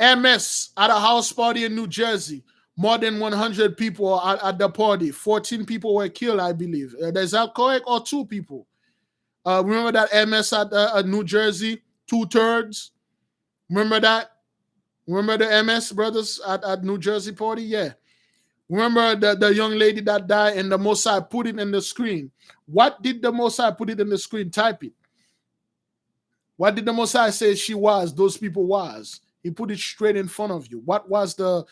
MS at a house party in New Jersey. More than 100 people at the party. 14 people were killed, I believe. Is that correct? Or 2 people? Remember that MS at New Jersey? 2/3. Remember that? Remember the MS brothers at New Jersey party? Yeah. Remember the young lady that died and the Mosai put it in the screen. What did the Mosai put it in the screen? Type it. What did the Mosai say she was? Those people was. He put it straight in front of you. What was the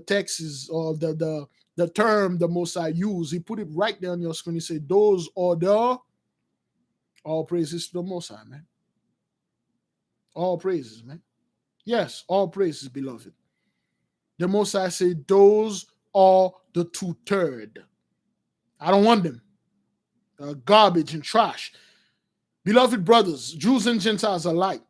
text or the term the Mosai used? He put it right there on your screen. He said, "Those are the." All praises to the Mosai, man. All praises, man. Yes, all praises, beloved. The Mosai said, "Those are the 2/3. I don't want them. Garbage and trash. Beloved brothers, Jews and Gentiles alike.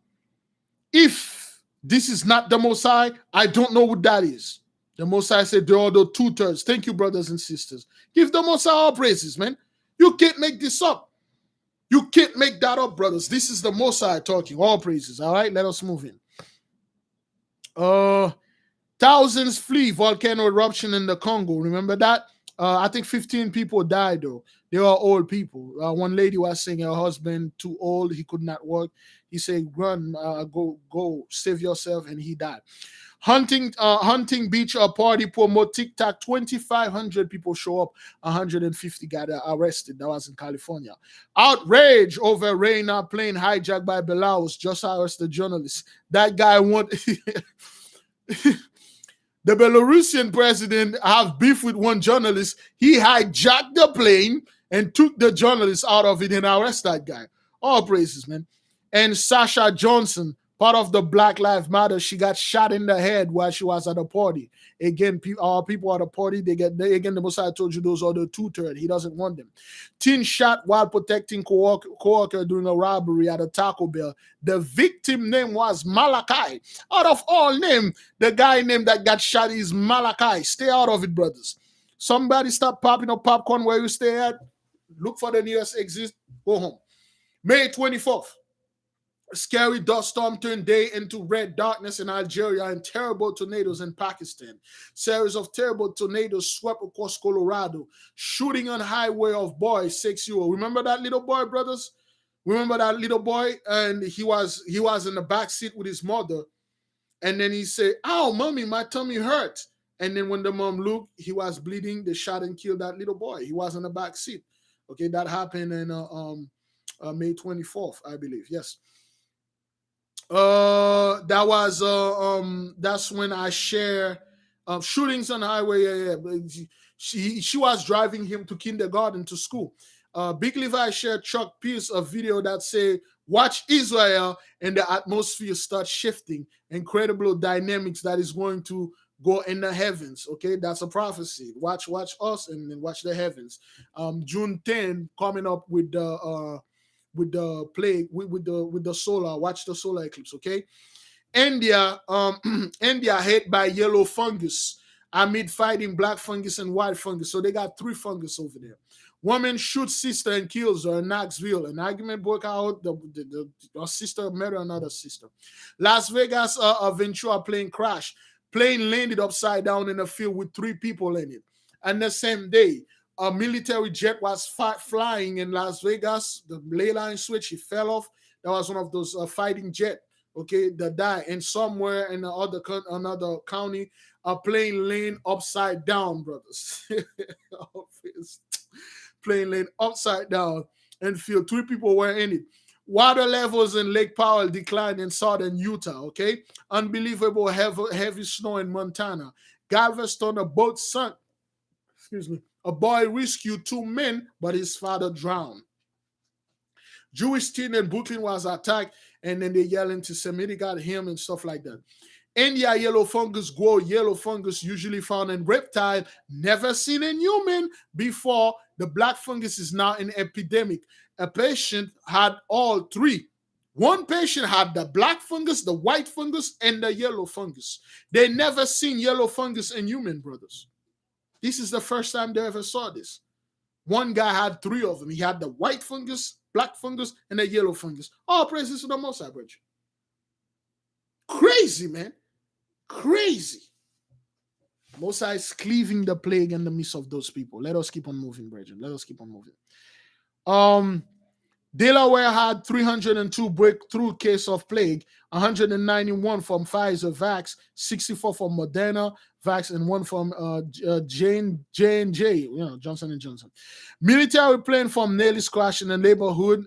If this is not the Mosai, I don't know what that is. The Mosai said they are the 2/3. Thank you, brothers and sisters. Give the Mosai all praises, man. You can't make this up. You can't make that up, brothers. This is the Mosai talking. All praises. All right, let us move in. Thousands flee volcano eruption in the Congo. Remember that? I think 15 people died, though. They are old people. One lady was saying her husband too old, he could not work. He said, "Run, go, save yourself," and he died. Hunting beach or party promote TikTok. 2,500 people show up. 150 got arrested. That was in California. Outrage over Reina plane hijacked by Belarus. Just arrested journalist. That guy the Belarusian president have beef with one journalist. He hijacked the plane and took the journalist out of it and arrested that guy. All praises, man. And Sasha Johnson, part of the Black Lives Matter, she got shot in the head while she was at a party. Again, our people at a party, again, the Messiah told you those are the 2/3. He doesn't want them. Teen shot while protecting co-worker during a robbery at a Taco Bell. The victim name was Malachi. Out of all names, the guy name that got shot is Malachi. Stay out of it, brothers. Somebody stop popping up popcorn where you stay at. Look for the nearest exit. Go home. May 24th. A scary dust storm turned day into red darkness in Algeria and terrible tornadoes in Pakistan. Series of terrible tornadoes swept across Colorado, shooting on highway of boy 6-year-old. Remember that little boy, brothers? Remember that little boy? And he was in the back seat with his mother. And then he said, "Ow, mommy, my tummy hurts." And then when the mom looked, he was bleeding. They shot and killed that little boy. He was in the back seat. Okay, that happened in May 24th, I believe. Yes. That was that's when I share shootings on the highway. Yeah. She was driving him to kindergarten, to school. Big Levi shared Chuck Pierce a video that say, "Watch Israel and the atmosphere start shifting. Incredible dynamics that is going to go in the heavens." Okay, that's a prophecy. Watch us and then watch the heavens. June 10 coming up with the plague, with the solar. Watch the solar eclipse. Okay. India India hit by yellow fungus amid fighting black fungus and white fungus. So they got 3 fungus over there. Woman shoots sister and kills her in Knoxville. An argument broke out. Her sister murdered another sister. Las Vegas, a Ventura plane crash. Plane landed upside down in a field with 3 people in it. And the same day, a military jet was flying in Las Vegas. The ley line switch, it fell off. That was one of those fighting jet, okay, that died. And somewhere in another county, a plane landed upside down, brothers. Plane landed upside down and field. 3 people were in it. Water levels in Lake Powell declined in southern Utah, okay? Unbelievable heavy snow in Montana. Galveston, a boat sunk. Excuse me. A boy rescued 2 men, but his father drowned. Jewish teen in Brooklyn was attacked, and then they yell anti-Semitic at him and stuff like that. India yellow fungus grow. Yellow fungus usually found in reptile, never seen in human before. The black fungus is now an epidemic. A patient had all 3. One patient had the black fungus, the white fungus, and the yellow fungus. They never seen yellow fungus in human, brothers. This is the first time they ever saw this. One guy had 3 of them. He had the white fungus, black fungus, and the yellow fungus. All praises to the Most High, brethren. Crazy, man. Crazy. Most High is cleaving the plague in the midst of those people. Let us keep on moving, brethren. Let us keep on moving. Delaware had 302 breakthrough case of plague, 191 from Pfizer Vax, 64 from Moderna Vax, and 1 from J&J, Johnson & Johnson. Military plane from Nellis crash in the neighborhood.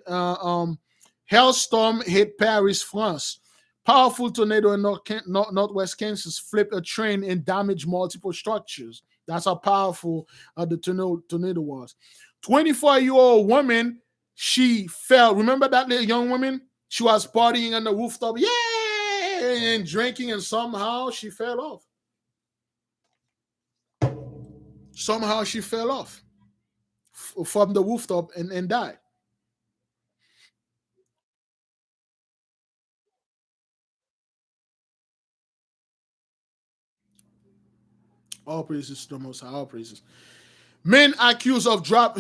Hailstorm hit Paris, France. Powerful tornado in northwest Kansas flipped a train and damaged multiple structures. That's how powerful the tornado was. 24-year-old woman, she fell. Remember that little young woman? She was partying on the rooftop, yay, and drinking, and somehow she fell off. Somehow she fell off from the rooftop and died. All praises to the Most High. All praises. Men accused of drop.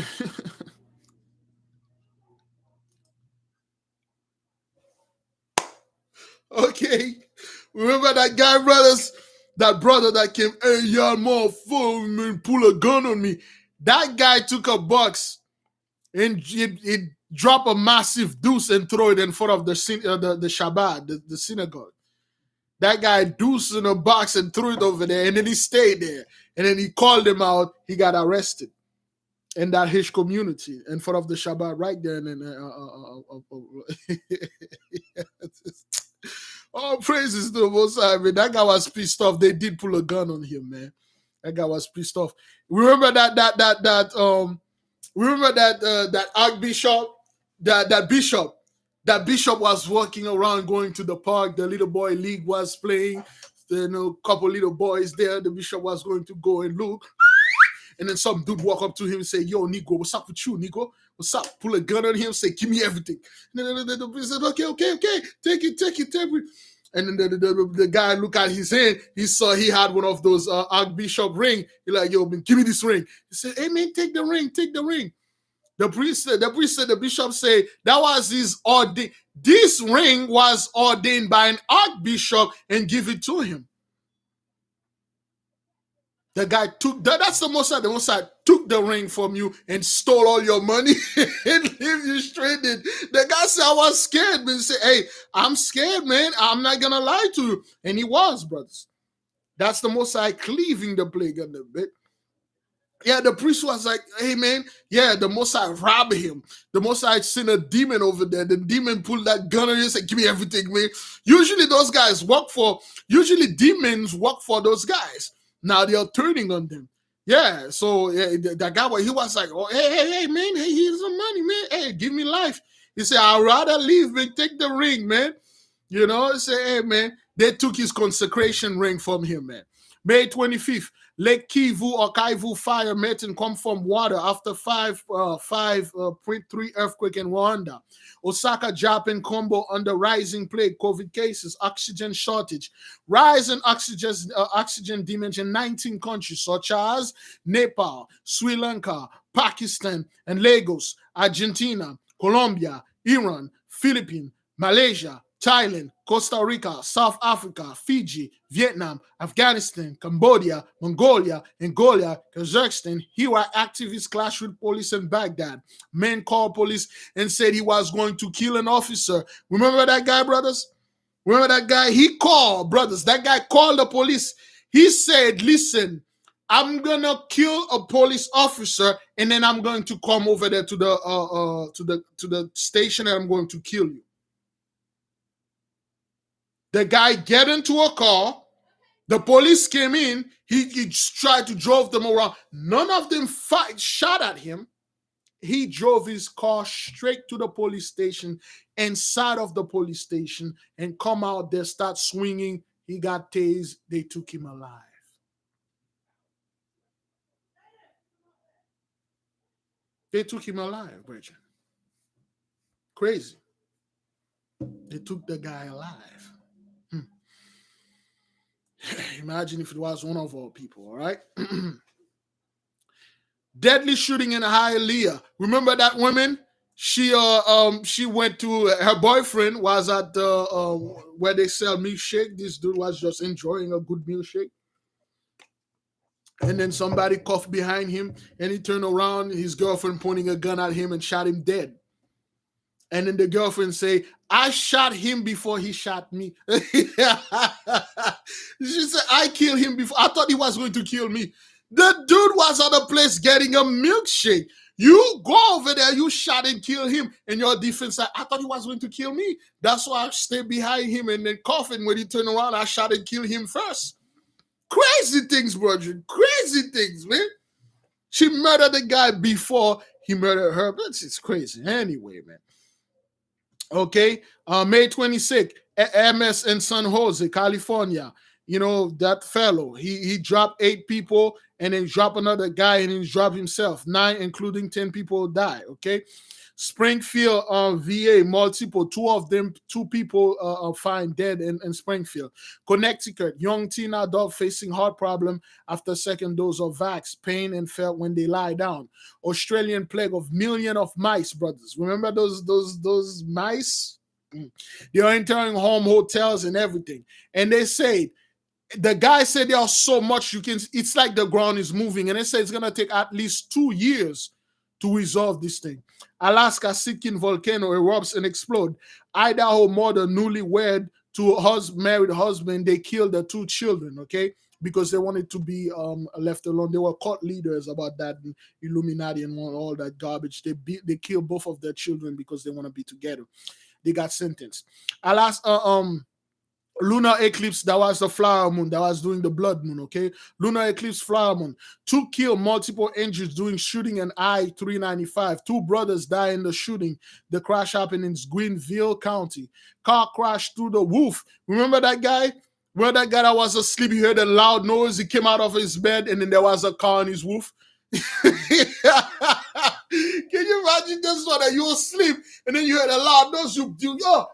Okay. Remember that guy, brothers? That brother that came, hey, y'all motherfucker, pull a gun on me. That guy took a box and it dropped a massive deuce and throw it in front of the Shabbat, the synagogue. That guy deuced in a box and threw it over there, and then he stayed there. And then he called him out. He got arrested in that Hish community in front of the Shabbat right there. And then, all praises to the Most High, man. That guy was pissed off. They did pull a gun on him, man. That guy was pissed off. Remember that archbishop, that bishop. That bishop was walking around going to the park. The little boy league was playing. Couple little boys there. The bishop was going to go and look. And then some dude walk up to him and say, yo, Negro, what's up with you, Negro? What's up? Pull a gun on him, say, give me everything. And then the bishop said, okay. Take it. And then the guy look at his hand. He saw he had one of those archbishop ring. He like, yo, man, give me this ring. He said, hey, man, take the ring. The bishop said that was his ordained. This ring was ordained by an archbishop and give it to him. The guy that's the Most High took the ring from you and stole all your money and leave you stranded. The guy said, I was scared, man. He said, hey, I'm scared, man. I'm not going to lie to you. And he was, brothers. That's the Most High cleaving the plague a little bit. Yeah, the priest was like, hey, man, yeah, the Most High robbed him. The Most High sent a demon over there. The demon pulled that gun on him and said, give me everything, man. Usually demons work for those guys. Now they are turning on them. Yeah, so that guy, he was like, oh, hey, man, hey, here's some money, man. Hey, give me life. He said, I'd rather leave, man. Take the ring, man. Say, hey, man, they took his consecration ring from him, man. May 25th, Lake Kivu or Kivu fire methane come from water after 5.3 earthquake in Rwanda. Osaka, Japan combo under rising plague, COVID cases, oxygen shortage, rise in oxygen demand in 19 countries such as Nepal, Sri Lanka, Pakistan, and Lagos, Argentina, Colombia, Iran, Philippines, Malaysia, Thailand, Costa Rica, South Africa, Fiji, Vietnam, Afghanistan, Cambodia, Mongolia, Angola, Kazakhstan. Here are activists clashed with police in Baghdad. Men called police and said he was going to kill an officer. Remember that guy, brothers? Remember that guy? He called, brothers. That guy called the police. He said, listen, I'm gonna kill a police officer, and then I'm going to come over there to the station, and I'm going to kill you. The guy get into a car. The police came in. He tried to drive them around. None of them shot at him. He drove his car straight to the police station, inside of the police station, and come out there, start swinging. He got tased. They took him alive. They took him alive, Bridget. Crazy. They took the guy alive. Imagine if it was one of our people, all right? Deadly shooting in Hialeah. Remember that woman? She went to her boyfriend was at where they sell milkshake. This dude was just enjoying a good milkshake. And then somebody coughed behind him, and he turned around, his girlfriend pointing a gun at him and shot him dead. And then the girlfriend say, I shot him before he shot me. She said, I killed him before. I thought he was going to kill me. The dude was at a place getting a milkshake. You go over there, you shot and kill him. And your defense said, I thought he was going to kill me. That's why I stayed behind him and then coughing. When he turned around, I shot and killed him first. Crazy things, brother. Crazy things, man. She murdered the guy before he murdered her. But it's crazy. Anyway, man. Okay, May 26th, MS in San Jose, California. You know, that fellow, he dropped 8 people and then dropped another guy and then dropped himself. 9, including 10 people die, okay? Springfield, VA, multiple, 2 people are found dead in Springfield. Connecticut, young teen adult facing heart problem after second dose of vax, pain and felt when they lie down. Australian plague of million of mice, brothers. Remember those mice? They are entering home, hotels, and everything. And they say, the guy said there are so much it's like the ground is moving. And they say it's going to take at least 2 years to resolve this thing. Alaska Sitkin volcano erupts and explodes. Idaho mother newlywed to married husband. They killed the 2 children, okay? Because they wanted to be left alone. They were cult leaders about that, Illuminati and all that garbage. They killed both of their children because they want to be together. They got sentenced. Alaska lunar eclipse, that was the flower moon, that was doing the blood moon, okay? Lunar eclipse, flower moon. 2 killed, multiple injuries doing shooting in I-395. 2 brothers die in the shooting. The crash happened in Greenville County. Car crashed through the roof. Remember that guy? Where that guy that was asleep, he heard a loud noise. He came out of his bed, and then there was a car on his roof. Can you imagine this one that you asleep and then you heard a loud noise?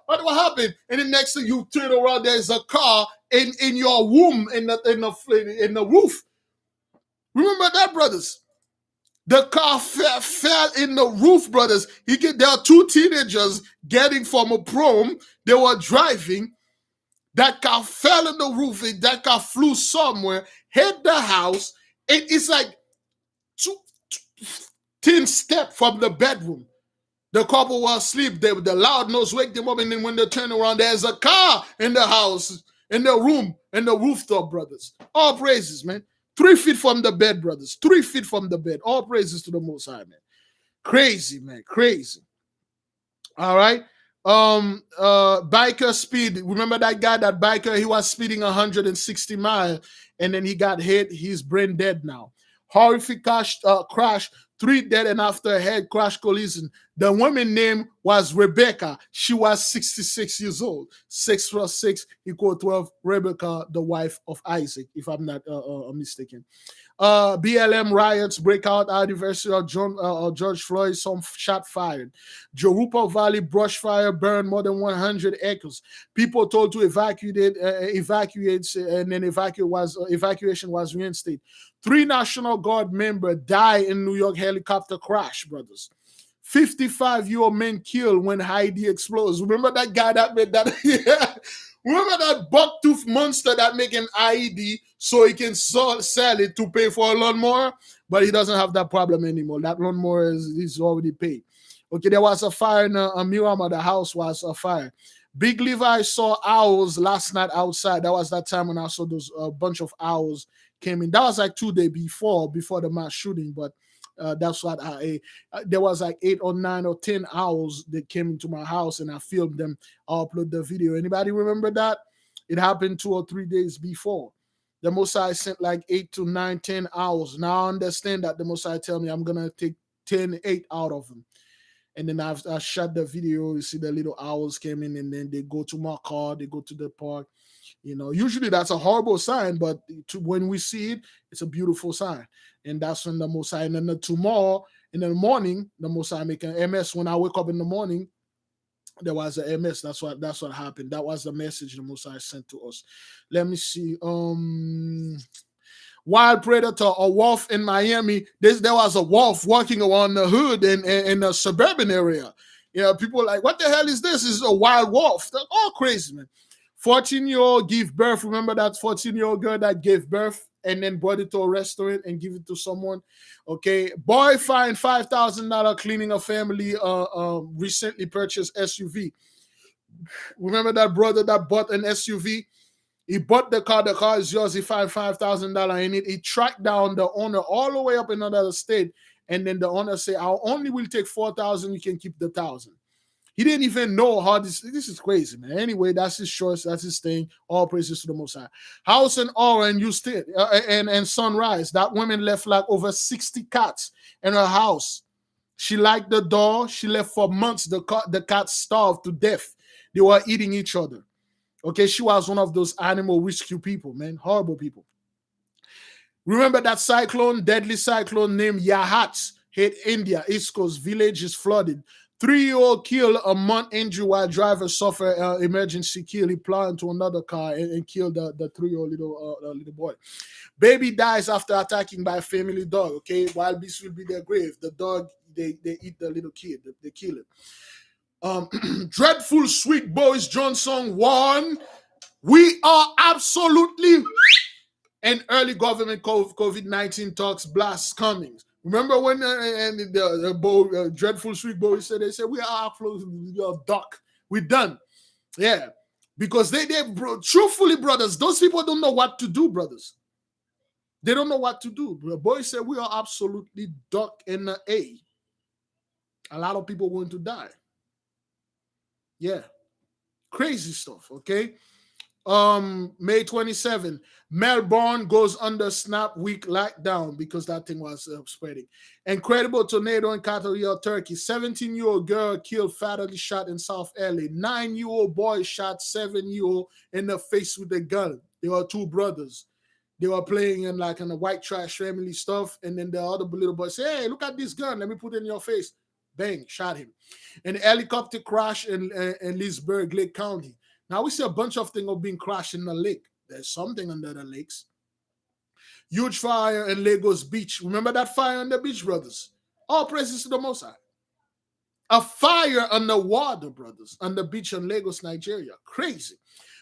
What happened? And then next thing you turn around, there's a car in your womb in the roof. Remember that, brothers? The car fell in the roof, brothers. There are 2 teenagers getting from a prom. They were driving. That car fell in the roof. That car flew somewhere, hit the house. It's like 10 steps from the bedroom. The couple was asleep. The loud noise wake them up, and then when they turn around, there's a car in the house, in the room, in the rooftop, brothers. All praises, man. 3 feet from the bed, brothers. 3 feet from the bed. All praises to the Most High, man. Crazy, man. Crazy. All right. Biker speed. Remember that guy, that biker? He was speeding 160 miles, and then he got hit. He's brain dead now. Horrific crash. 3 dead and after a head crash collision. The woman name was Rebecca. She was 66 years old. 6 plus 6 equal 12. Rebecca, the wife of Isaac, if I'm not mistaken. BLM riots break out at the University of George Floyd. Some shot fired. Jorupa Valley brush fire burned more than 100 acres. People told to evacuate, and then evacuation was reinstated. 3 National Guard members die in New York helicopter crash, brothers. 55-year-old man killed when Heidi explodes. Remember that guy that made that? Remember that buck-tooth monster that make an IED so he can sell it to pay for a lawnmower? But he doesn't have that problem anymore. That lawnmower is already paid. Okay, there was a fire in Miramar. The house was a fire. Big Levi saw owls last night outside. That was that time when I saw those bunch of owls came in. That was like 2 days before the mass shooting, but that's what there was like 8 or 9 or 10 owls that came into my house, and I filmed them. I'll upload the video. Anybody remember that? It happened 2 or 3 days before. The Mosai sent like 8 to 9, 10 owls. Now I understand that the Mosai tell me I'm gonna take 8 out of them. And then I shot the video. You see the little owls came in, and then they go to my car, they go to the park. Usually that's a horrible sign, but when we see it, it's a beautiful sign. And that's when the Mosai, and then tomorrow in the morning, the Mosai make an MS. When I wake up in the morning, there was a MS. That's what happened. That was the message the Mosai sent to us. Let me see. Wild predator, a wolf in Miami. There was a wolf walking around the hood in a suburban area. People like, what the hell is this? This is a wild wolf. They're all crazy, man. 14-year-old give birth. Remember that 14-year-old girl that gave birth and then brought it to a restaurant and give it to someone? Okay. Boy fined $5,000 cleaning a family recently purchased SUV. Remember that brother that bought an SUV? He bought the car is yours, he fined $5,000 in it. He tracked down the owner all the way up in another state, and then the owner said, I only will take $4,000, you can keep the $1,000. He didn't even know how this is crazy, man. Anyway, that's his choice, that's his thing. All praises to the Most High. House in Aura and Houston and Sunrise, that woman left like over 60 cats in her house. She liked the dog. She left for months. The cats starved to death. They were eating each other. Okay, she was one of those animal rescue people, man. Horrible people. Remember that deadly cyclone named YAHAWAH hit India. East Coast village is flooded. 3-year-old killed, a month injury while driver suffered emergency kill. He plowed into another car and killed the 3-year-old little boy. Baby dies after attacking by a family dog. Okay, wild beasts will be their grave. The dog, they eat the little kid. They kill it. Dreadful Sweet Boys Johnson won. We are absolutely an early government COVID-19 talks blast coming. Remember when the Dreadful Sweet Boys said, we are absolutely duck. We're done. Yeah. Because truthfully, brothers, those people don't know what to do, brothers. They don't know what to do. The boys said we are absolutely duck in the A. A lot of people going to die. Yeah. Crazy stuff, okay? May 27, Melbourne goes under snap week lockdown because that thing was spreading. Incredible tornado in Qatar, Turkey. 17-year-old girl killed, fatally shot in South LA. 9-year-old boy shot 7-year-old in the face with a gun. They were 2 brothers. They were playing in the white trash family stuff, and then the other little boy said, hey, look at this gun. Let me put it in your face. Bang, shot him. An helicopter crash in Leesburg, Lake County. Now we see a bunch of things being crashed in the lake. There's something under the lakes. Huge fire in Lagos Beach. Remember that fire on the beach, brothers? All praises to the Most High. A fire on the water, brothers, on the beach in Lagos, Nigeria. Crazy.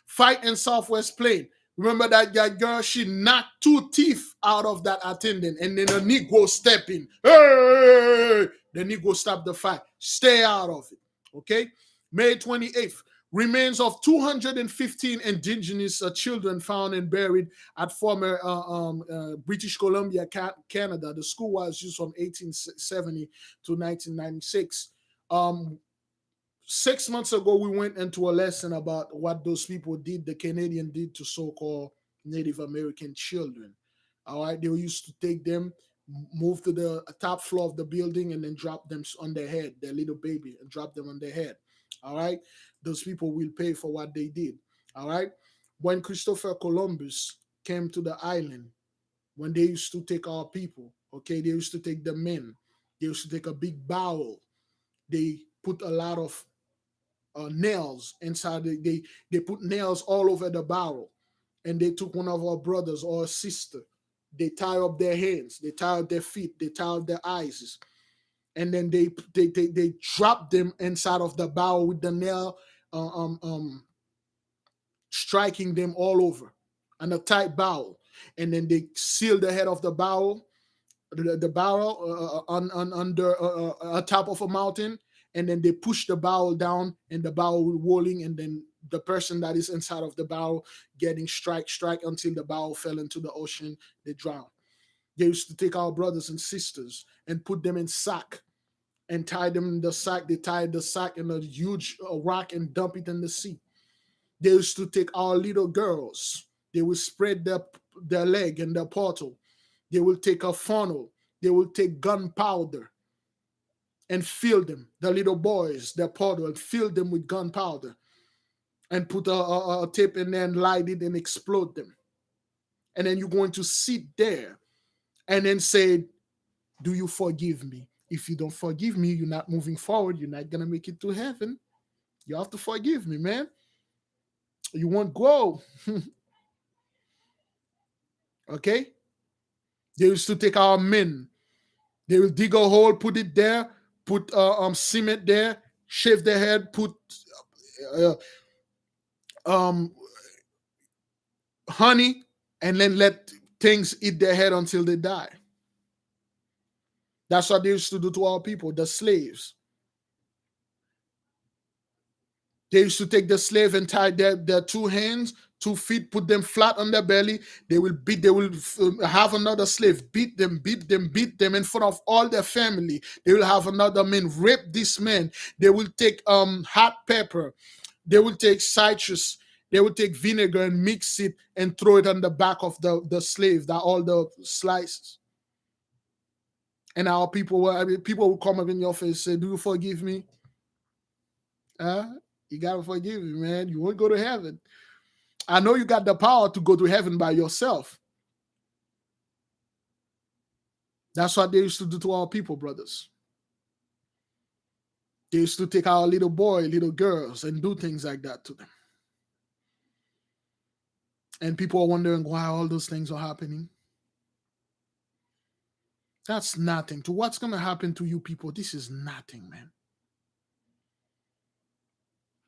Fight in Southwest Plain. Remember that girl? She knocked 2 teeth out of that attendant, and then the Negro step in. Hey! The Negro stop the fight. Stay out of it. Okay? May 28th. Remains of 215 indigenous children found and buried at former British Columbia, Canada. The school was used from 1870 to 1996. 6 months ago, we went into a lesson about what those people did, the Canadian did to so-called Native American children. All right, they used to take them, move to the top floor of the building, and then drop them on their head, their little baby, and drop them on their head. All right, those people will pay for what they did. All right, when Christopher Columbus came to the island, when they used to take our people, okay, they used to take the men, they used to take a big barrel, they put a lot of nails inside. They put nails all over the barrel, and they took one of our brothers or a sister. They tie up their hands, they tie up their feet, they tie up their eyes, and then they drop them inside of the barrel with the nail, uh, um, um, striking them all over, and a tight barrel, and then they seal the head of the barrel, the barrel under top of a mountain, and then they push the barrel down, and the barrel will rolling, and then the person that is inside of the barrel getting strike until the barrel fell into the ocean, they drown. They used to take our brothers and sisters and put them in sack and tie them in the sack. They tied the sack in a huge rock and dump it in the sea. They used to take our little girls. They will spread their leg in the portal. They will take a funnel. They will take gunpowder and fill them, the little boys, their portal, and fill them with gunpowder and put a tape in there and light it and explode them. And then you're going to sit there and then say, do you forgive me? If you don't forgive me, you're not moving forward. You're not going to make it to heaven. You have to forgive me, man. You won't grow. Okay? They used to take our men. They will dig a hole, put it there, put cement there, shave their head, put honey, and then let things eat their head until they die. That's what they used to do to our people, the slaves. They used to take the slave and tie their 2 hands, 2 feet, put them flat on their belly. They will have another slave, beat them in front of all their family. They will have another man rape this man. They will take hot pepper. They will take citrus. They will take vinegar and mix it and throw it on the back of the slave, all the slices. And our people will come up in your face and say, do you forgive me? You gotta forgive me, man. You won't go to heaven. I know you got the power to go to heaven by yourself. That's what they used to do to our people, brothers. They used to take our little boy, little girls, and do things like that to them. And people are wondering why all those things are happening. That's nothing. To what's going to happen to you people, this is nothing, man.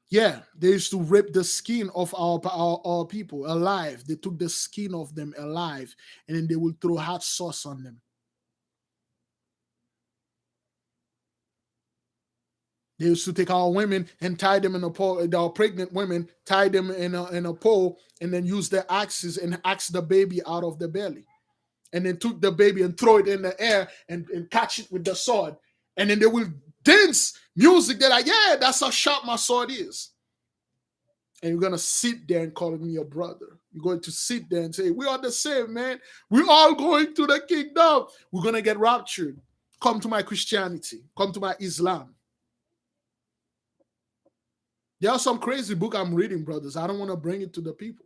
Yeah, they used to rip the skin of our people alive. They took the skin of them alive, and then they will throw hot sauce on them. They used to take our women and tie them in a pole, our pregnant women, tie them in a pole, and then use their axes and axe the baby out of the belly. And then took the baby and throw it in the air and catch it with the sword. And then they will dance music. They're like, yeah, that's how sharp my sword is. And you're going to sit there and call me your brother. You're going to sit there and say, we are the same, man. We're all going to the kingdom. We're going to get raptured. Come to my Christianity. Come to my Islam. There are some crazy book I'm reading, brothers. I don't want to bring it to the people.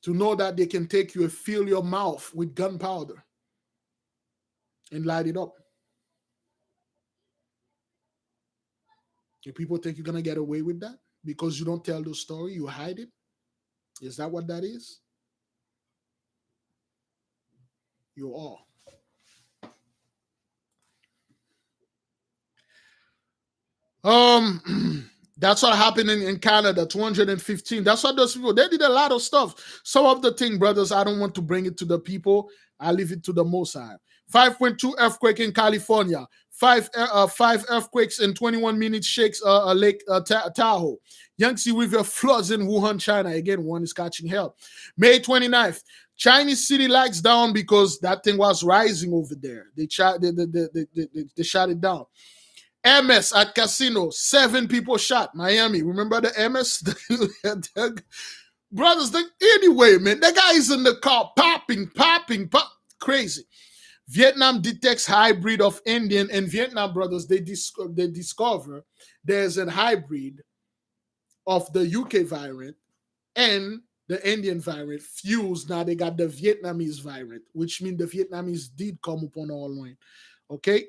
To know that they can take you and fill your mouth with gunpowder and light it up. If people think you're going to get away with that because you don't tell the story, you hide it. Is that what that is? You are. That's what happened in Canada, 215. That's what those people, they did a lot of stuff. Some of the thing, brothers, I don't want to bring it to the people. I leave it to the Most High. 5.2 earthquake in California. 5 earthquakes in 21 minutes shakes Lake Tahoe. Yangtze River floods in Wuhan, China. Again, one is catching hell. May 29th. Chinese city lights down because that thing was rising over there. They shut it down. MS at casino, 7 people shot. Miami, remember the MS? Brothers, anyway, man, that guy is in the car popping. crazy. Vietnam detects hybrid of Indian and Vietnam brothers. They discover there's a hybrid of the UK variant and the Indian variant fused. Now they got the Vietnamese variant, which means the Vietnamese did come upon our land. Okay.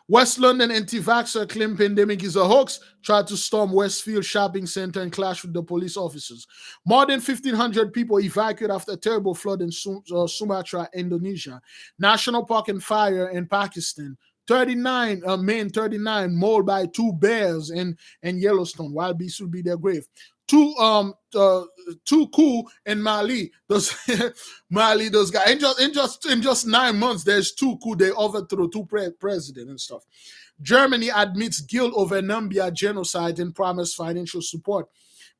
West London anti-vaxxer claim pandemic is a hoax, tried to storm Westfield shopping center and clash with the police officers. More than 1,500 people evacuated after a terrible flood in Sumatra, Indonesia. National park and fire in Pakistan. 39 men, 39 mauled by two bears in Yellowstone. Wild beasts will be their grave. Two coup in Mali. Those Mali, those guys. In just 9 months, there's two coup. They overthrew two president and stuff. Germany admits guilt over Namibia genocide and promised financial support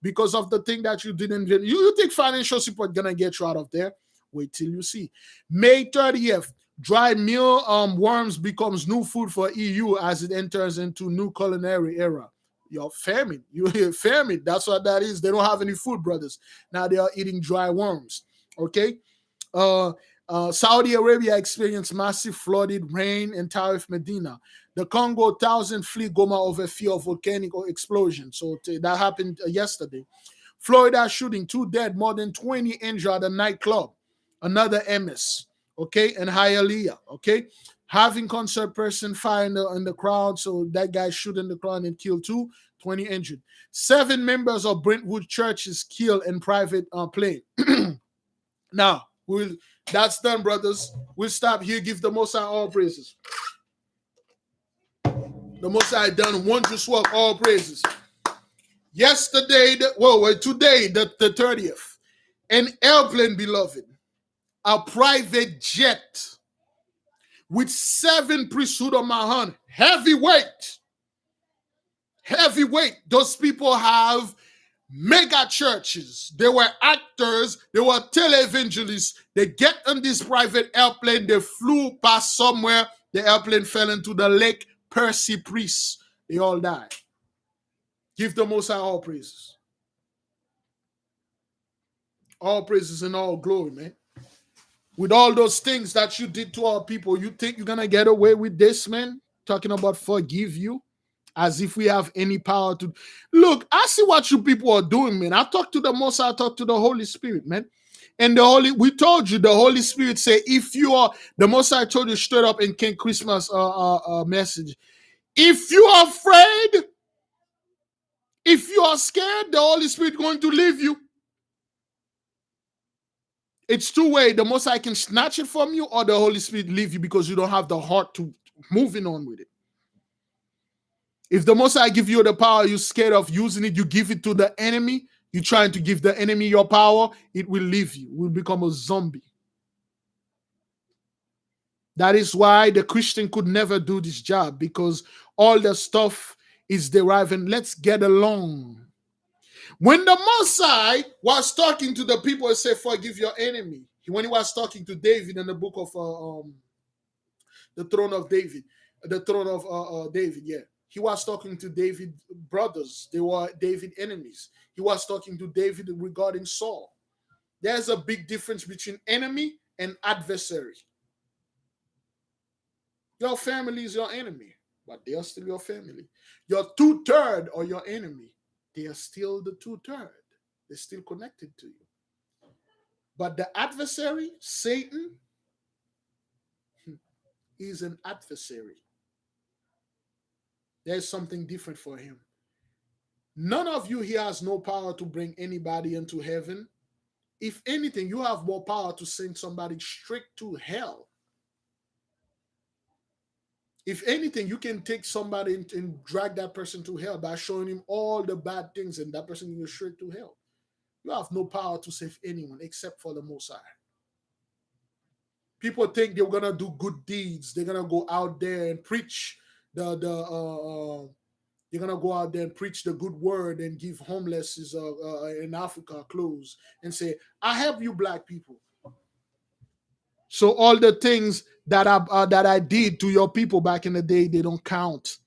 because of the thing that you didn't. You think financial support gonna get you out of there? Wait till you see. May 30th. Dry meal worms becomes new food for EU as it enters into new culinary era. Yo, famine. You hear famine. That's what that is. They don't have any food, brothers. Now they are eating dry worms. Okay. Saudi Arabia experienced massive flooded rain in Tarif Medina. The Congo 1,000 flee Goma over fear of volcanic explosion. So that happened yesterday. Florida shooting, 2 dead, more than 20 injured at a nightclub. Another MS. Okay, and Hialeah. Okay, having concert person fire in the crowd, so that guy shooting the crowd and killed 20 injured. 7 members of Brentwood Church is killed in private plane. Now, that's done, brothers. We'll stop here. Give the Most High all praises. The Most High done wondrous work, all praises. Yesterday, today, the 30th, an airplane, beloved, a private jet with 7 priesthood on my hand, heavyweight. Those people have mega churches. They were actors. They were televangelists. They get on this private airplane. They flew past somewhere. The airplane fell into the lake. Percy priests. They all died. Give the Most High all praises. All praises and all glory, man. With all those things that you did to our people, you think you're going to get away with this, man? Talking about forgive you? As if we have any power to... Look, I see what you people are doing, man. I talk to the Most High, I talk to the Holy Spirit, man. And we told you, the Holy Spirit say, if you are... The Most High told you straight up in King Christmas message. If you are afraid, if you are scared, the Holy Spirit is going to leave you. It's 2 ways. The Most High can snatch it from you, or the Holy Spirit leave you because you don't have the heart to moving on with it. If the Most High give you the power, you're scared of using it, you give it to the enemy, you're trying to give the enemy your power, it will leave you. You will become a zombie. That is why the Christian could never do this job, because all the stuff is deriving. Let's get along. When the Most High was talking to the people and said, forgive your enemy, when he was talking to David in the book of the throne of David, he was talking to David brothers. They were David enemies. He was talking to David regarding Saul. There's a big difference between enemy and adversary. Your family is your enemy, but they are still your family. Your 2/3 are your enemy. They are still the 2/3. They're still connected to you. But the adversary, Satan, is an adversary. There's something different for him. None of you here has no power to bring anybody into heaven. If anything, you have more power to send somebody straight to hell. If anything, you can take somebody and drag that person to hell by showing him all the bad things, and that person goes straight to hell. You have no power to save anyone except for the Most High. People think they're gonna do good deeds. They're gonna go out there and preach they're gonna go out there and preach the good word and give homeless in Africa clothes and say, "I help you, black people." So all the things that I did to your people back in the day, they don't count.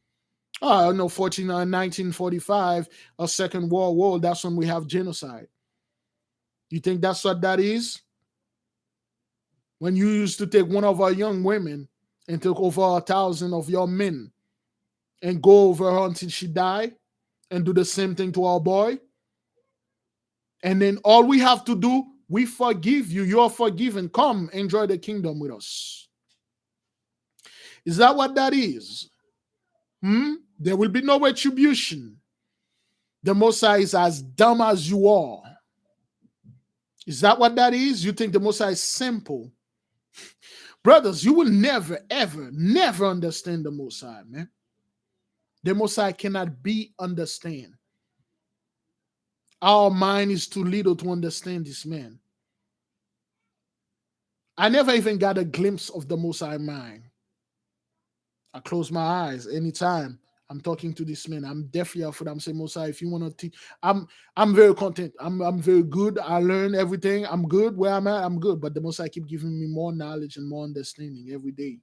Oh, no, 1945, a Second World War. That's when we have genocide. You think that's what that is? When you used to take one of our young women and took over 1,000 of your men and go over her until she died and do the same thing to our boy. And then all we have to do, we forgive you. You're forgiven. Come enjoy the kingdom with us. Is that what that is? There will be no retribution. The Messiah is as dumb as you are. Is that what that is? You think the Messiah is simple? Brothers, you will never, ever, never understand the Messiah, man. The Messiah cannot be understand. Our mind is too little to understand this man. I never even got a glimpse of the Messiah mind. I close my eyes anytime I'm talking to this man. I'm definitely afraid. I'm saying, Mosiah, if you want to teach, I'm very content. I'm very good. I learn everything. I'm good where I'm at. I'm good. But the Mosiah keep giving me more knowledge and more understanding every day.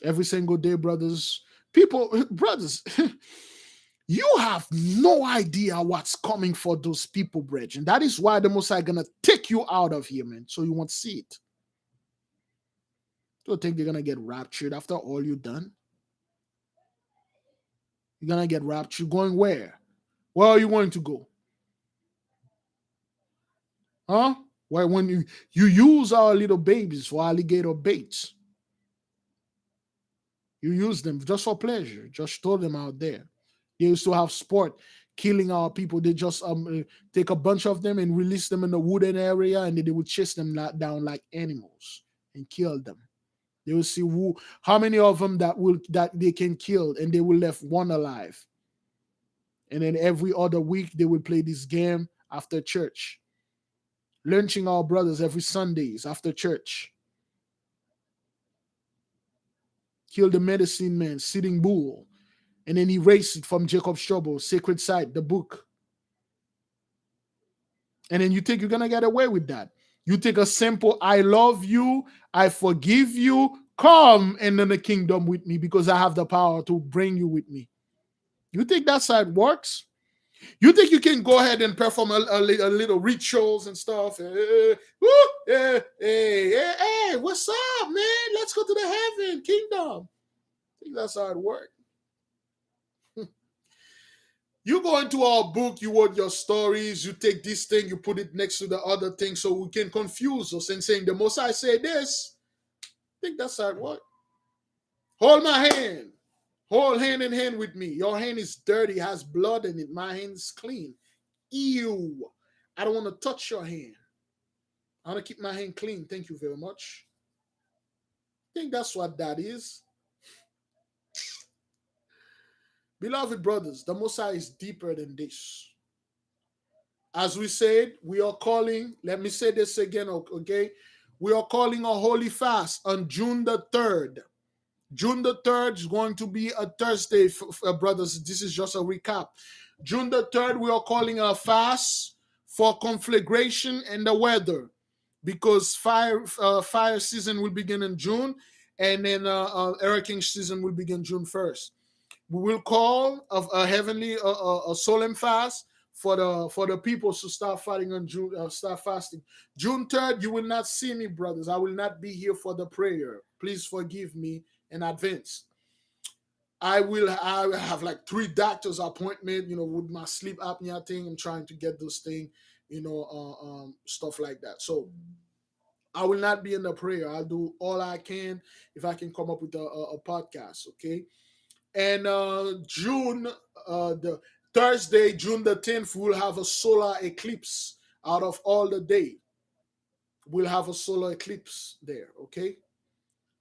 Every single day, brothers. People, brothers, you have no idea what's coming for those people, brethren. And that is why the Mosiah gonna take you out of here, man. So you won't see it. Don't think they're gonna get raptured after all you've done. You're gonna get raptured. Going where? Where are you going to go? Huh? Why when you use our little babies for alligator baits? You use them just for pleasure. Just throw them out there. They used to have sport killing our people. They just take a bunch of them and release them in the wooded area, and then they would chase them down like animals and kill them. They will see how many of them that they can kill, and they will left one alive. And then every other week they will play this game after church, lynching our brothers every Sundays after church. Kill the medicine man, sitting bull, and then erase it from Jacob's trouble, sacred site, the book. And then you think you're gonna get away with that. You take a simple, I love you, I forgive you, come and in the kingdom with me because I have the power to bring you with me. You think that's how it works? You think you can go ahead and perform a little rituals and stuff? Hey, what's up, man? Let's go to the heaven kingdom. I think that's how it works. You go into our book, you wrote your stories, you take this thing, you put it next to the other thing so we can confuse us and saying the most I say this. I think that's how it works. Hold my hand. Hold hand in hand with me. Your hand is dirty, has blood in it. My hand is clean. Ew. I don't want to touch your hand. I want to keep my hand clean. Thank you very much. I think that's what that is. Beloved brothers, the Messiah is deeper than this. As we said, we are calling, let me say this again, okay? We are calling a holy fast on June the 3rd. June the 3rd is going to be a Thursday, brothers. This is just a recap. June the 3rd, we are calling a fast for conflagration and the weather, because fire season will begin in June, and then hurricane season will begin June 1st. We will call a heavenly a solemn fast for the people to start fighting on June, start fasting. June 3rd, you will not see me, brothers. I will not be here for the prayer. Please forgive me in advance. I have like 3 doctor's appointment, with my sleep apnea thing. I'm trying to get this thing, stuff like that. So I will not be in the prayer. I'll do all I can if I can come up with a podcast, okay? And June, the Thursday, June the 10th, we'll have a solar eclipse out of all the day. We'll have a solar eclipse there, okay?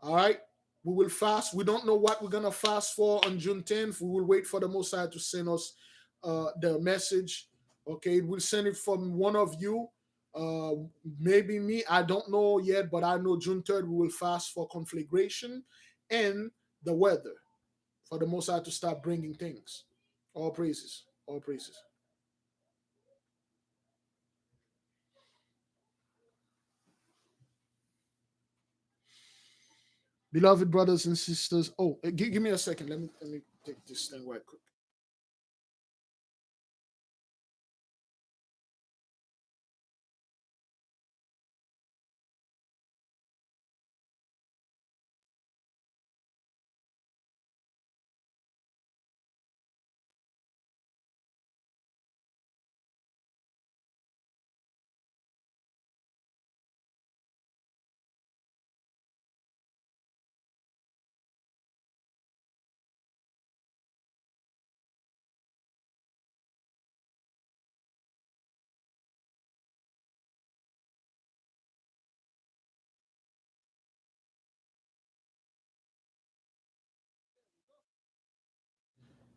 All right? We will fast. We don't know what we're going to fast for on June 10th. We will wait for the Messiah to send us the message, okay? We'll send it from one of you. Uh, Maybe me. I don't know yet, but I know June 3rd we will fast for conflagration and the weather, for the Most High to start bringing things. All praises. All praises. Beloved brothers and sisters. Oh, give me a second. Let me take this thing right quick.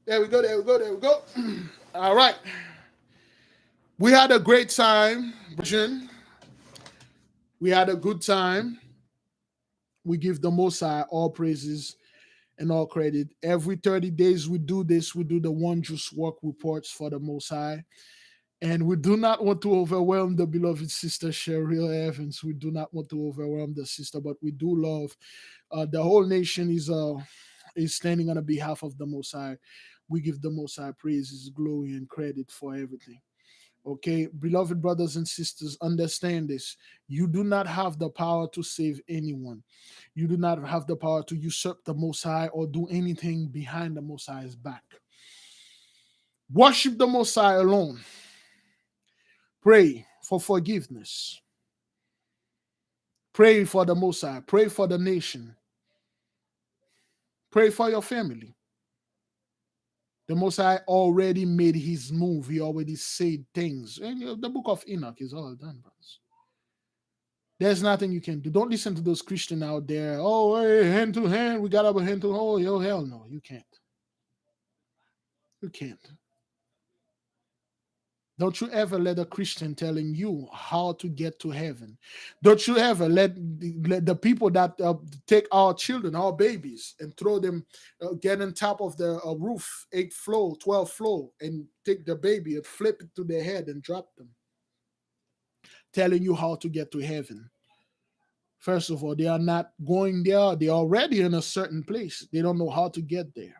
There we go. There we go. There we go. All right. We had a great time. We had a good time. We give the Most High all praises and all credit. Every 30 days we do this. We do the Wondrous work reports for the Most High. And we do not want to overwhelm the beloved sister Cheryl Evans. We do not want to overwhelm the sister, but we do love. The whole nation is standing on the behalf of the Most High. We give the Most High praises, glory, and credit for everything. Okay, beloved brothers and sisters, understand this. You do not have the power to save anyone. You do not have the power to usurp the Most High or do anything behind the Most High's back. Worship the Most High alone. Pray for forgiveness. Pray for the Most High. Pray for the nation. Pray for your family. The Most High already made his move. He already said things. And the book of Enoch is all done, brothers. There's nothing you can do. Don't listen to those Christians out there. Oh, hey, hand to hand. We got our hand to hold. Oh, hell no. You can't. You can't. Don't you ever let a Christian telling you how to get to heaven. Don't you ever let the people that take our children, our babies, and throw them, get on top of the roof, 8th floor, 12th floor, and take the baby and flip it to their head and drop them, telling you how to get to heaven. First of all, they are not going there. They're already in a certain place. They don't know how to get there.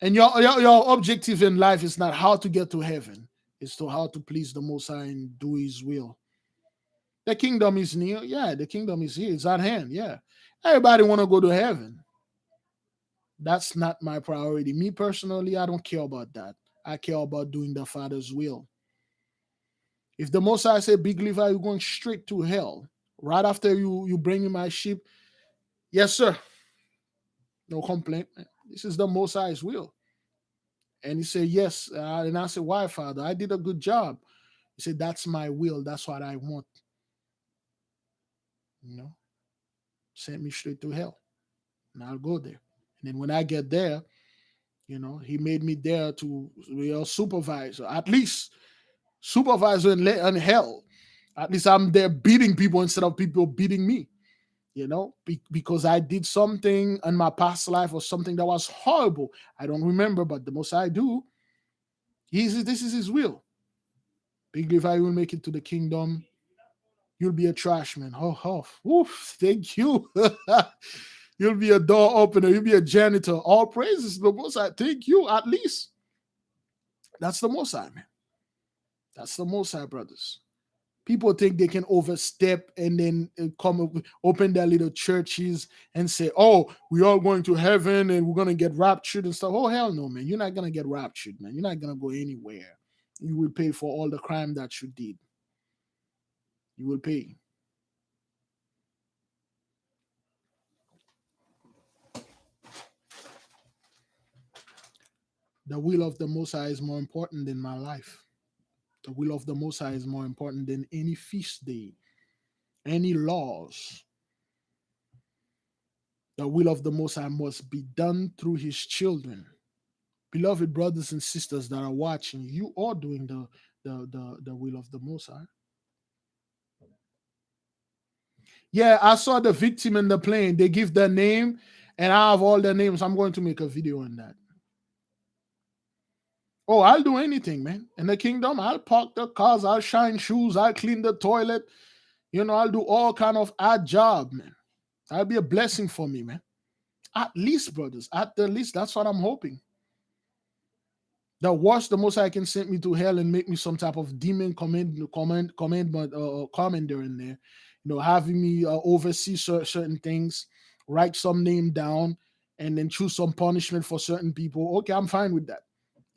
And your objective in life is not how to get to heaven. It's to how to please the Most High and do His will. The kingdom is near. Yeah, the kingdom is here. It's at hand. Yeah. Everybody want to go to heaven. That's not my priority. Me personally, I don't care about that. I care about doing the Father's will. If the Most High say, Big Levi, you're going straight to hell, right after you bring in my sheep, yes, sir. No complaint. This is the Most High's will. And he said, yes. And I said, why, Father? I did a good job. He said, that's my will. That's what I want. You know, sent me straight to hell. And I'll go there. And then when I get there, he made me there to be a supervisor, at least supervisor in hell. At least I'm there beating people instead of people beating me, because I did something in my past life or something that was horrible. I don't remember, but the most I do, this is his will. Big if I will make it to the kingdom, you'll be a trash man. Oh, oof, thank you. You'll be a door opener. You'll be a janitor. All praises to the Most High. Thank you, at least. That's the Most High, man. That's the Most High, brothers. People think they can overstep and then open their little churches and say, oh, we're all going to heaven and we're going to get raptured and stuff. Oh, hell no, man. You're not going to get raptured, man. You're not going to go anywhere. You will pay for all the crime that you did. You will pay. The will of the Most High is more important than my life. The will of the Most High is more important than any feast day, any laws. The will of the Most High must be done through his children. Beloved brothers and sisters that are watching, you are doing the will of the Most High. Yeah, I saw the victim in the plane. They give their name, and I have all their names. I'm going to make a video on that. Oh, I'll do anything, man. In the kingdom, I'll park the cars, I'll shine shoes, I'll clean the toilet. I'll do all kind of odd job, man. That'll be a blessing for me, man. At least, brothers, at the least, that's what I'm hoping. The worst, the most I can send me to hell and make me some type of demon commander in there, having me oversee certain things, write some name down, and then choose some punishment for certain people. Okay, I'm fine with that.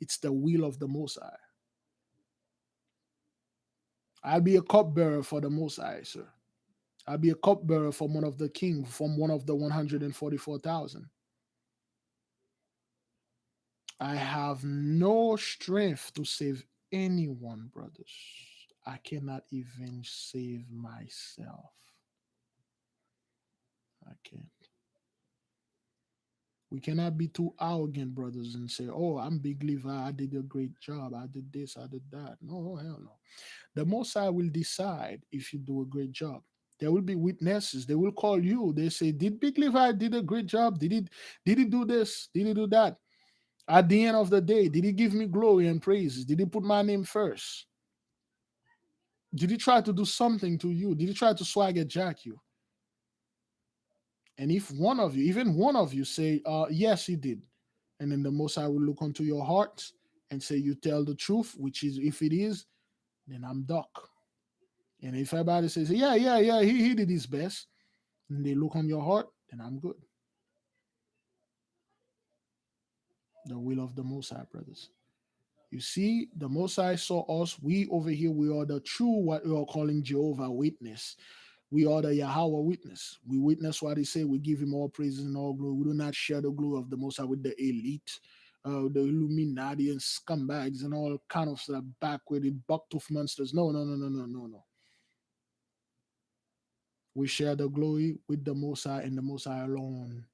It's the will of the Most High. I'll be a cupbearer for the Most High, sir. I'll be a cupbearer from one of the king, from one of the 144,000. I have no strength to save anyone, brothers. I cannot even save myself. I can't. We cannot be too arrogant, brothers, and say, "Oh, I'm Big Levi. I did a great job. I did this. I did that." No, hell no. The Most High will decide if you do a great job. There will be witnesses. They will call you. They say, "Did Big Levi did a great job? Did he do this? Did he do that?" At the end of the day, did he give me glory and praises? Did he put my name first? Did he try to do something to you? Did he try to swagger jack you? And if one of you, even one of you, say, yes, he did, and then the Most High will look onto your heart and say, you tell the truth, which is, if it is, then I'm Doc. And if everybody says, yeah, yeah, yeah, he did his best, and they look on your heart, then I'm good. The will of the Most High, brothers. You see, the Most High saw us. We over here, we are the true, what we are calling Jehovah Witness. We are the YAHAWAH witness. We witness what he said. We give him all praises and all glory. We do not share the glory of the Most High with the elite, the Illuminati and scumbags and all kind of stuff, backwarded, bucktooth monsters. No, no, no, no, no, no, no. We share the glory with the Most High and the Most High alone.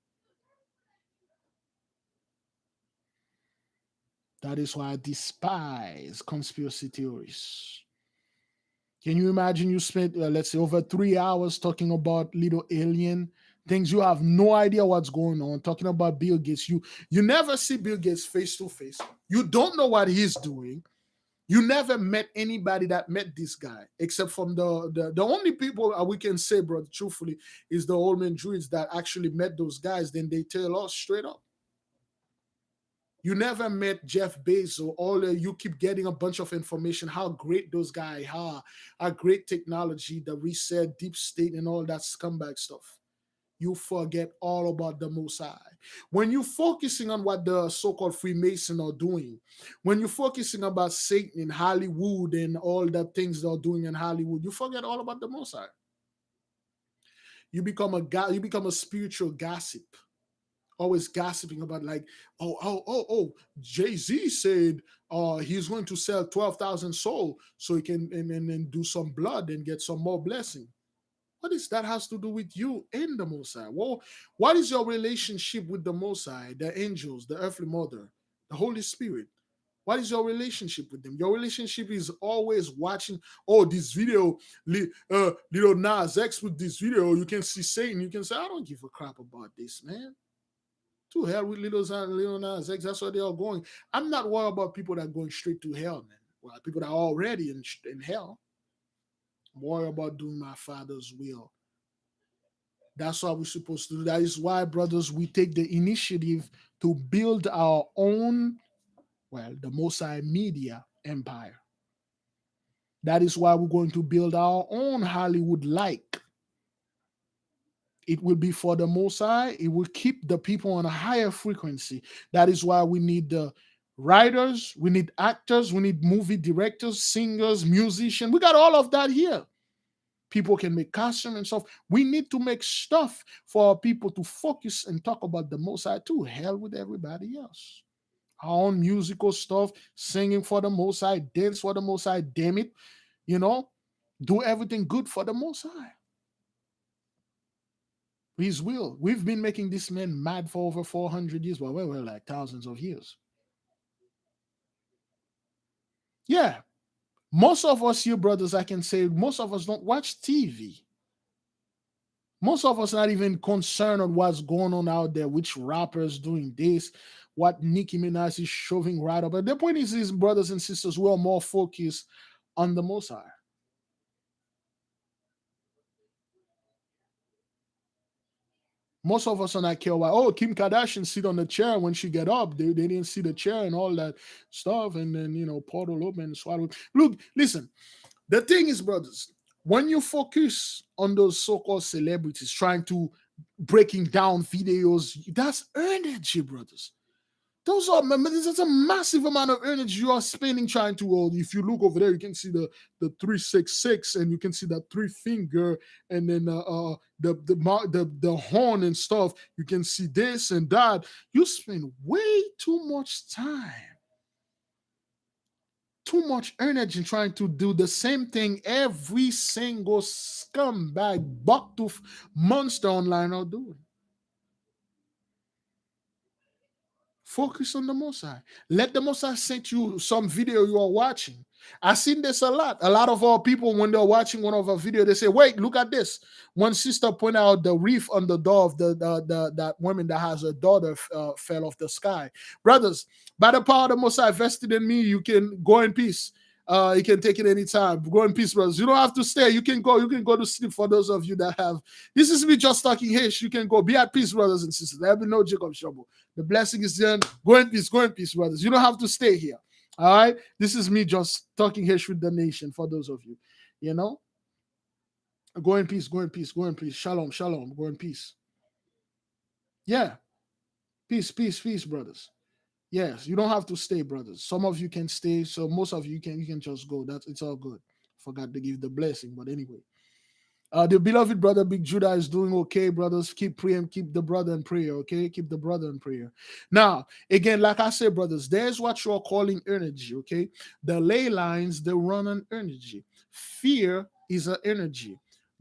That is why I despise conspiracy theories. Can you imagine you spent, let's say, over 3 hours talking about little alien things? You have no idea what's going on. Talking about Bill Gates, you never see Bill Gates face to face. You don't know what he's doing. You never met anybody that met this guy, except from the only people we can say, brother, truthfully, is the old man druids that actually met those guys. Then they tell us straight up. You never met Jeff Bezos. You keep getting a bunch of information how great those guys are, how great technology, the reset, deep state, and all that scumbag stuff. You forget all about the Most High. When you're focusing on what the so-called Freemason are doing, when you're focusing about Satan in Hollywood and all the things they're doing in Hollywood, you forget all about the Most High. You become a spiritual gossip, always gossiping about, like, oh, Jay-Z said he's going to sell 12,000 souls so he can and do some blood and get some more blessing. What is that has to do with you and the Most High? Well, what is your relationship with the Most High, the angels, the earthly mother, the Holy Spirit? What is your relationship with them? Your relationship is always watching, oh, this video, little Nas X with this video, you can see Satan, you can say, I don't give a crap about this, man. To hell with little Nas X. That's where they are going. I'm not worried about people that are going straight to hell, man. Well, people that are already in hell. I'm worried about doing my Father's will. That's what we're supposed to do. That is why, brothers, we take the initiative to build our own, well, the Most High media empire. That is why we're going to build our own Hollywood like. It will be for the Most High. It will keep the people on a higher frequency. That is why we need the writers, we need actors, we need movie directors, singers, musicians. We got all of that here. People can make costume and stuff. We need to make stuff for our people to focus and talk about the Most High too. Hell with everybody else. Our own musical stuff, singing for the Most High, dance for the Most High, damn it. You know, do everything good for the Most High. His will. We've been making this man mad for over 400 years. Well, we're like thousands of years. Yeah. Most of us here, brothers, I can say, most of us don't watch TV. Most of us not even concerned on what's going on out there, which rappers doing this, what Nicki Minaj is shoving right up. But the point is, brothers and sisters, we are more focused on the Most High. Most of us are not care why. Oh, Kim Kardashian sit on the chair when she get up. They didn't see the chair and all that stuff, and then portal open and swallow. Look, listen. The thing is, brothers, when you focus on those so-called celebrities trying to breaking down videos, that's energy, brothers. There's a massive amount of energy you are spending trying to. If you look over there, you can see the 366, and you can see that three finger, and then the horn and stuff. You can see this and that. You spend way too much time, too much energy trying to do the same thing every single scumbag bucktooth monster online are doing. Focus on the Most High. Let the Most High send you some video you are watching. I've seen this a lot. A lot of our people, when they're watching one of our videos, they say, "Wait, look at this." One sister pointed out the reef on the door of the that woman that has a daughter fell off the sky. Brothers, by the power of the Most High vested in me, you can go in peace. You can take it anytime. Go in peace, brothers. You don't have to stay. You can go. You can go to sleep. For those of you that have, this is me just talking Hish. You can go. Be at peace, brothers and sisters. There will be no Jacob trouble. The blessing is done. Go in peace. Go in peace, brothers. You don't have to stay here. All right. This is me just talking Hish with the nation. For those of you, you know, go in peace. Go in peace. Go in peace. Shalom. Shalom. Go in peace. Yeah. Peace. Peace. Peace, brothers. Yes, you don't have to stay, brothers. Some of you can stay, so most of you can just go. That's it's all good. Forgot to give the blessing, but anyway. The beloved brother Big Judah is doing okay, brothers. Keep praying, keep the brother in prayer, okay? Keep the brother in prayer. Now, again, like I said, brothers, there's what you're calling energy, okay? The ley lines, they run on energy. Fear is an energy.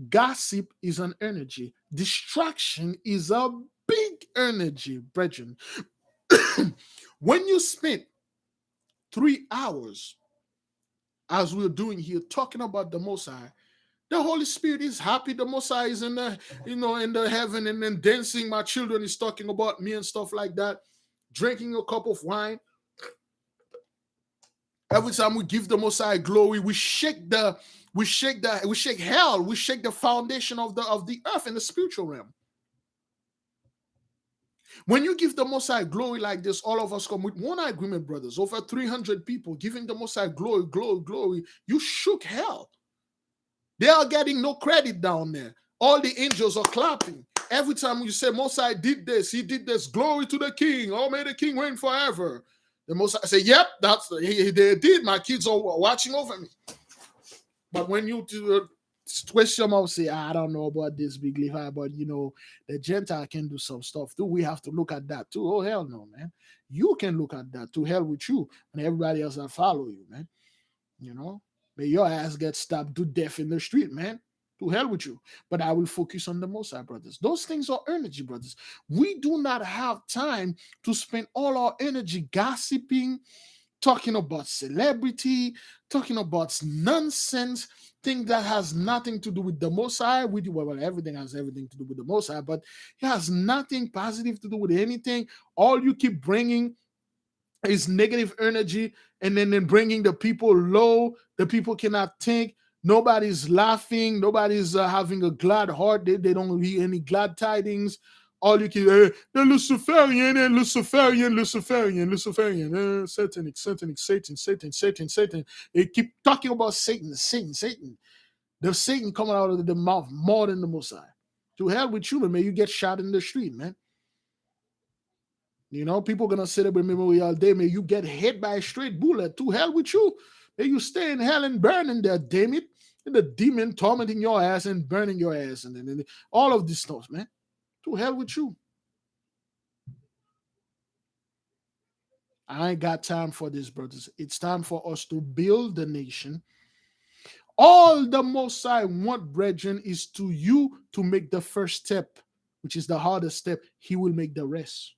Gossip is an energy. Distraction is a big energy, brethren. When you spend 3 hours, as we're doing here, talking about the Most High, the Holy Spirit is happy. The Most High is in the, in the heaven and then dancing. My children is talking about me and stuff like that. Drinking a cup of wine. Every time we give the Most High glory, we shake hell, we shake the foundation of the earth in the spiritual realm. When you give the Most High glory like this, all of us come with one agreement, brothers. Over 300 people giving the Most High glory, glory, glory. You shook hell. They are getting no credit down there. All the angels are clapping. Every time you say, Most High did this, he did this, glory to the King. Oh, may the King reign forever. The Most High say, yep, they did. My kids are watching over me. But when you twist your mouth, say, I don't know about this Big Levi, but the Gentile can do some stuff too. We have to look at that too. Oh, hell no, man. You can look at that too. Hell with you and everybody else that follow you, man. May your ass get stabbed to death in the street, man. To hell with you. But I will focus on the Most High, brothers. Those things are energy, brothers. We do not have time to spend all our energy gossiping, talking about celebrity, talking about nonsense, thing that has nothing to do with the Most High. Well, everything has everything to do with the Most High, but it has nothing positive to do with anything. All you keep bringing is negative energy, and then bringing the people low. The people cannot think. Nobody's laughing. Nobody's having a glad heart. They don't hear any glad tidings. All you can the Luciferian and Luciferian, satanic, Satan. They keep talking about Satan. The Satan coming out of the mouth more than the Most High. To hell with you, man. May you get shot in the street, man. People gonna celebrate Memorial Day. May you get hit by a straight bullet. To hell with you. May you stay in hell and burn in there, damn it. And the demon tormenting your ass and burning your ass and all of this stuff, man. To hell with you. I ain't got time for this, brothers. It's time for us to build the nation. All the Most I want, brethren, is to you to make the first step, which is the hardest step. He will make the rest.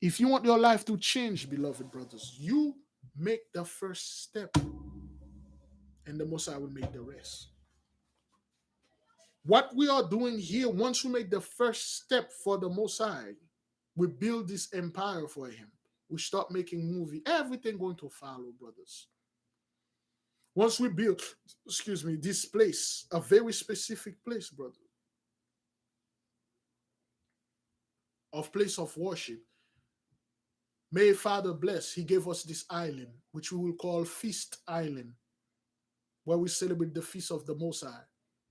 If you want your life to change, beloved brothers, you make the first step, and the Most High will make the rest. What we are doing here, once we make the first step for the Most High, we build this empire for Him. We start making movie. Everything going to follow, brothers. Once we build, this place, a very specific place, brother, of place of worship. May Father bless. He gave us this island, which we will call Feast Island, where we celebrate the feast of the Most High.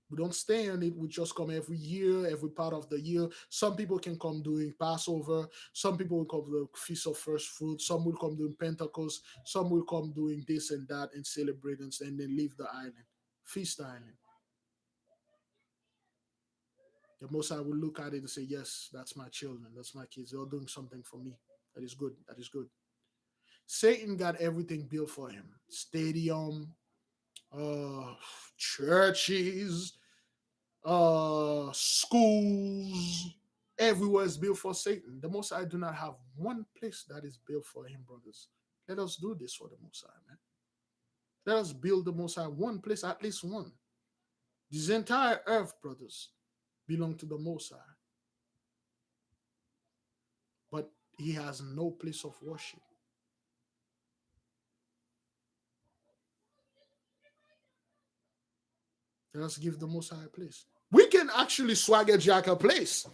We don't stay on it. We just come every year, every part of the year. Some people can come doing Passover. Some people will come to the Feast of First Fruit. Some will come doing Pentecost. Some will come doing this and that and celebrate and then leave the island. Feast Island. The Most High will look at it and say, yes, that's my children. That's my kids. They're doing something for me. That is good. That is good. Satan got everything built for him. Stadium, churches, schools, Everywhere is built for Satan. The Most High do not have one place that is built for him, brothers. Let us do this for the Most High, man. Let us build the Most High one place, at least one. This entire earth, brothers, belong to the Most High, but he has no place of worship. Let us give the Most High a place. We can actually swagger jack a place.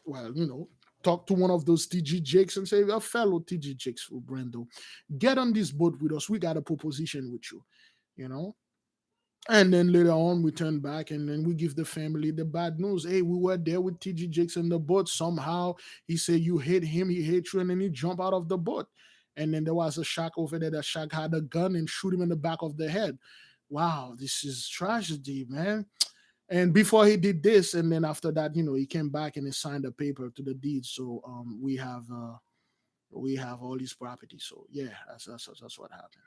Well, talk to one of those TG Jakes and say, a fellow TG Jakes for Brando, get on this boat with us. We got a proposition with you, you know. And then later on, we turn back and then we give the family the bad news. Hey, we were there with TG Jakes in the boat. Somehow he said you hit him, he hit you, and then he jumped out of the boat. And then there was a shark over there. That shark had a gun and shoot him in the back of the head. Wow, this is tragedy, man. And before he did this, and then after that, he came back and he signed a paper to the deed. So we have all these properties. So yeah, that's what happened.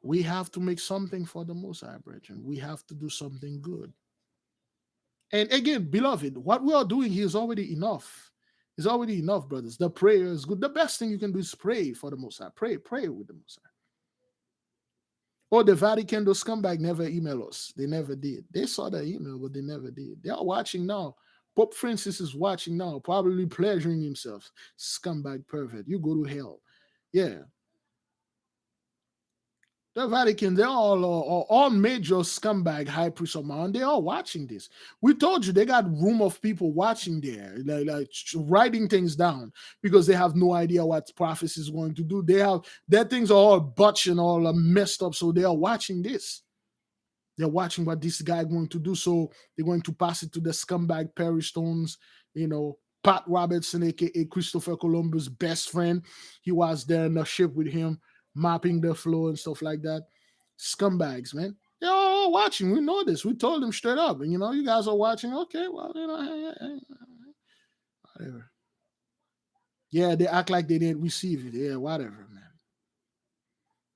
We have to make something for the Most High, brethren. We have to do something good. And again, beloved, what we are doing here is already enough. It's already enough, brothers. The prayer is good. The best thing you can do is pray for the Most High. Pray with the Most High. Oh, the Vatican, those scumbag never email us. They never did. They saw the email, but they never did. They are watching now. Pope Francis is watching now, probably pleasuring himself. Scumbag pervert. You go to hell. Yeah. The Vatican, they're all major scumbag high priests of mine. They're all watching this. We told you they got room of people watching there, like writing things down because they have no idea what prophecy is going to do. Their things are all butch and all messed up, so they are watching this. They're watching what this guy going to do. So they're going to pass it to the scumbag Perry Stones, Pat Robertson, aka Christopher Columbus' best friend. He was there in the ship with him, mapping the flow and stuff like that. Scumbags, man. They're all watching. We know this. We told them straight up. And you guys are watching. Okay, well, whatever. Yeah, they act like they didn't receive it. Yeah, whatever, man.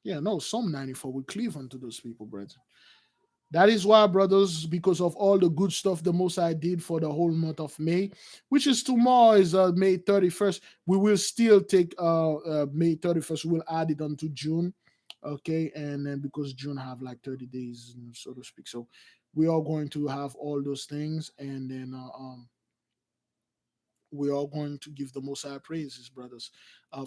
Yeah, no, Psalm 94 will cleave unto those people, brethren. That is why, brothers, because of all the good stuff the Most High did for the whole month of May, which is tomorrow, is May 31st. We will still take May 31st. We'll add it onto June, okay? And then because June have like 30 days, so to speak. So we are going to have all those things, and then we are going to give the Most High praises, brothers.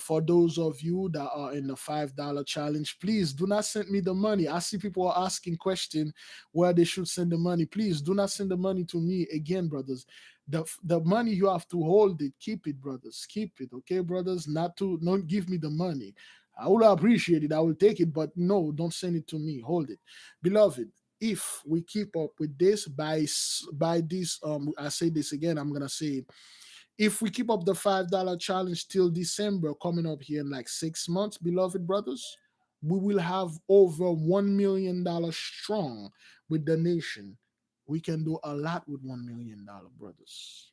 For those of you that are in the $5 challenge, please do not send me the money. I see people are asking questions where they should send the money. Please do not send the money to me again, brothers. The money you have to hold it, keep it, brothers. Keep it, okay, brothers. Don't give me the money. I will appreciate it. I will take it, but no, don't send it to me. Hold it, beloved. If we keep up with this by this, I say this again. I'm gonna say it. If we keep up the $5 challenge till December, coming up here in like 6 months, beloved brothers, we will have over $1 million strong with the nation. We can do a lot with $1 million, brothers.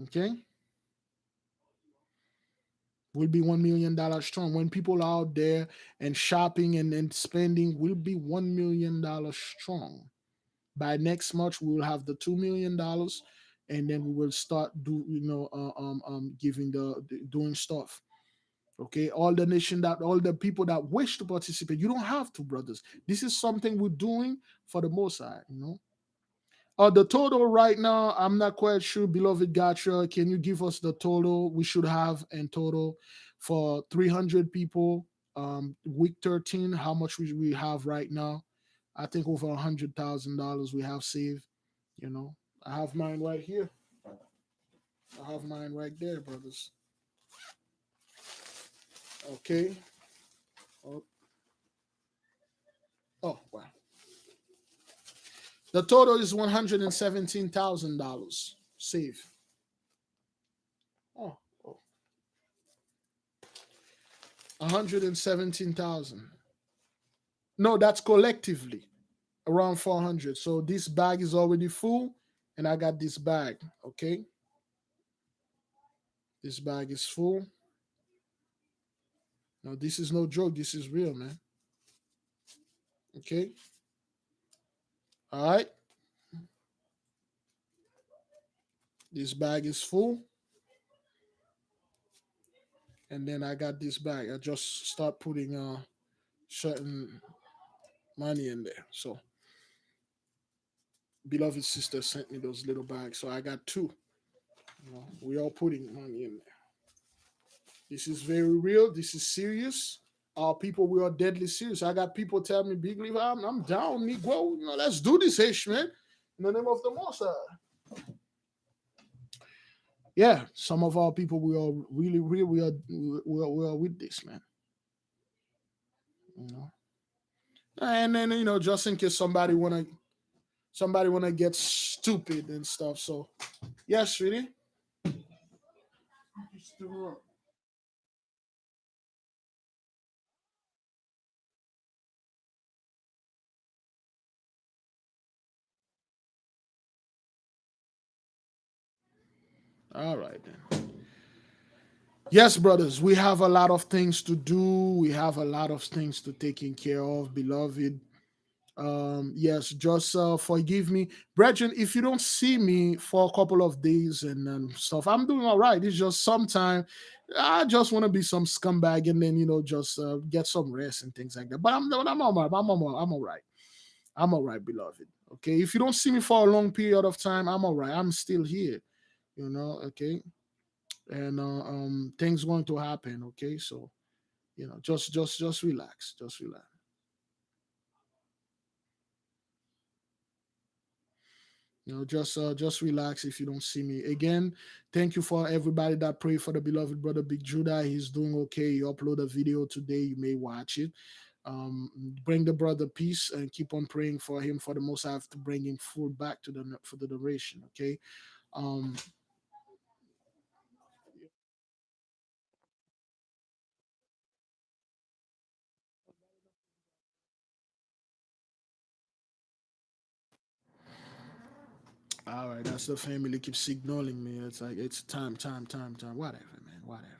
Okay? We'll be $1 million strong. When people are out there and shopping and spending, we'll be $1 million strong. By next month, we will have the $2 million, and then we will start giving doing stuff. Okay, all the people that wish to participate, you don't have to, brothers. This is something we're doing for the Most High. The total right now, I'm not quite sure. Beloved Gotcha, can you give us the total we should have in total for 300 people? Week 13, how much we have right now? I think over $100,000 we have saved. You know, I have mine right here. I have mine right there, brothers. Okay. Oh, oh wow. The total is $117,000 saved. Oh, oh. 117,000. No, that's collectively around 400. So this bag is already full, and I got this bag. Okay, this bag is full. No, this is no joke. This is real, man. Okay. All right. This bag is full. And then I got this bag. I just start putting certain money in there. So beloved sister sent me those little bags. So I got two. We all putting money in there. This is very real. This is serious. Our people, we are deadly serious. I got people tell me, Big Levi, I'm down, Negro. Let's do this, ish, man. In the name of the Most High. Yeah, some of our people, we are really real. We are with this, man. You know? And then just in case somebody wanna get stupid and stuff. So yes, really. All right then. Yes, brothers, we have a lot of things to do. We have a lot of things to taking care of, beloved. Yes, just forgive me, brethren, if you don't see me for a couple of days and stuff. I'm doing all right. It's just sometime I just want to be some scumbag and then just get some rest and things like that. But I'm all right. I'm all right. I'm all right, beloved. Okay, if you don't see me for a long period of time, I'm all right. I'm still here. Okay, and things going to happen. Okay, so just relax. Just relax. Just relax if you don't see me again. Thank you for everybody that pray for the beloved brother Big Judah. He's doing okay. He upload a video today. You may watch it. Bring the brother peace and keep on praying for him. For the most, I have to bring him food back to the for the duration. Okay. Um. All right. That's the family keeps signaling me. It's like it's time. Whatever, man. Whatever.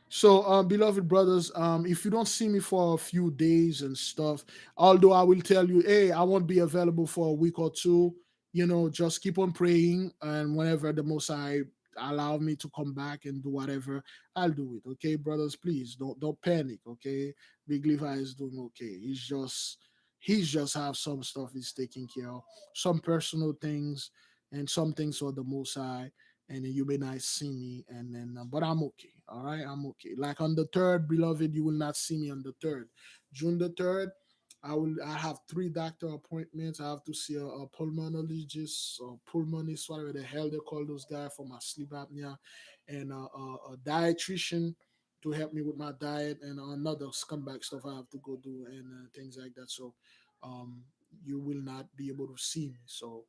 So, beloved brothers, if you don't see me for a few days and stuff, although I will tell you, hey, I won't be available for a week or two, just keep on praying. And whenever the Most High allow me to come back and do whatever, I'll do it. Okay, brothers, please don't panic. Okay, Big Levi is doing okay. He's just have some stuff he's taking care of, some personal things, and some things for the Most High, and then you may not see me, and then but I'm okay. All right, I'm okay. Like on the third, beloved, you will not see me on the third. June the third, I have three doctor appointments. I have to see a pulmonologist or pulmonist, whatever the hell they call those guys for my sleep apnea, and a dietitian to help me with my diet, and another scumbag stuff I have to go do, and things like that. So um you will not be able to see me. So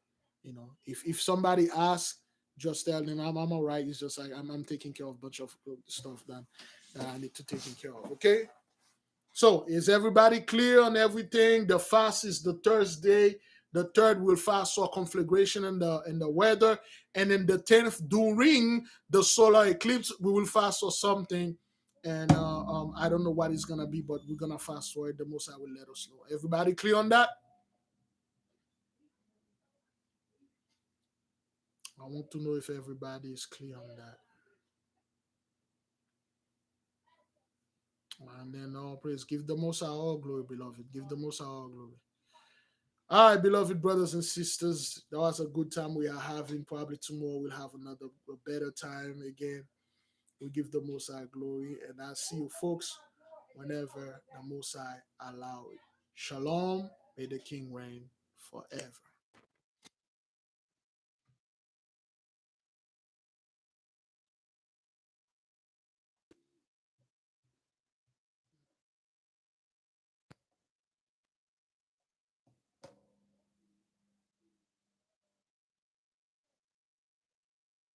if somebody asks, just tell them I'm all right. It's just like I'm taking care of a bunch of stuff that I need to take care of. Okay. So is everybody clear on everything? The fast is the Thursday. The third will fast for conflagration and the weather, and then the 10th during the solar eclipse we will fast for something, and I don't know what it's gonna be, but we're gonna fast for it. The Most I will let us know. Everybody clear on that? I want to know if everybody is clear on that. And then all praise. Give the Most High all glory, beloved. Give the Most High all glory. All right, beloved brothers and sisters. That was a good time we are having. Probably tomorrow we'll have another a better time again. We give the Most High glory. And I'll see you folks whenever the Most High allow it. Shalom. May the King reign forever.